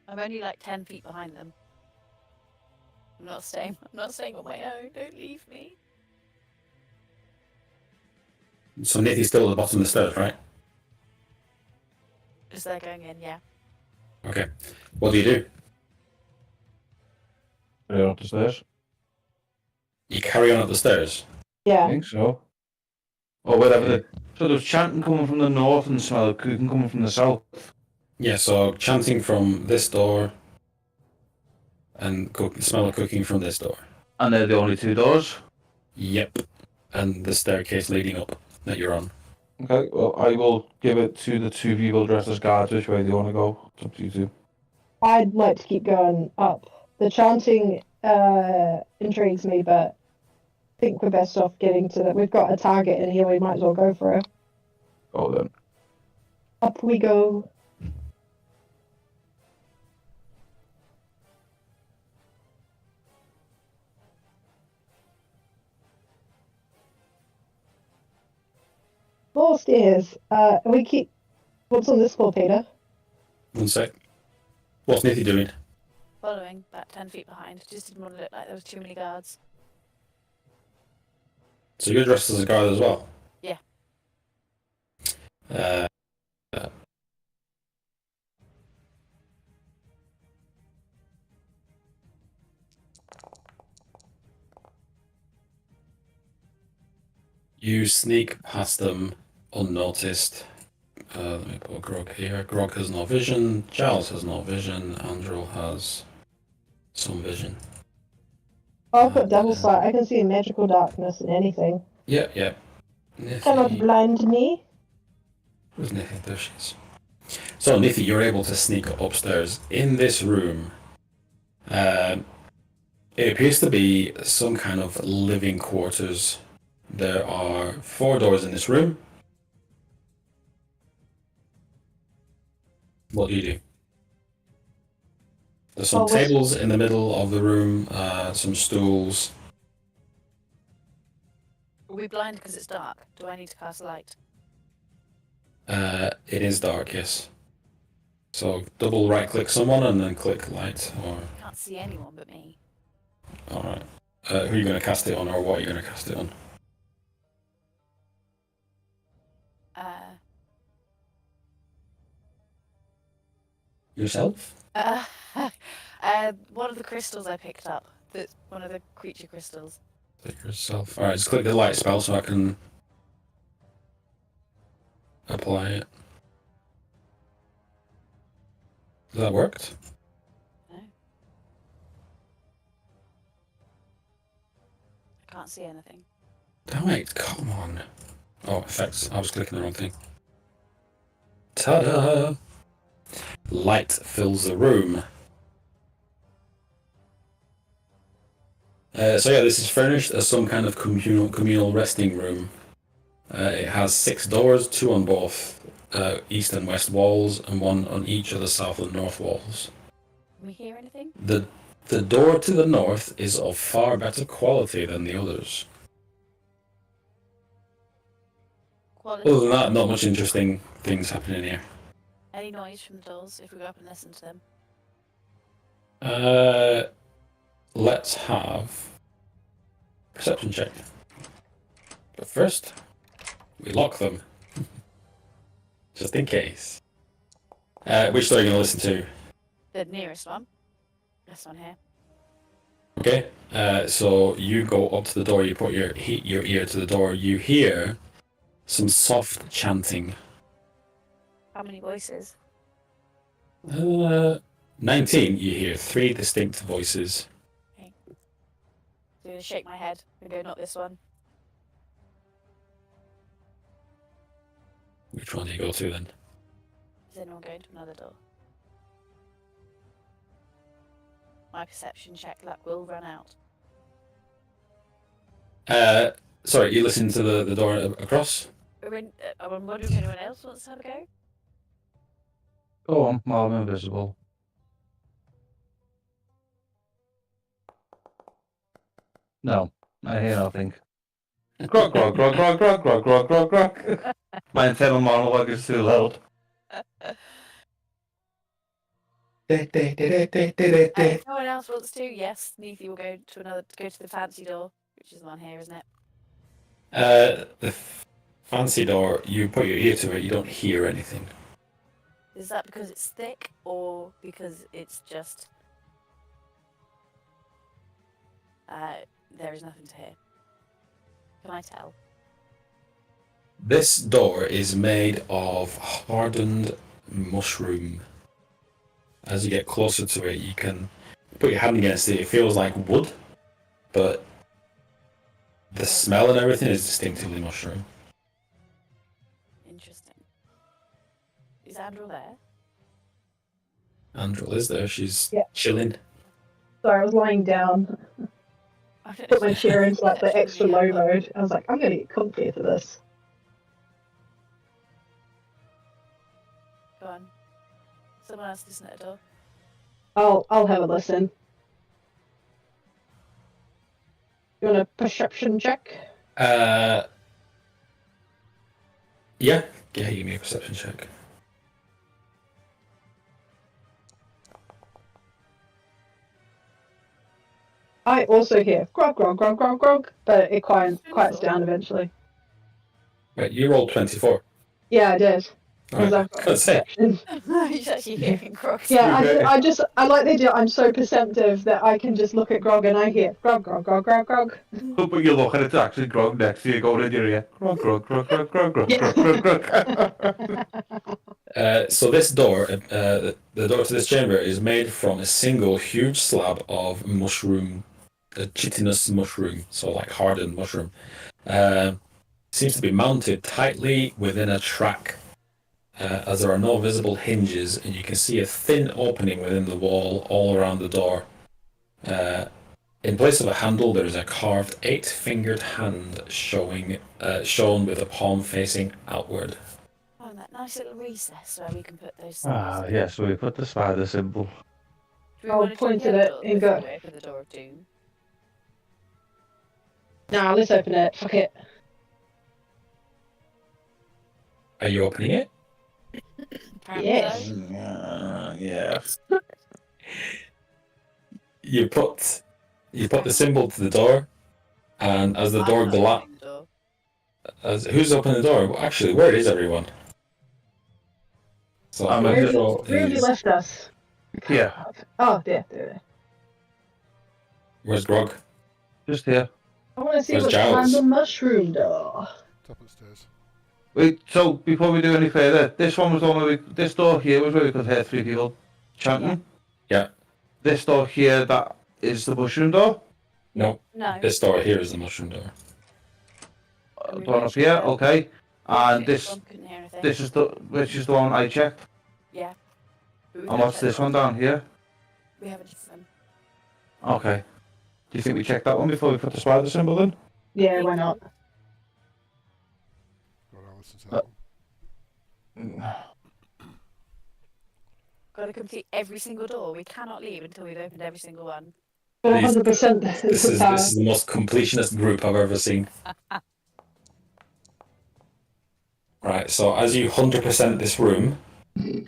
I'm only like 10 feet behind them. I'm not staying on my own. Don't leave me. So Nithy's still at the bottom of the stairs, right? Just they're going in, yeah. Okay. What do you do? Right up the stairs. You carry on up the stairs. I Yeah. think so. Or whatever. So there's chanting coming from the north and smell of cooking coming from the south. Yeah, so chanting from this door and smell of cooking from this door. And they're the only two doors. Yep. And the staircase leading up that you're on. Okay, well, I will give it to the two people dressed as guards which way they want to go. It's up to you two. I'd like to keep going up. The chanting intrigues me, but I think we're best off getting to that. We've got a target in here, we might as well go for it. Oh, then. Up we go. More stairs. We keep. What's on this floor, Peter? One sec. What's Nithy doing? Following, about 10 feet behind. Just didn't want to look like there was too many guards. So you're dressed as a guard as well? Yeah. You sneak past them unnoticed. Let me put Grog here. Grog has no vision. Giles has no vision. Andrew has some vision. I'll put double sight. I can see in magical darkness and anything. Yeah, yeah. Nithy. Cannot blind me. Where's Nithy? There she is. So, Nithy, you're able to sneak upstairs. In this room, it appears to be some kind of living quarters. There are 4 doors in this room. What do you do? There's some tables in the middle of the room, some stools. Are we blind because it's dark? Do I need to cast light? It is dark, yes. So double right click someone and then click light. Or Can't see anyone but me. alright. Who are you going to cast it on, or what are you going to cast it on? Yourself? One of the crystals I picked up. That's one of the creature crystals. Yourself. Alright, just click the light spell so I can apply it. Has that worked? No. I can't see anything. Damn it, come on. Oh, effects. I was clicking the wrong thing. Ta-da! Light fills the room. So yeah, this is furnished as some kind of communal resting room. It has 6 doors, 2 on both east and west walls, and 1 on each of the south and north walls. Can we hear anything? The door to the north is of far better quality than the others. Quality? Other than that, not much interesting things happening here. Any noise from the doors if we go up and listen to them? Let's have perception check. But first, we lock them. Just in case. Which door are you going to listen to? The nearest one. This one here. Okay, so you go up to the door, you put your ear to the door, you hear some soft chanting. How many voices? 19, you hear 3 distinct voices. Okay. So I shake my head and go, not this one. Which one do you go to then? Is anyone going to another door? My perception check luck will run out. Sorry, you listen to the door across? I'm wondering if anyone else wants to have a go. Go on, while I'm invisible. No, I hear nothing. Grog, grog, grog, grog, grog, grog, grog, grog, grog. My internal monologue is too loud. If no one else wants to, yes, Neethi will go to the fancy door, which is the one here, isn't it? The fancy door, you put your ear to it, you don't hear anything. Is that because it's thick, or because it's just there is nothing to hear? Can I tell? This door is made of hardened mushroom. As you get closer to it, you can put your hand against it. It feels like wood, but the smell and everything is distinctively mushroom. Interesting. Is Andrew there? Andrew is there. She's Yeah. chilling. Sorry, I was lying down. Put my chair into like the extra low mode. I was like, I'm gonna get comfy for this. Go on. Someone else listen at the door. I'll have a listen. You want a perception check? Yeah, give me a perception check. I also hear grog, grog, grog, grog, grog, but it quiets down eventually. Right, you rolled 24. Yeah, I did. Because Alright, I've got let's say. perception. He's actually hearing Crocs. Yeah, I like the idea. I'm so perceptive that I can just look at grog and I hear grog, grog, grog, grog, grog. But you look and it's actually grog next to you going in your ear. Grog, grog, grog, grog, grog, grog, Yeah. grog, grog, grog. So this door, the door to this chamber, is made from a single huge slab of mushroom, a chitinous mushroom, so like hardened mushroom. Seems to be mounted tightly within a track, as there are no visible hinges, and you can see a thin opening within the wall all around the door. In place of a handle, there is a carved 8-fingered hand shown with a palm facing outward. Oh, and that nice little recess where we can put those. Ah, yes, we put the spider symbol. Do we I'll want to point check at the it door and before go. we open the door of doom? Nah, let's open it. Fuck it. Are you opening it? Apparently Yes. so. Yeah. You put the symbol to the door, and as the door I'm not opening the door. who's opening the door? Well, actually, where is everyone? So I'm Where have Andrew you is. left us? Here, Oh, there. Where's Grog? just here. I want to see Where's what's Giles? behind the mushroom door. Top of the stairs. Wait, so before we do any further, this one was the one where this door here was where we could hear 3 people chanting. Yeah. This door here, that is the mushroom door. No, No. this door here is the mushroom door. We The one up reached here, out. okay. And Okay, this, Ron couldn't hear anything. this is the one I checked. Yeah. But we And haven't what's checked this the one door. down here? We haven't checked them. Okay. Do you think we checked that one before we put the spider symbol in? Yeah, why not? Right, I'll listen to that one. Got to complete every single door. We cannot leave until we've opened every single one. 100% This is power. the most completionist group I've ever seen. Right, so as you 100% this room, Me,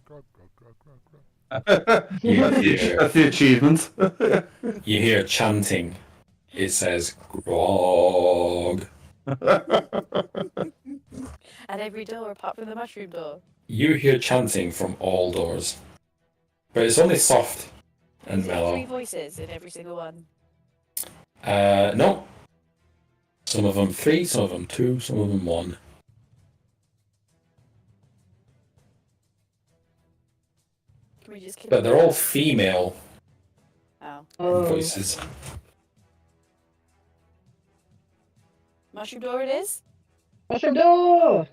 grog, grog, grog, grog, grog. That's the achievement. you hear chanting. It says Grog. At every door apart from the mushroom door. You hear chanting from all doors, but it's only soft and Is there 3 mellow. voices in every single one? No. Some of them 3, some of them 2, some of them 1. Can we just kill But them they're all all? female Oh. Oh. voices. Mushroom door it is? Mushroom door!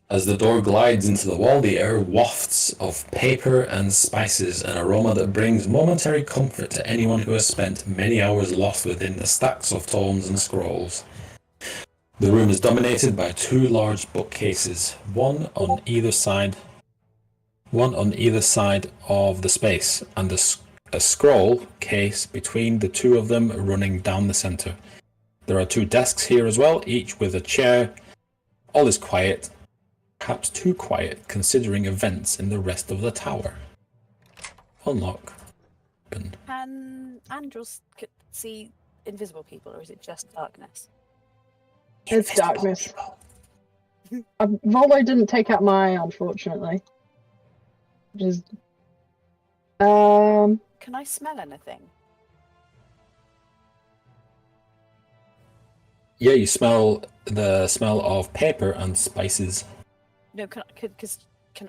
As the door glides into the wall, the air wafts of paper and spices, an aroma that brings momentary comfort to anyone who has spent many hours lost within the stacks of tomes and scrolls. The room is dominated by two large bookcases, one on either side of the space, and a scroll case between the two of them running down the center. There are two desks here as well, each with a chair. All is quiet, perhaps too quiet considering events in the rest of the tower. Unlock. Open. Can Andros see invisible people, or is it just darkness? It's darkness. Volo didn't take out my eye, unfortunately. Just Can I smell anything? Yeah, you smell the smell of paper and spices. No, can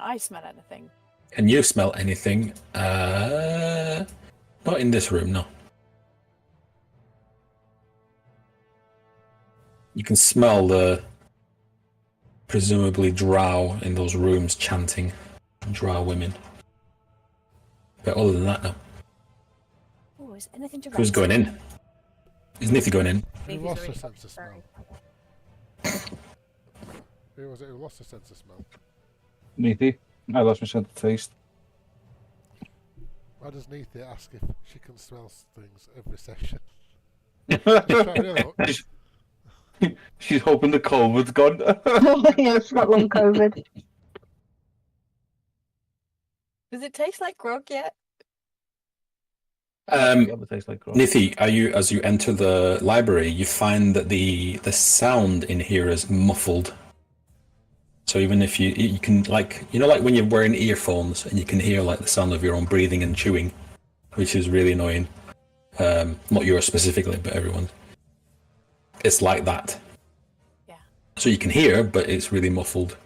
I smell anything? Can you smell anything? Not in this room, no. You can smell the presumably Drow in those rooms chanting. Drow women. But other than that, no. Oh, is anything to Who's going in? Is Nithy going in? Who Maybe lost it's the already- sense of sorry. smell? Who was it who lost the sense of smell? Neathy. I lost my sense of taste. Why does Neithy ask if she can smell things every session? She's trying really look. She's hoping the COVID's gone. yeah, it's not long COVID. Does it taste like grog yet? It tastes like grog. Nithy, as you enter the library, you find that the sound in here is muffled. So even if you can, like, you know, like when you're wearing earphones and you can hear like the sound of your own breathing and chewing, which is really annoying. Not yours specifically, but everyone's. It's like that. Yeah. So you can hear, but it's really muffled.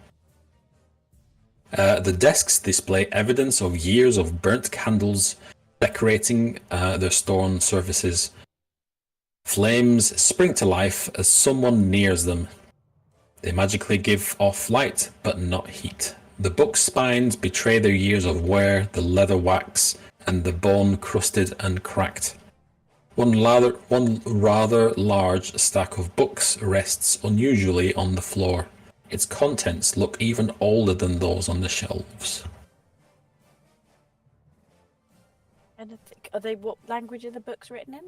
The desks display evidence of years of burnt candles decorating their stone surfaces. Flames spring to life as someone nears them. They magically give off light, but not heat. The book spines betray their years of wear, the leather wax, and the bone crusted and cracked. One rather large stack of books rests unusually on the floor. Its contents look even older than those on the shelves. Are they what language are the books written in?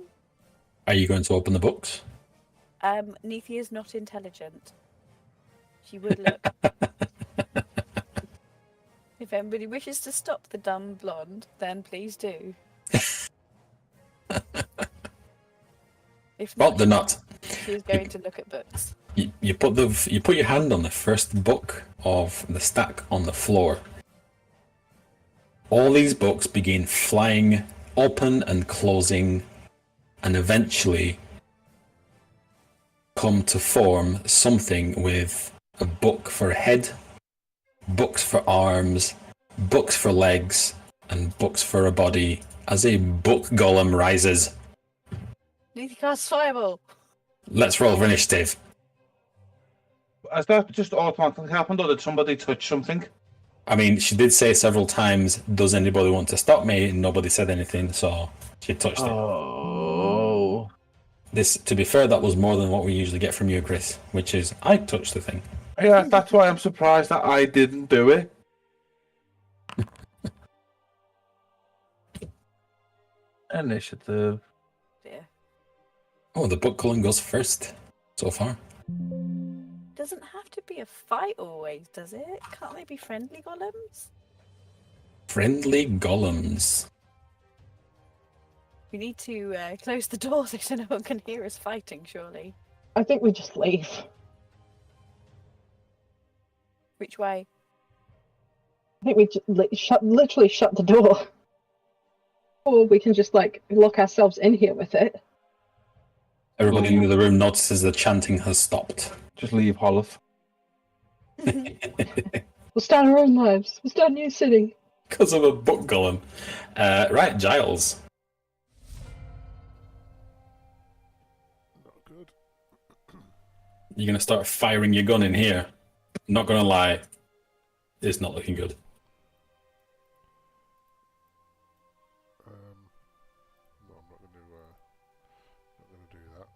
Are you going to open the books? Neithy is not intelligent. She would look. If anybody wishes to stop the dumb blonde, then please do. If Well, not, they're not. she's going to look at books. You put your hand on the first book of the stack on the floor. All these books begin flying open and closing, and eventually come to form something with a book for a head, books for arms, books for legs, and books for a body as a book golem rises. Neithy casts fireball. Let's roll for initiative. Has that just automatically happened, or did somebody touch something? I mean, she did say several times, does anybody want to stop me? And nobody said anything, so she touched it. Oh. This, to be fair, that was more than what we usually get from you, Chris, which is, I touched the thing. Yeah, that's why I'm surprised that I didn't do it. Initiative. Dear. Oh, the book culling goes first, so far. Doesn't have to be a fight always, does it? Can't they be friendly golems? Friendly golems. We need to close the door so no one can hear us fighting, surely. I think we just leave. Which way? I think we literally shut the door. Or we can just like lock ourselves in here with it. Everybody in the room notices the chanting has stopped. Just leave Hollis. We'll start our own lives. We'll start a new city. Because of a book golem. Right, Giles. Not good. You're going to start firing your gun in here. Not gonna lie, it's not looking good. No, I'm not going to do that.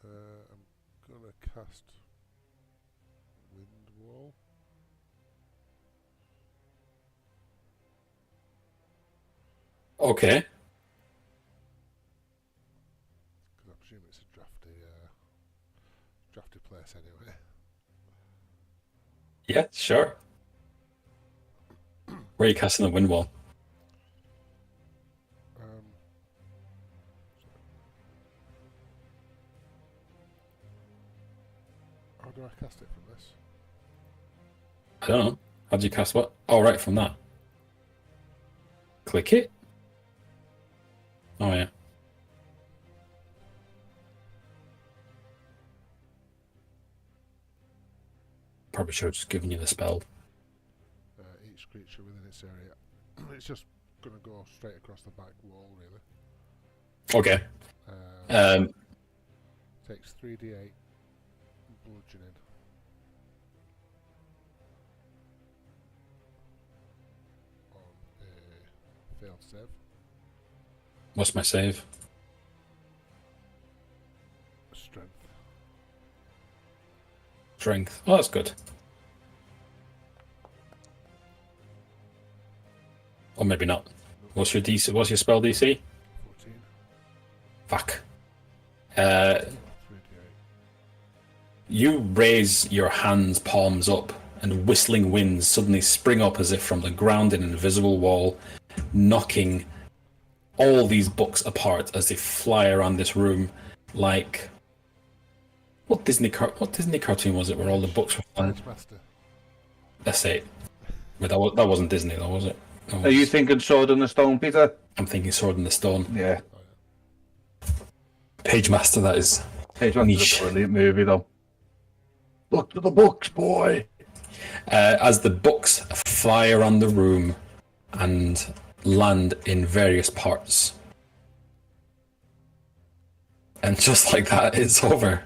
I'm going to cast Wind Wall. Okay. Because I presume it's a drafty place anyway. Yeah, sure. Where are you casting the wind wall? How do I cast it from this? I don't know. How do you cast what? Oh, right, from that. Click it. Oh, yeah. Probably should have just given you the spell. Each creature within its area. It's just going to go straight across the back wall, really. Okay. Takes 3d8 bludgeoning. On a failed save. What's my save? Strength. Strength. Oh, that's good. Or maybe not. What's your DC? What's your spell DC? 14. Fuck. 3d8. You raise your hands, palms up, and whistling winds suddenly spring up as if from the ground in an invisible wall, knocking all these books apart as they fly around this room like... What Disney cartoon was it where all the books were flying? Page Master. That's it. But that wasn't Disney though, was it? Are you thinking Sword in the Stone, Peter? I'm thinking Sword in the Stone. Yeah. Page Master, that is. Page Master's Niche. a brilliant movie, though. Look to the books, boy! As the books fly around the room and land in various parts. And just like that, it's over.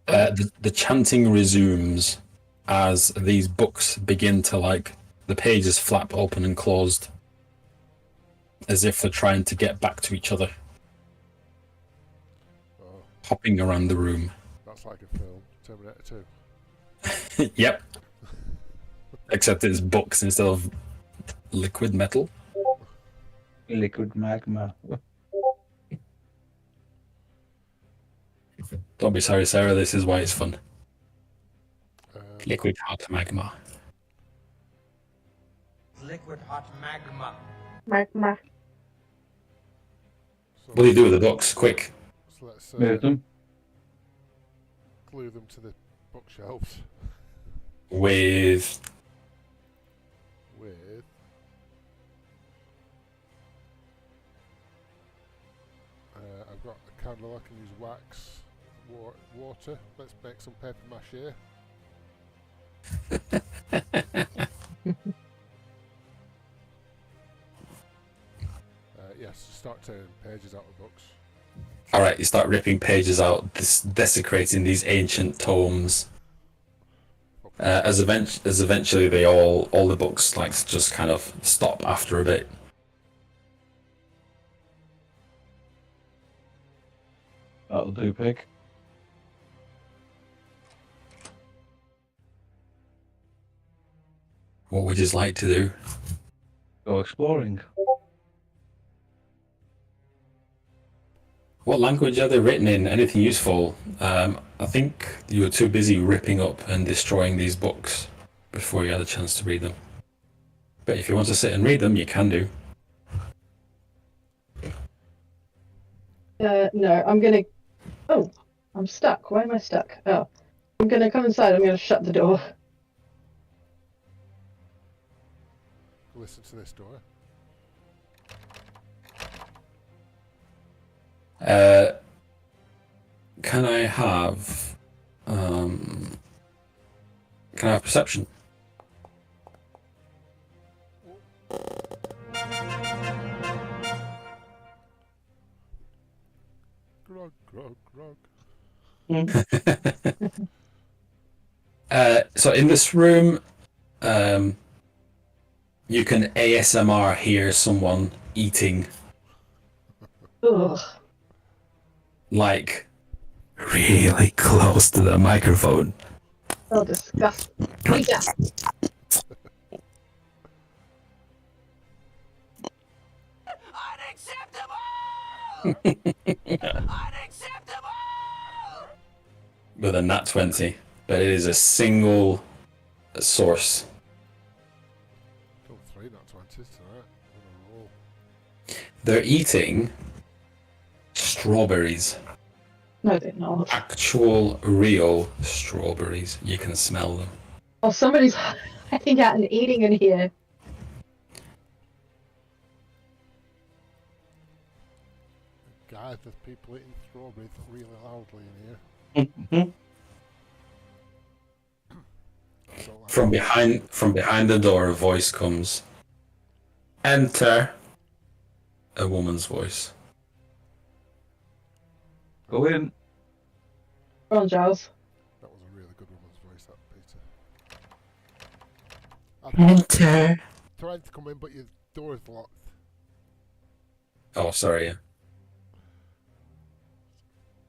The chanting resumes as these books begin to, like, the pages flap open and closed as if they're trying to get back to each other, Oh, hopping around the room. that's like a film. Terminator 2. Yep. Except it's books instead of liquid metal. Liquid magma. Don't be sorry, Sarah, this is why it's fun. Liquid. Liquid hot magma. Liquid hot magma. Magma. So, What do you do with the books? Quick. so let's Move them. glue them to the bookshelves With... with I've got a candle. I can use wax, water. Let's make some paper mache. Yes, start tearing pages out of books. Alright, you start ripping pages out, desecrating these ancient tomes. As eventually they all the books like just kind of stop after a bit. That'll do, pig. What would you like to do? Go exploring. What language are they written in? Anything useful? I think you were too busy ripping up and destroying these books before you had a chance to read them. But if you want to sit and read them, you can do. No, I'm gonna. Oh, I'm stuck. Why am I stuck? Oh. I'm gonna come inside. I'm gonna shut the door. Listen to this door. Can I have perception? Grog, grog, grog. So in this room, you can ASMR hear someone eating, Ugh. like, really close to the microphone. So disgusting. Lisa! With a nat 20, but it is a single source. Got 3 nat 20s tonight. On a roll. They're eating strawberries. No, they're not. Actual, real strawberries. You can smell them. Oh, somebody's hiding out and eating in here. Guys, there's people eating strawberries really loudly in here. I don't like From behind the door, a voice comes. Enter. A woman's voice. Go in. Go on, Giles. That was a really good woman's voice, that Peter. I'm Enter. trying to come in, but your door is locked. Oh, sorry. Yeah.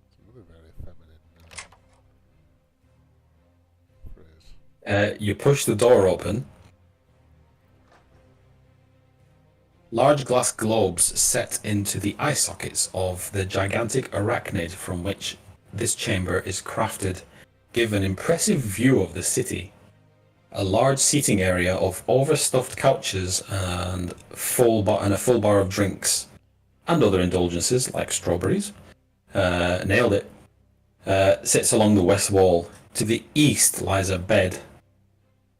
It's another very feminine phrase. You push the door open. Large glass globes set into the eye sockets of the gigantic arachnid from which this chamber is crafted give an impressive view of the city. A large seating area of overstuffed couches and a full bar of drinks and other indulgences like strawberries. Nailed it. Sits along the west wall. To the east lies a bed.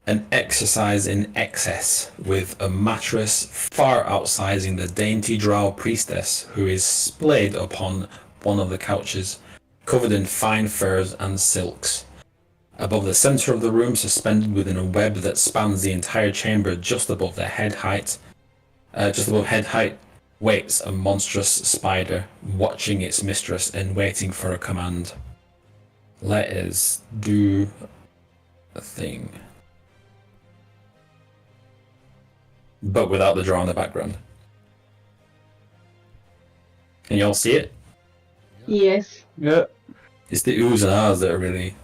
An exercise in excess, with a mattress far outsizing the dainty Drow priestess, who is splayed upon one of the couches, covered in fine furs and silks. Above the center of the room, suspended within a web that spans the entire chamber just above head height, waits a monstrous spider, watching its mistress and waiting for a command. Let us do a thing. But without the draw in the background. Can you all see it? Yes. Yeah. It's the oohs and ahs that are really...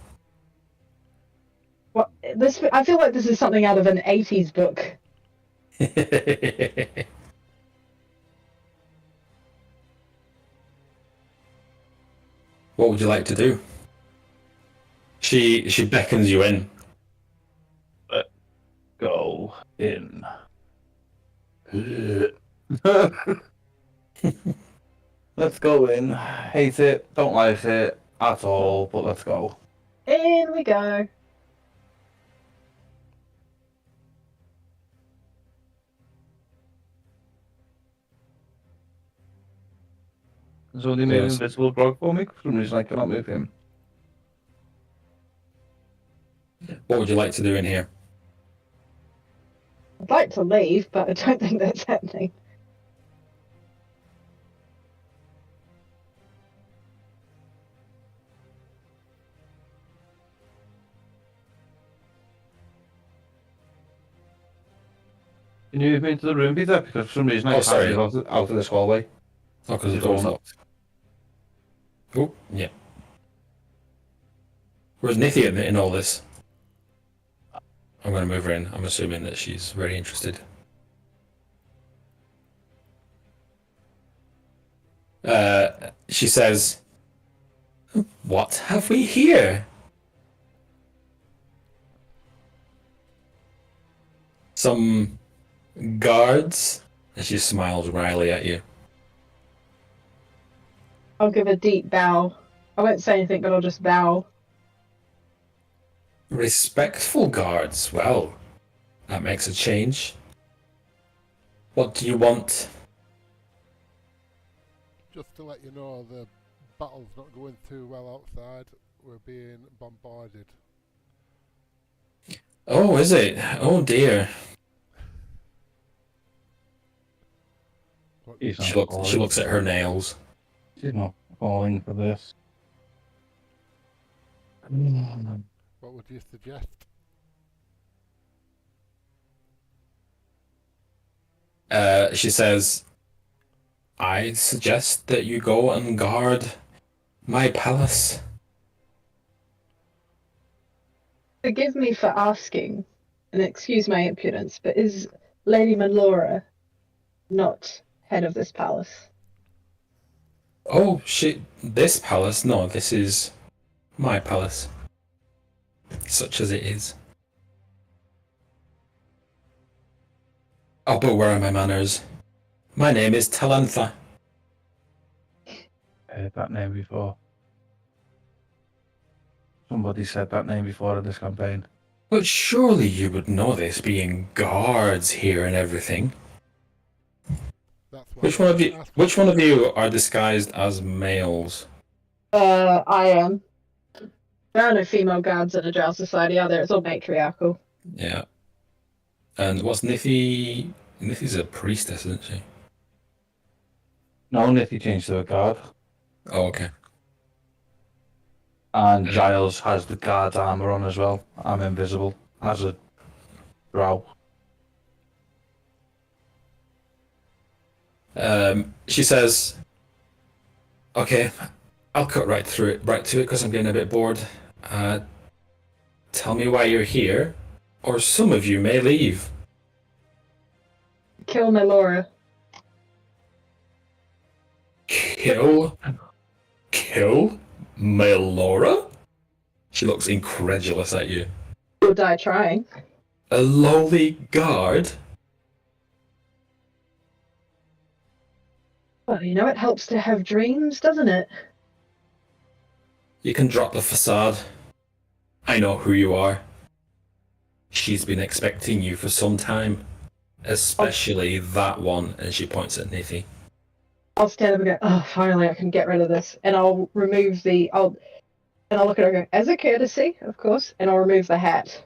What? This? I feel like this is something out of an 80s book. What would you like to do? She beckons you in. Go in. Let's go in. Hate it. Don't like it at all. But let's go. In we go. There's only made Yes. invisible Grog for me. For some reason I cannot move him. What would you like to do in here? I'd like to leave, but I don't think that's happening. Can you move me into the room, Peter? Because for some reason I can't sorry. get out of this hallway. Oh, because the It's door's all locked. Oh, yeah. Where's Nithia in all this? I'm going to move her in. I'm assuming that she's very interested. She says, "What have we here?" Some guards? And she smiles wryly at you. I'll give a deep bow. I won't say anything, but I'll just bow. Respectful guards. Well, that makes a change. What do you want? Just to let you know, the battle's not going too well outside. We're being bombarded. Oh, is it? Oh dear. What, He's not She falling. looks at her nails. She's not falling for this. what would you suggest? She says, I suggest that you go and guard my palace. Forgive me for asking, and excuse my impudence, but is Lady Melora not head of this palace? Oh, this palace? No, this is my palace. Such as it is. Oh, but where are my manners? My name is Talantha. Heard that name before. Somebody said that name before in this campaign. But surely you would know this, being guards here and everything. That's why Which one of you? asked Which one of you are disguised as males? I am. There are no female guards in a Drow society, are there? It's all matriarchal. Yeah. And what's Nithy? Nithy's a priestess, isn't she? No, Nithy changed to a guard. Oh, okay. And Giles has the guard's armor on as well. I'm invisible as a Drow. She says, "Okay, I'll cut right to it because I'm getting a bit bored. Tell me why you're here, or some of you may leave." Kill Melora. Kill Melora? She looks incredulous at you. You'll die trying. A lowly guard? Well, you know, it helps to have dreams, doesn't it? You can drop the facade. I know who you are. She's been expecting you for some time. Especially that one, and she points at Nithy. I'll stand up and go, oh, finally I can get rid of this. And I'll remove I'll look at her and go, as a courtesy, of course, and I'll remove the hat.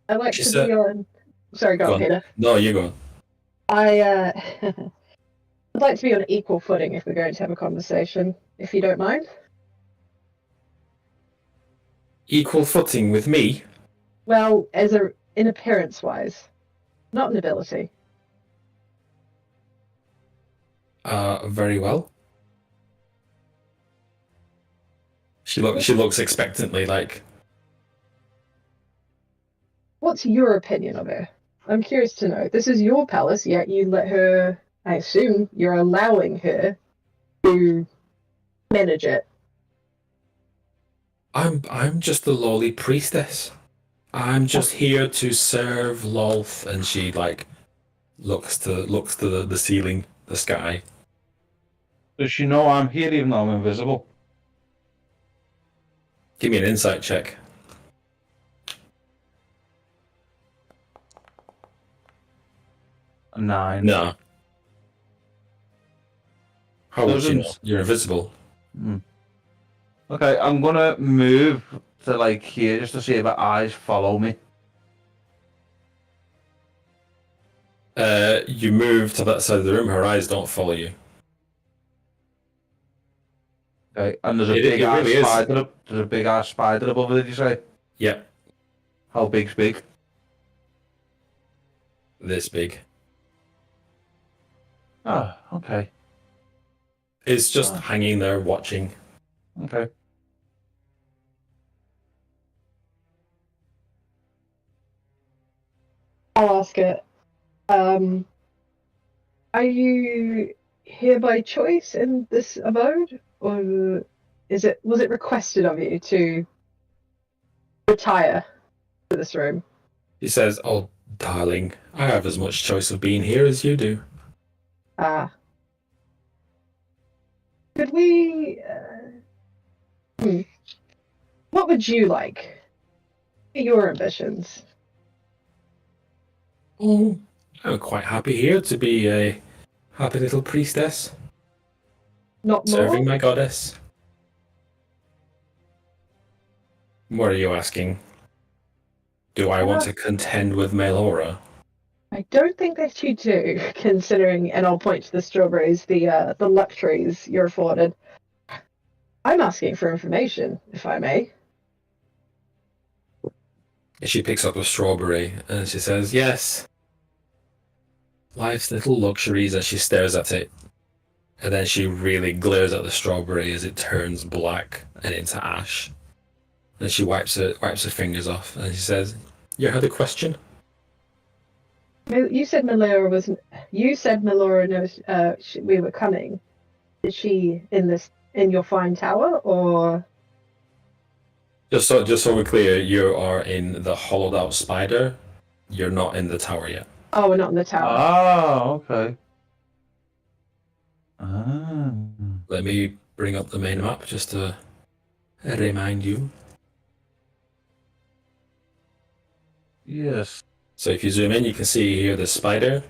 I like She to said- be on... Sorry, go on, Peter. No, you go on. I'd like to be on equal footing if we're going to have a conversation, if you don't mind. Equal footing with me? Well, in appearance-wise, not in ability. Very well. She looks expectantly like... What's your opinion of her? I'm curious to know. This is your palace, yet you let her... I assume you're allowing her to manage it. I'm just the lowly priestess. I'm just here to serve Lolth, and she like looks to the ceiling, the sky. Does she know I'm here even though I'm invisible? Give me an insight check. A 9. No. How would you know? Doesn't. You're invisible. Okay, I'm gonna move to like here just to see if her eyes follow me. You move to that side of the room. Her eyes don't follow you. Okay, and there's a It big ass really is. spider. There's a big ass spider above it. Did you say? Yep, How big's big? this big. Oh, okay, It's just hanging there watching. okay. I'll ask it. Are you here by choice in this abode, or was it requested of you to retire to this room? He says, "Oh, darling, I have as much choice of being here as you do." Ah, Could we? What would you like? Your ambitions. Oh, I'm quite happy here to be a happy little priestess, Not serving more. my goddess. What are you asking? Do I want to contend with Melora? I don't think that you do, considering, and I'll point to the strawberries, the luxuries you're afforded. I'm asking for information, if I may. She picks up a strawberry and she says, "Yes, life's little luxuries," as she stares at it. And then she really glares at the strawberry as it turns black and into ash. And she wipes her fingers off and she says, "You had a question?" You said Melora was. You said Melora knows we were coming. Is she in your fine tower, or? Just so we're clear, you are in the hollowed out spider. You're not in the tower yet. Oh, we're not in the tower. Oh, okay. Ah. Let me bring up the main map just to remind you. Yes. So if you zoom in, you can see here the spider.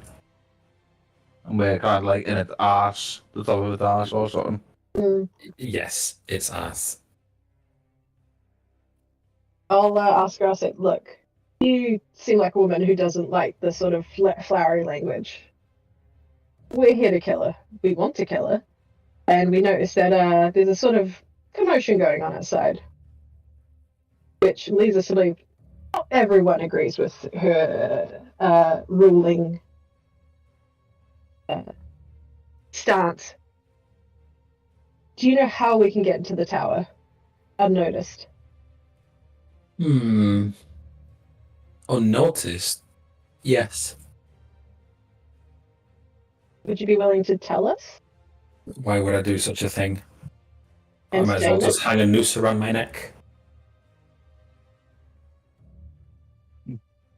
And we're kind of like in its arse, the top of its arse or something. Yes, it's ass. I'll ask her. I'll say, "Look, you seem like a woman who doesn't like the sort of flowery language. We're here to kill her. We want to kill her, and we noticed that there's a sort of commotion going on outside, which leads us to believe not everyone agrees with her ruling stance. Do you know how we can get into the tower unnoticed?" Unnoticed? Yes. Would you be willing to tell us? Why would I do such a thing? I might as well Entertainment? just hang a noose around my neck.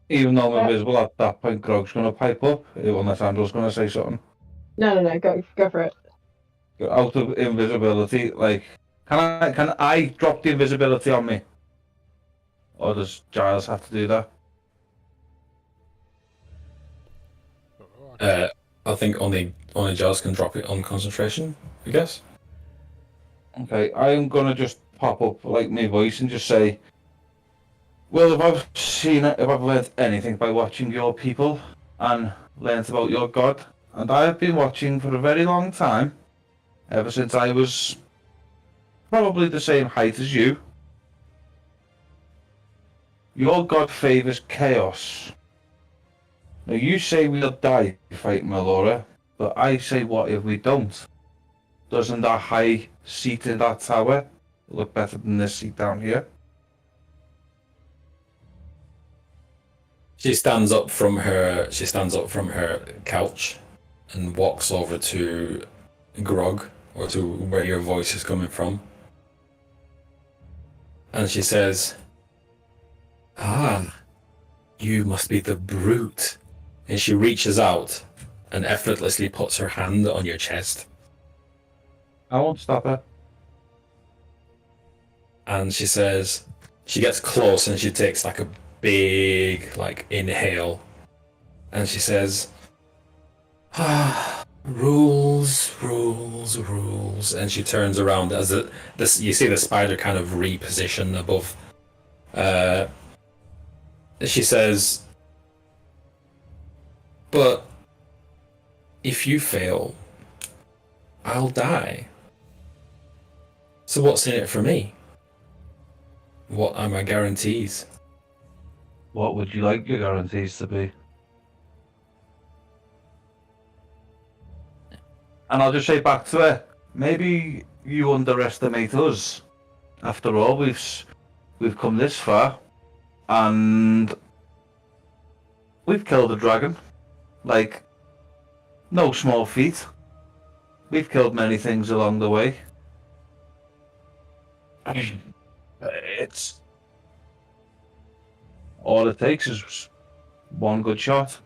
Even though I'm invisible at that point, Grog's going to pipe up, unless Andrew's going to say something. No, go for it. Out of invisibility, like, can I drop the invisibility on me? Or does Giles have to do that? I think only Giles can drop it on concentration, I guess. Okay, I'm gonna just pop up like my voice and just say, well, if I've learned anything by watching your people and learnt about your god, and I have been watching for a very long time, ever since I was probably the same height as you. Your god favours chaos. Now you say we'll die fighting Melora, but I say what if we don't? Doesn't our high seat in that tower look better than this seat down here? She stands up from her couch and walks over to Grog, or to where your voice is coming from. And she says, "Ah, you must be the brute." And she reaches out and effortlessly puts her hand on your chest. I won't stop her. And she says, she gets close and she takes like a big inhale. And she says, "Ah, rules. And she turns around as you see the spider kind of reposition above. She says, "But if you fail, I'll die. So what's in it for me? What are my guarantees?" What would you like your guarantees to be? And I'll just say back to her, maybe you underestimate us. After all, we've come this far, and we've killed a dragon. Like, no small feat. We've killed many things along the way. It's all it takes is one good shot.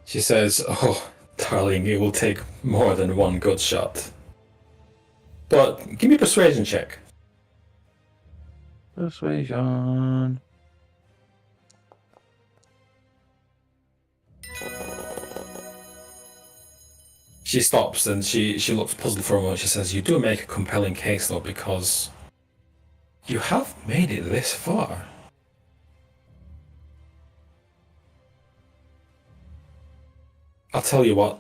She says, "Oh, Darling, it will take more than one good shot. But give me a persuasion check. Persuasion. She stops and she looks puzzled for a moment. She says, "You do make a compelling case, though, because you have made it this far." I'll tell you what.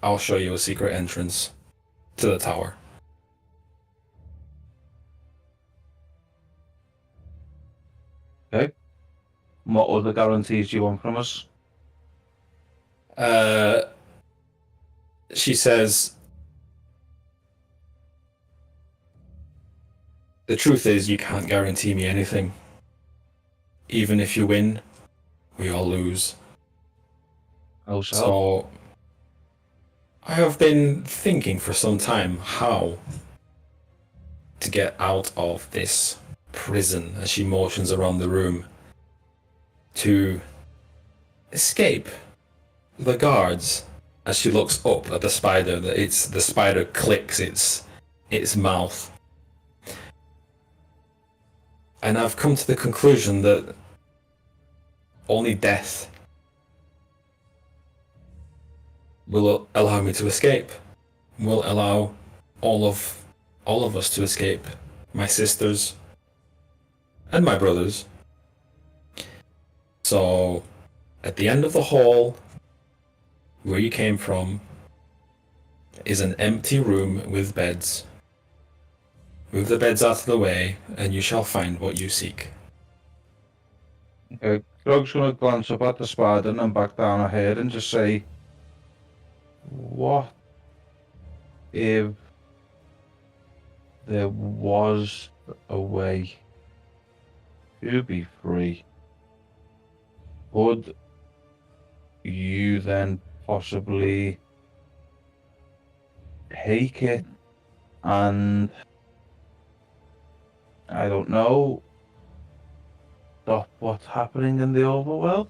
I'll show you a secret entrance to the tower. Okay. What other guarantees do you want from us? She says, "The truth is, you can't guarantee me anything. Even if you win, we all lose. Oh, so. So, I have been thinking for some time how to get out of this prison," as she motions around the room, "to escape the guards." As she looks up at the spider, the spider clicks its mouth. "And I've come to the conclusion that only death will allow me to escape. Will allow all of us to escape. My sisters and my brothers. So, at the end of the hall, where you came from, is an empty room with beds. Move the beds out of the way, and you shall find what you seek." Okay. Grog's gonna glance up at the spider and then back down her head and just say, "What if there was a way to be free? Would you then possibly take it and, I don't know, stop what's happening in the overworld?"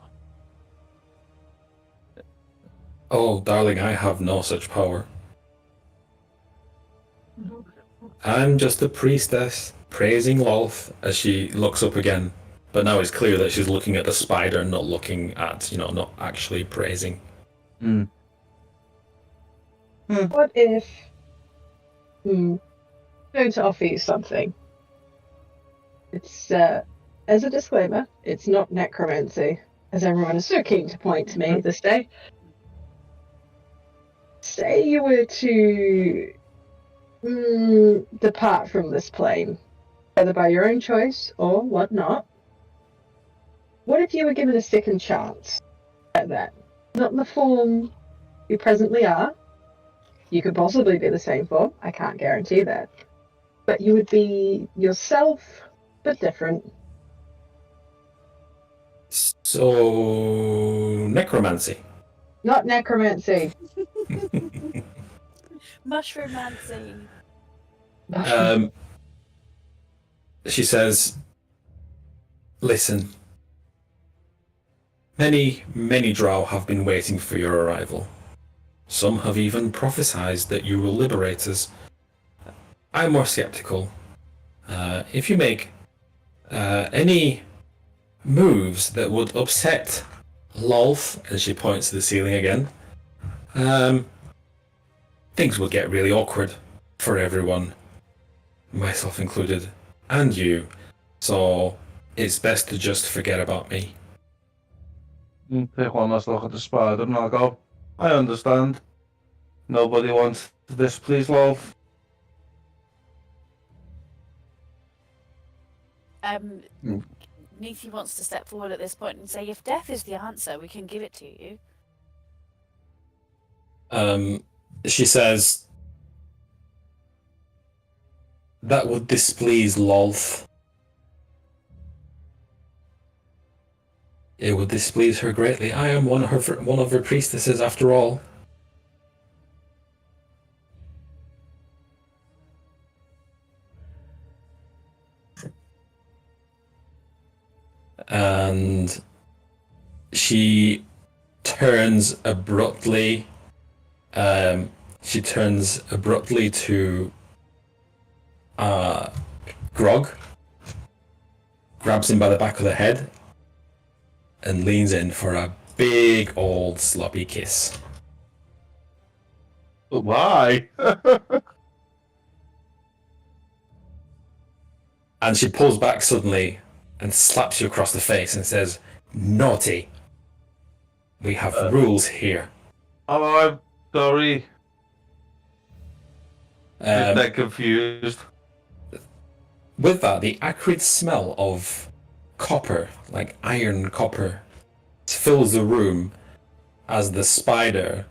"Oh, darling, I have no such power. I'm just a priestess praising Lolth," as she looks up again. But now it's clear that she's looking at the spider, not looking at, not actually praising. What if... I'm going to offer you something. It's, as a disclaimer, it's not necromancy, as everyone is so keen to point to me this day. Say you were to depart from this plane, whether by your own choice or whatnot. What if you were given a second chance at that? Not in the form you presently are. You could possibly be the same form. I can't guarantee that. But you would be yourself, but different. So, necromancy. Not necromancy. Mushroom-mancy. She says, "Listen, many Drow have been waiting for your arrival. Some have even prophesied that you will liberate us. I'm more skeptical. If you make any moves that would upset Lolth," and she points to the ceiling again, "things will get really awkward for everyone, myself included, and you. So it's best to just forget about me." Take one last look at the spider and I'll go, "I understand. Nobody wants to displease Lolth." Neethi wants to step forward at this point and say, "If death is the answer, we can give it to you." She says, "That would displease Lolth. It would displease her greatly. I am one of her priestesses, after all." And she turns abruptly. She turns abruptly to Grog, grabs him by the back of the head, and leans in for a big old sloppy kiss. Why? And she pulls back suddenly and slaps you across the face and says, "Naughty. We have rules here." Oh, I'm sorry. They're confused. With that, the acrid smell of copper, like iron copper, fills the room as the spider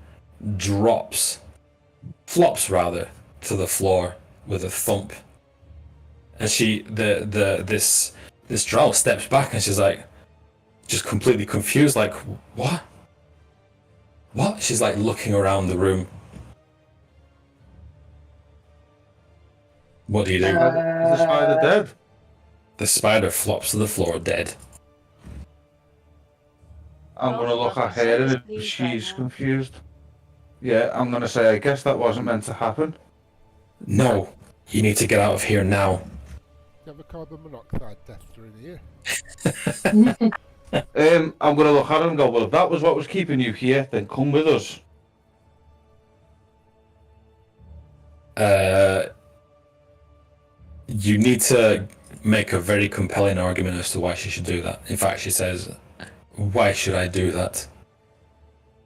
flops rather, to the floor with a thump. And this Drow steps back and she's like, just completely confused, like, what? What? She's like looking around the room. What do you do? Is the spider dead? The spider flops to the floor dead. I'm Oh, gonna look God, at her and so if pleased she's right now. confused. Yeah, I'm gonna say I guess that wasn't meant to happen. No, you need to get out of here now. You have a carbon monoxide tester in here? I'm gonna look at her and go, well, if that was what was keeping you here, then come with us. You need to make a very compelling argument as to why she should do that. In fact, she says, "Why should I do that?"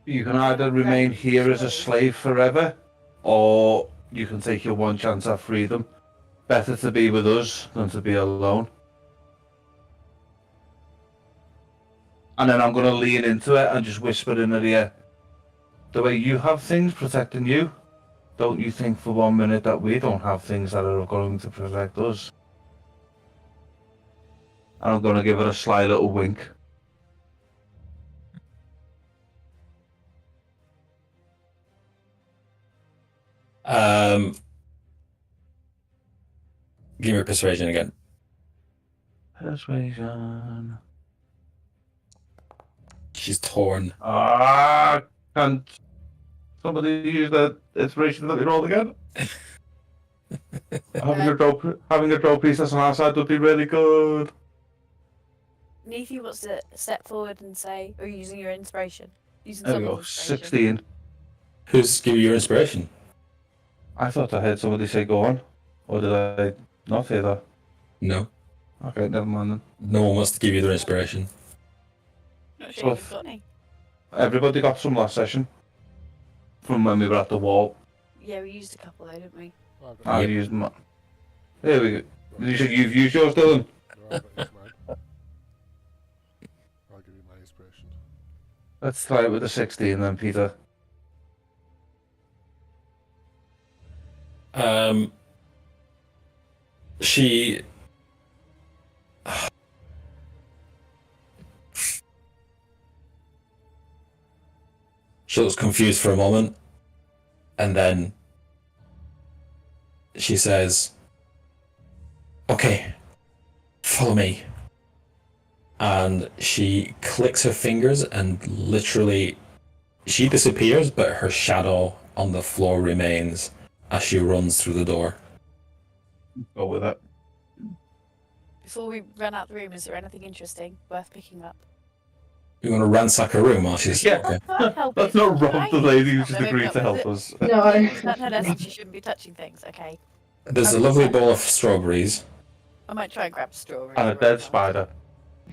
You can either remain here as a slave forever, or you can take your one chance at freedom. Better to be with us than to be alone. And then I'm going to lean into it and just whisper in her ear, the way you have things protecting you, don't you think for 1 minute that we don't have things that are going to protect us? And I'm going to give her a sly little wink. Give me a persuasion again. Persuasion. She's torn. Can't somebody use that inspiration that we rolled again? having a draw priestess on our side would be really good. Neithy wants to step forward and say, or using your inspiration. Using There we someone's go. inspiration. 16. Who's giving you your inspiration? I thought I heard somebody say go on. Or did I not hear that? No. Okay, never mind then. No one wants to give you their inspiration. Not sure Well, you've got any. Everybody got some last session. From when we were at the wall. Yeah, we used a couple though, didn't we? Well, I've got I Yep. used my... There we go. You said you've used yours, Dylan? no, I've got mine. I'll give you my inspiration. Let's try it with the 16 then, Peter. She looks confused for a moment, and then she says, "Okay, follow me." And she clicks her fingers and literally she disappears, but her shadow on the floor remains as she runs through the door. Go with it. Before we run out the room, is there anything interesting worth picking up? You want to ransack her room while she's Yeah. okay. Can't help Let's it. not rob the lady who's No, just maybe agreed not, to was help it? us. No. No, that's she shouldn't be touching things. Okay. There's a lovely bowl of strawberries. I might try and grab a strawberry. And a dead spider.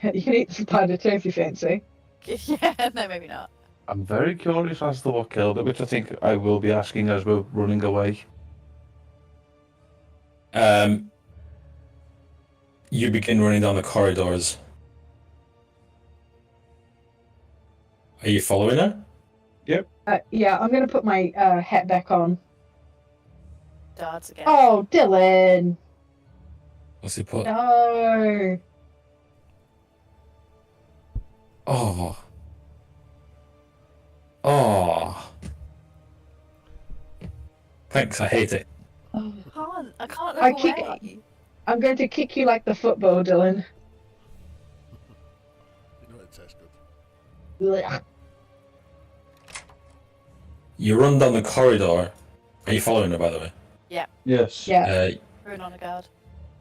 You can eat the spider too if you fancy. Yeah, no, maybe not. I'm very curious as to what killed it, which I think I will be asking as we're running away. You begin running down the corridors. Are you following her? Yeah, I'm gonna put my hat back on. Darts again. Oh, Dylan! What's he put? No! Oh. Oh. Thanks, I hate it. Oh. I can't I look kick- away. I'm going to kick you like the football, Dylan. You know it tastes good. Blech. You run down the corridor. Are you following her, by the way? Yes. Yeah. Rune on a guard.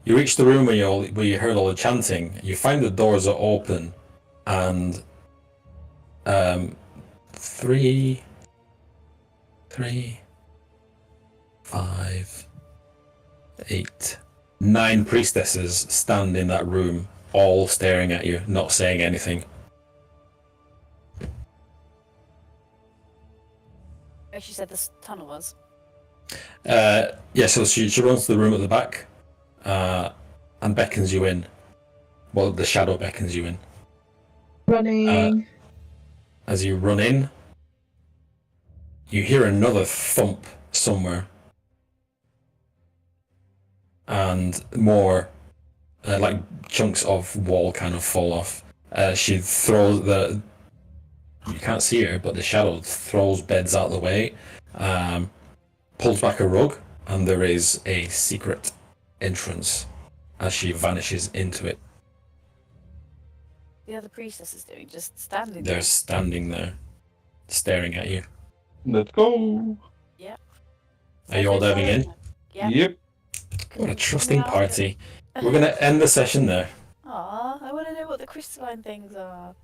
You reach the room where you heard all the chanting. You find the doors are open, and 3, 5, 8, 9 priestesses stand in that room, all staring at you, not saying anything. Oh, she said this tunnel was. Yeah, so she runs to the room at the back, and beckons you in. Well, the shadow beckons you in. Running. As you run in, you hear another thump somewhere, and more like chunks of wall kind of fall off. She throws the. You can't see her, but the shadow throws beds out of the way, pulls back a rug, and there is a secret entrance as she vanishes into it. The other priestess is doing just standing They're there. standing there, staring at you. Let's go. Are you all diving in? Yeah. Yep. What a trusting party. We're gonna end the session there. Aw, I want to know what the crystalline things are.